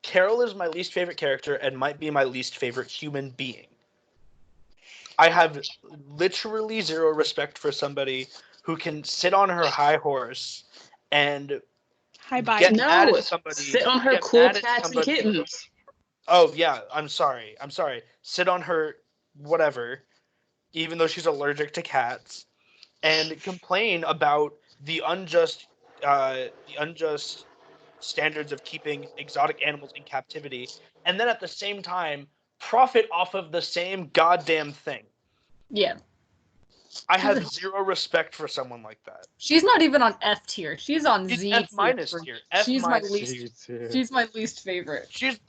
Carol is my least favorite character and might be my least favorite human being. I have literally zero respect for somebody who can sit on her high horse and get mad at somebody. Sit on her cool cats and kittens. Oh, yeah, I'm sorry. Sit on her whatever, even though she's allergic to cats, and complain about the unjust standards of keeping exotic animals in captivity, and then at the same time profit off of the same goddamn thing. Yeah. I have zero respect for someone like that. She's not even on F tier. She's on Z F minus tier. She's my least favorite. She's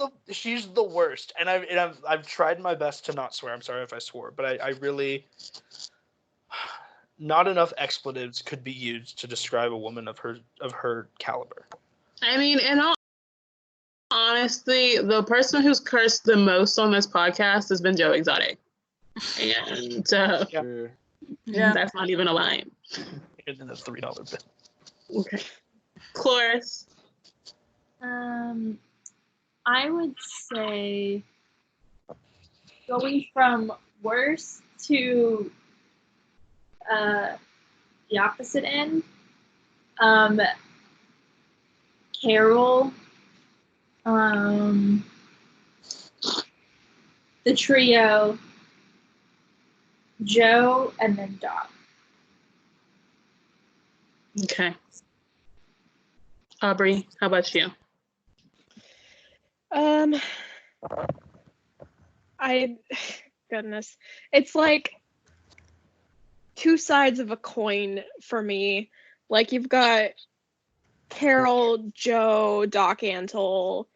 the worst, and I've tried my best to not swear. I'm sorry if I swore, but I really, not enough expletives could be used to describe a woman of her caliber. I mean, and honestly, the person who's cursed the most on this podcast has been Joe Exotic. And that's not even a line. Here's a $3 bill. Okay. Cloris. I would say going from worst to the opposite end. Carol, the trio, Joe, and then Doc. Okay. Aubrey, how about you? Goodness, it's like two sides of a coin for me. Like you've got Carol, Joe, Doc Antle,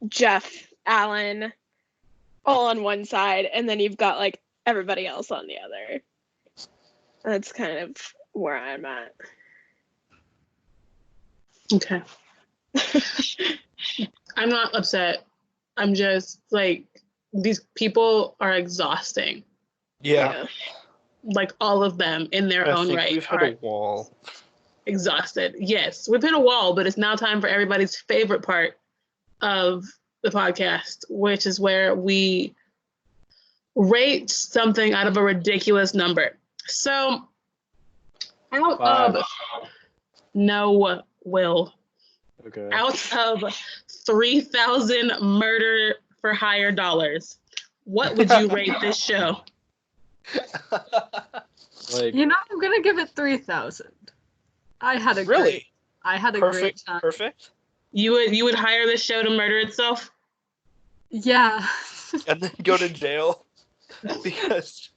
Jeff, Alan, all on one side, and then you've got like everybody else on the other. That's kind of where I'm at. Okay. I'm not upset. I'm just like, these people are exhausting. Yeah. Like all of them in their I own think right we've hit are a wall. exhausted. Yes, we've hit a wall, but it's now time for everybody's favorite part of the podcast, which is where we rate something out of a ridiculous number. So, out 5. of no will, Okay. out of 3,000 murder for hire dollars, what would you rate this show? Like, You know, I'm gonna give it 3,000. I had a Really? great Perfect. time. Perfect. You would hire this show to murder itself? Yeah. And then go to jail because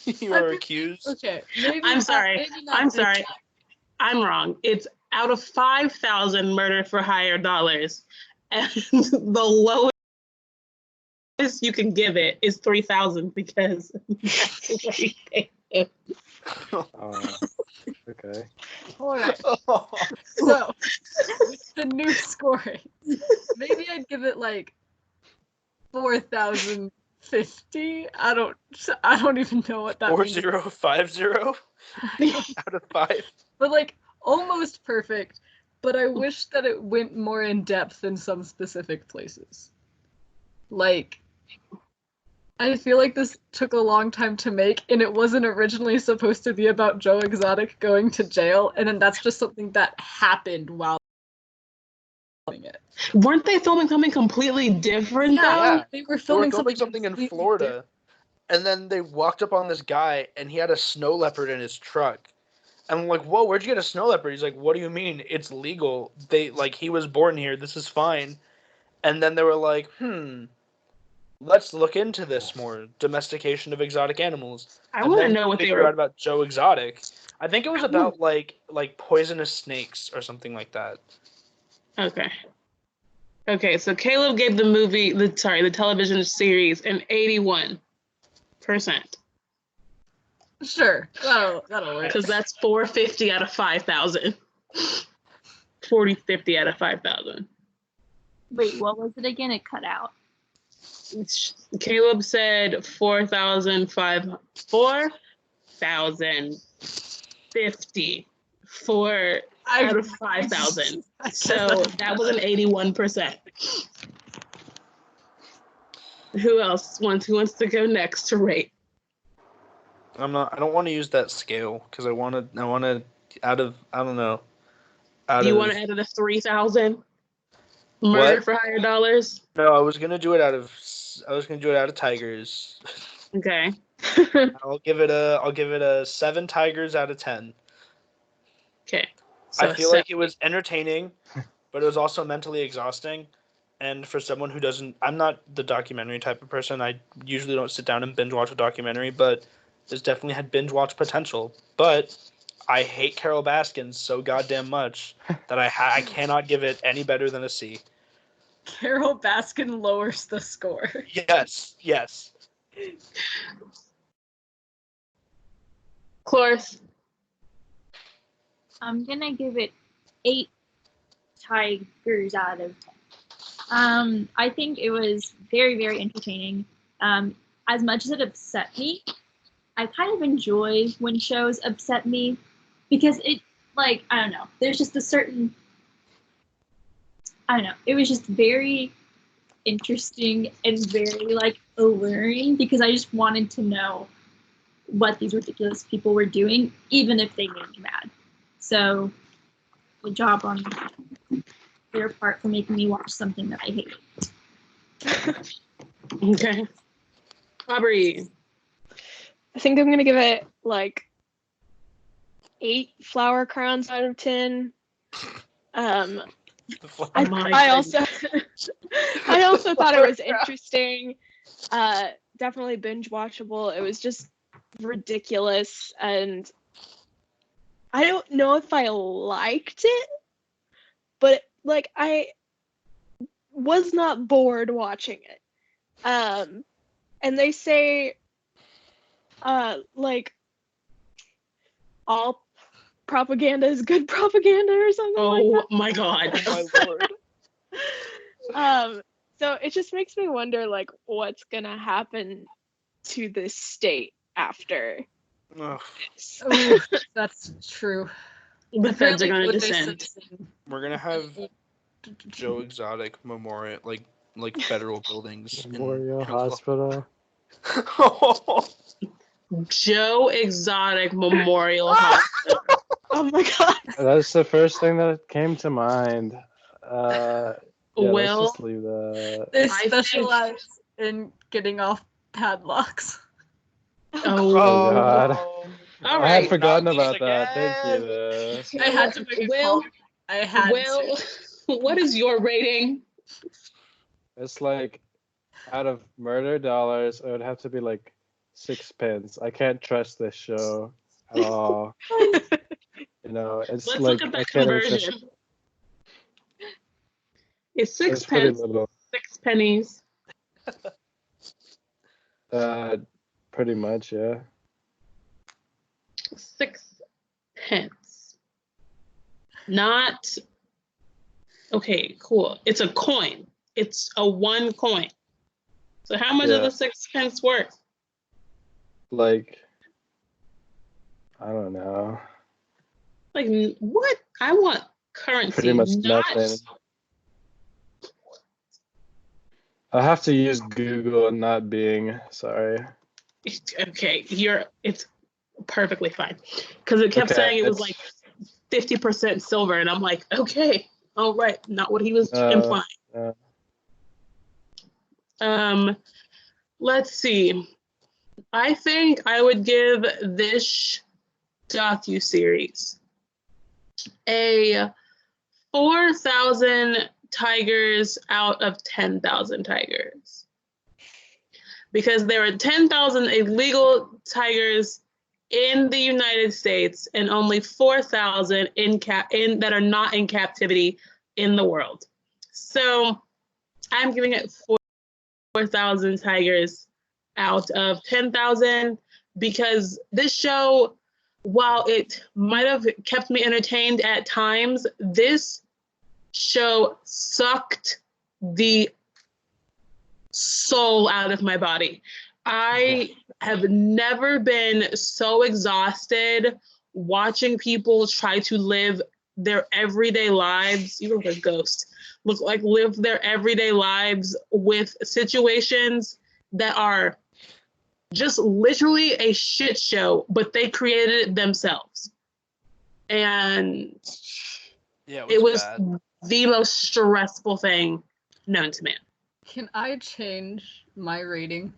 you are accused. Okay. Maybe I'm not- sorry. maybe not I'm this sorry. I'm wrong. It's out of 5,000 murder for hire dollars, and the lowest you can give it is 3,000 because that's what he paid him. okay. All right. So, with the new scoring, maybe I'd give it like 4,050. I don't even know what that means. 4050 out of 5. But like almost perfect. But I wish that it went more in depth in some specific places. Like, I feel like this took a long time to make, and it wasn't originally supposed to be about Joe Exotic going to jail, and then that's just something that happened while filming it. Weren't they filming something completely different though? Yeah. They were They were filming something in completely Florida, and then they walked up on this guy, and he had a snow leopard in his truck. And I'm like, whoa, where'd you get a snow leopard? He's like, what do you mean? It's legal. He was born here. This is fine. And then they were like, let's look into this more. Domestication of exotic animals. I want to then know what they figure out were. about Joe Exotic. I think it was about like poisonous snakes or something like that. Okay. Okay, so Caleb gave the television series an 81%. Sure. That'll work. Because that's 450 out of 5,000. 40-50 out of 5,000. Wait, what was it again? It cut out. Caleb said 4,050 out of 5,000. So that was an 81%. Who else wants to go next to rate? I don't want to use that scale because I want to out of I don't know. Do you want to add it a 3,000? Murder for hire dollars? No, I was gonna do it out of tigers. Okay. I'll give it a 7 tigers out of 10. Okay. So I feel like it was entertaining, but it was also mentally exhausting. And for someone who doesn't, I'm not the documentary type of person. I usually don't sit down and binge watch a documentary, but this definitely had binge watch potential. But I hate Carol Baskin so goddamn much that I cannot give it any better than a C. Carol Baskin lowers the score. Yes. Cloris. I'm gonna give it 8 tigers out of 10. I think it was very, very entertaining. As much as it upset me, I kind of enjoy when shows upset me because it, like, I don't know, there's just a certain, I don't know, it was just very interesting and very, like, alluring because I just wanted to know what these ridiculous people were doing, even if they made me mad. So, good job on their part for making me watch something that I hated. Okay. Aubrey. I think I'm gonna give it like 8 flower crowns out of 10. I also thought it was interesting. Definitely binge watchable. It was just ridiculous, and I don't know if I liked it, but like I was not bored watching it. And they say like all propaganda is good propaganda or something like Oh that. my god. Oh my lord. So it just makes me wonder, like, what's gonna happen to this state after Ugh, this. Ooh, that's true. The feds are gonna O.J. descend. Simpson. we're gonna have Joe Exotic Memorial, like federal buildings. Memorial in Hospital. Joe Exotic Memorial Hospital. Oh my god. That's the first thing that came to mind. Yeah, let's Well, just leave that. They I think- specialize in getting off padlocks. Oh, Oh, God. all I right. had forgotten Not about this that. Thank again. you. I had to make a Well, call. I had well, to. what is your rating? It's like out of murder dollars, it would have to be like 6 pence. I can't trust this show at all. You know, it's Let's like look at I that can't even trust. conversion. It's six It's pretty pence, little. 6 pennies. Pretty much, yeah. 6 pence. Not okay, cool. It's a coin. It's a 1 coin. So how much Yeah. are the 6 pence worth? Like, I don't know. Like what? I want currency. Pretty much not nothing. I have to use Google and not Bing. Sorry. Okay, it's perfectly fine. Because it kept Okay, saying it was it's- like 50% silver, and I'm like, okay, all right, not what he was Uh, implying. uh, Let's see. I think I would give this docuseries a 4,000 tigers out of 10,000 tigers. Because there are 10,000 illegal tigers in the United States and only 4,000 that are not in captivity in the world. So I'm giving it 4,000 tigers out of 10,000 because this show, while it might have kept me entertained at times, this show sucked the soul out of my body. I have never been so exhausted watching people try to live their everyday lives. You look like a ghost. Live their everyday lives with situations that are just literally a shit show, but they created it themselves. And Yeah, it was bad. the most stressful thing known to man. Can I change my rating?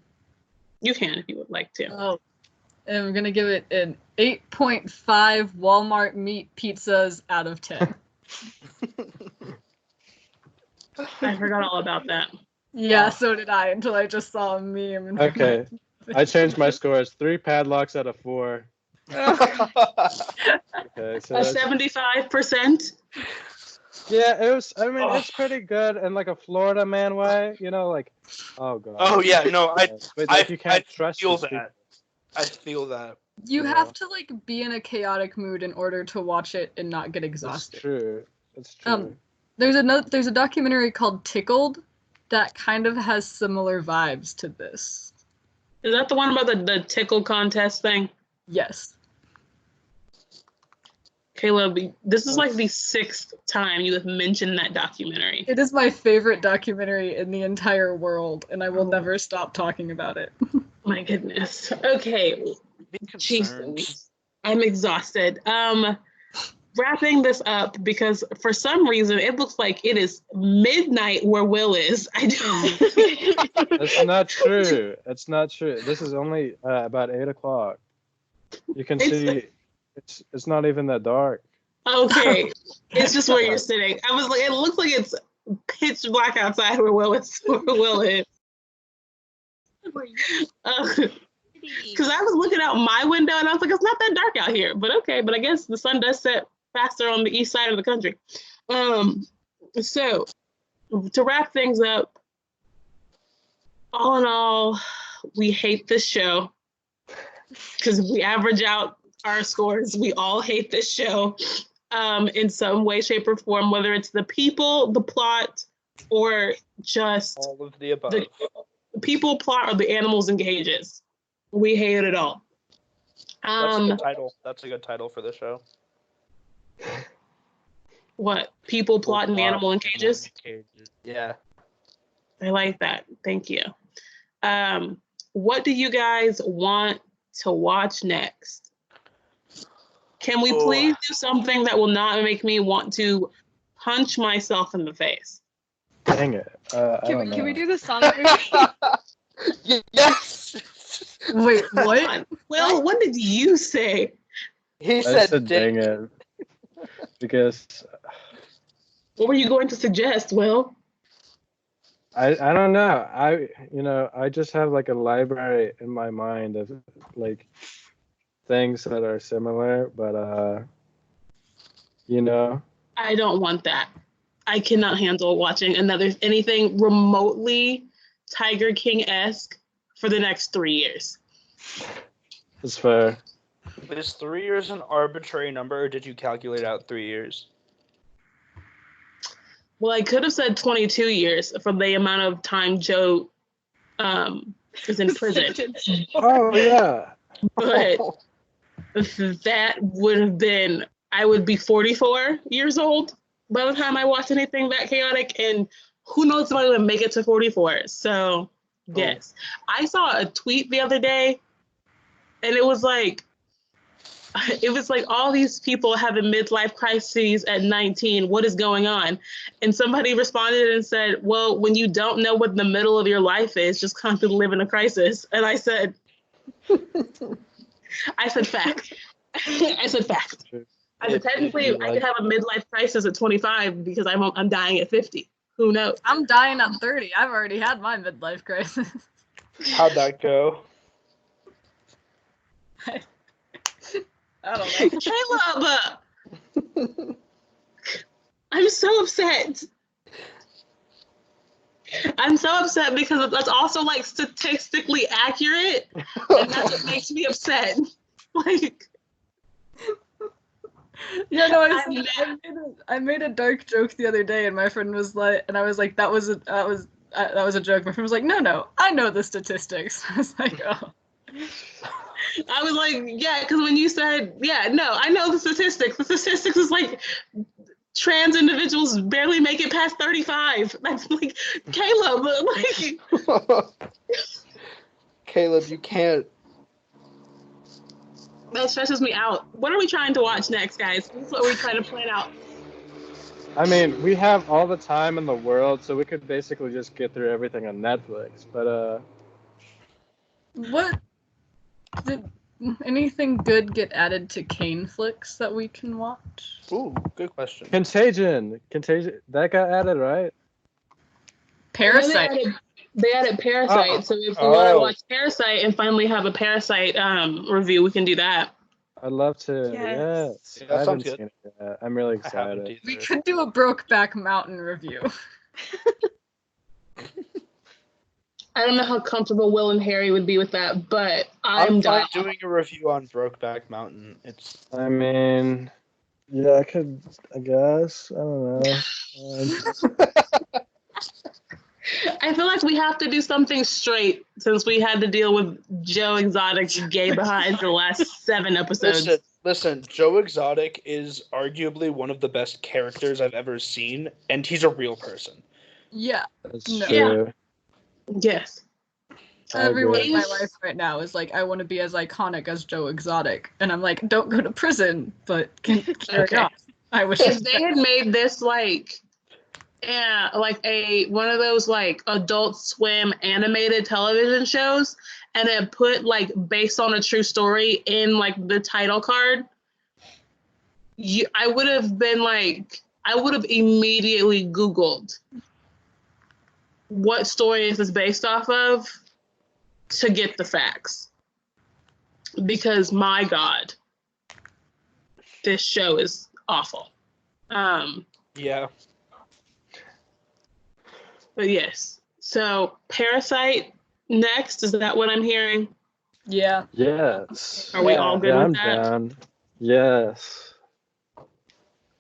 You can if you would like to. Oh, and I'm gonna give it an 8.5 Walmart meat pizzas out of 10. I forgot all about that. Yeah, so did I until I just saw a meme. And okay. I changed my scores. 3 padlocks out of 4. Okay, so A that's, 75%. yeah, it was. I mean, it's pretty good in like a Florida man way. You know, like, oh god. Oh yeah, no, But like, you can't trust feel these that. people. I feel that. You Yeah. have to like be in a chaotic mood in order to watch it and not get It's exhausted. true. It's true. There's a documentary called Tickled that kind of has similar vibes to this. Is that the one about the tickle contest thing? Yes. Caleb, this is like the 6th time you have mentioned that documentary. It is my favorite documentary in the entire world, and I will never stop talking about it. My goodness. Okay. Be concerned. Jesus. I'm exhausted. Wrapping this up because for some reason it looks like it is midnight where Will is. I don't. That's not true. That's not true. This is only about 8 o'clock. You can see. It's not even that dark. Okay. It's just where you're sitting. I was like, it looks like it's pitch black outside where Will is. Because I was looking out my window and I was like, it's not that dark out here. But okay, but I guess the sun does set faster on the east side of the country. So to wrap things up, all in all, we hate this show because we average out our scores. We all hate this show in some way, shape, or form, whether it's the people, the plot, or just All of the above. the people, plot, or the animals and cages. We hate it all. That's a good title. That's a good title for the show. What? People, plot, and animal in cages? Yeah. I like that. Thank you. What do you guys want to watch next? Can we please do something that will not make me want to punch myself in the face? Dang it. Can we do the Sonic movie? Yes. Wait, what? Well, what did you say? He I said, said dang it. Because What were you going to suggest, Will? I don't know. I just have like a library in my mind of like things that are similar, but I don't want that. I cannot handle watching anything remotely Tiger King-esque for the next 3 years. it's fair. Is 3 years an arbitrary number, or did you calculate out 3 years? Well, I could have said 22 years for the amount of time Joe is in prison, Oh yeah. but that would have been, I would be 44 years old by the time I watch anything that chaotic, and who knows if I would make it to 44. So, yes. I saw a tweet the other day, and it was like all these people having midlife crises at 19. What is going on? And somebody responded and said, well, when you don't know what the middle of your life is, just constantly live in a crisis. And I said, fact. I said fact. I said, technically, I could have a midlife crisis at 25 because I'm dying at 50. Who knows? I'm dying at 30. I've already had my midlife crisis. How'd that go? I don't know. Caleb! I'm so upset. I'm so upset because that's also like statistically accurate, and that's what makes me upset. Like, yeah, no, I made a dark joke the other day, and my friend was like, and I was like, that was a joke. My friend was like, no, I know the statistics. I was like, oh. I was like, yeah, because when you said, yeah, no, I know the statistics. The statistics is like trans individuals barely make it past 35. That's like, Caleb, like. Caleb, you can't. That stresses me out. What are we trying to watch next, guys? What are we trying to plan out? I mean, we have all the time in the world, so we could basically just get through everything on Netflix. But what did anything good get added to Kane Flicks that we can watch? Ooh, good question. Contagion, that got added, right? Parasite. They added Parasite, so if we want to watch Parasite and finally have a Parasite review, we can do that. I'd love to. Yes. Yes. Yeah, I haven't sounds good. seen it yet. I'm really I haven't excited. We either. could do a Brokeback Mountain review. I don't know how comfortable Will and Harry would be with that, but I'm fine down. doing a review on Brokeback Mountain. It's I mean, yeah, I could. I guess. I don't know. I feel like we have to do something straight since we had to deal with Joe Exotic's gay behind the last 7 episodes. listen. Joe Exotic is arguably one of the best characters I've ever seen, and he's a real person. Yeah. That's No. true. Yes. I Everyone agree. in my life right now is like, I want to be as iconic as Joe Exotic. And I'm like, don't go to prison, but can carry Okay. on. I wish If they had made this like one of those like Adult Swim animated television shows, and then put like based on a true story in like the title card, I would have immediately Googled what story is this based off of to get the facts. Because my God, this show is awful. Yeah. But yes. So Parasite next, is that what I'm hearing? Yeah. Yes. Are we all good Yeah, with I'm that? down. Yes.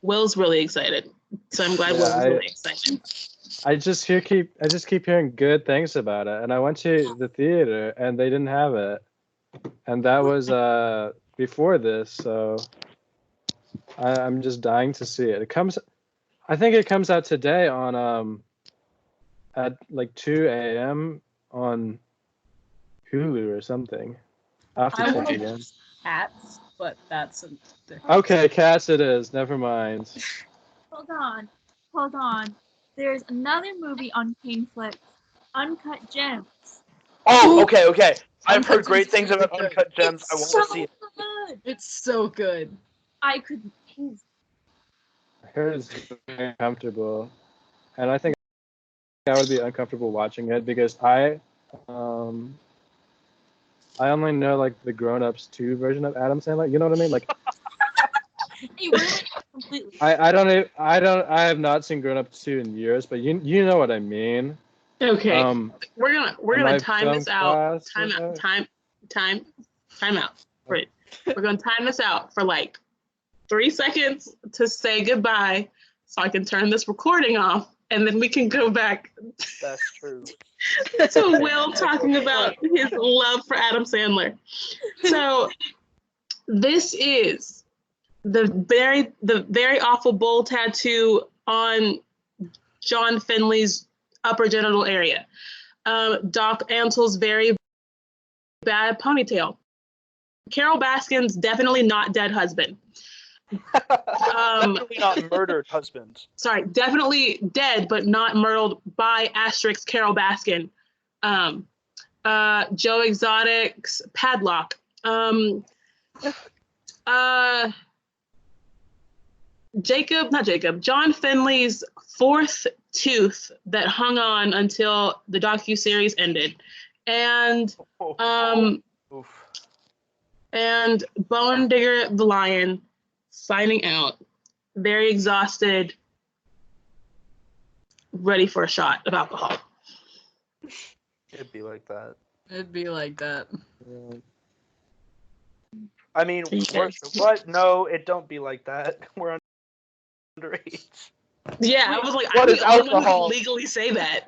Will's really excited, so I'm glad Yeah, Will's really excited. I just keep hearing good things about it, and I went to the theater and they didn't have it, and that was before this, so I'm just dying to see it. I think it comes out today on at like 2 a.m. on Hulu or something after I 2 want p.m. Cats, but that's a different. Okay, Cats it is. Never mind. Hold on. There's another movie on Caneflix, Uncut Gems. Oh, okay. I've Uncut heard great Gems things is about really good. Uncut Gems. I It's want so to see it. good. It's so good. I could. I heard it's very uncomfortable, and I think I would be uncomfortable watching it because I only know like the Grown Ups 2 version of Adam Sandler. You know what I mean? Like You ruined it completely. I have not seen Grown Ups 2 in years, but you know what I mean. Okay, we're in gonna my time film this out. class Time or out. something. Time out. Right. We're gonna time this out for like 3 seconds to say goodbye, so I can turn this recording off, and then we can go back That's true. to Will talking about his love for Adam Sandler. So this is the very awful bull tattoo on John Finley's upper genital area. Doc Antle's very bad ponytail. Carol Baskin's definitely not dead husband. Definitely not murdered husband. Sorry, definitely dead, but not murdered by asterisk Carol Baskin. Joe Exotic's padlock. John Finley's fourth tooth that hung on until the docuseries ended. And Oof. and Bone Digger the Lion signing out, very exhausted, ready for a shot of alcohol. It'd be like that. It'd be like that. I mean, what? No, it don't be like that. We're underage. Yeah, I was like, What I'm is the only one who alcohol? can legally say that.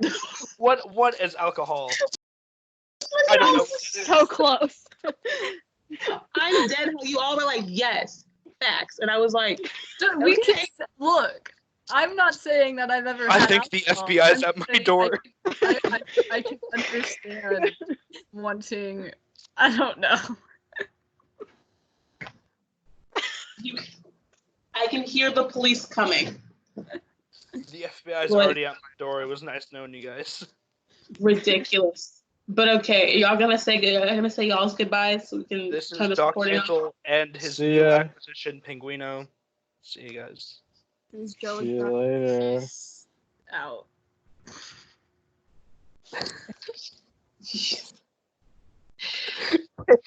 What is alcohol? I don't know. So close. I'm dead. You all were like, yes, facts, and I was like, Dude, we Okay. can look. I'm not saying that I've ever. I had think the alcohol. FBI is I'm at my saying door. I can understand wanting. I don't know. I can hear the police coming. The FBI is What? already at my door. It was nice knowing you guys. Ridiculous. But okay, y'all gonna say y'all's goodbyes so we can This turn is this Doc recording off. Mantle and his See new ya. acquisition, Pinguino. See you guys. This is Joe. See you later. Out.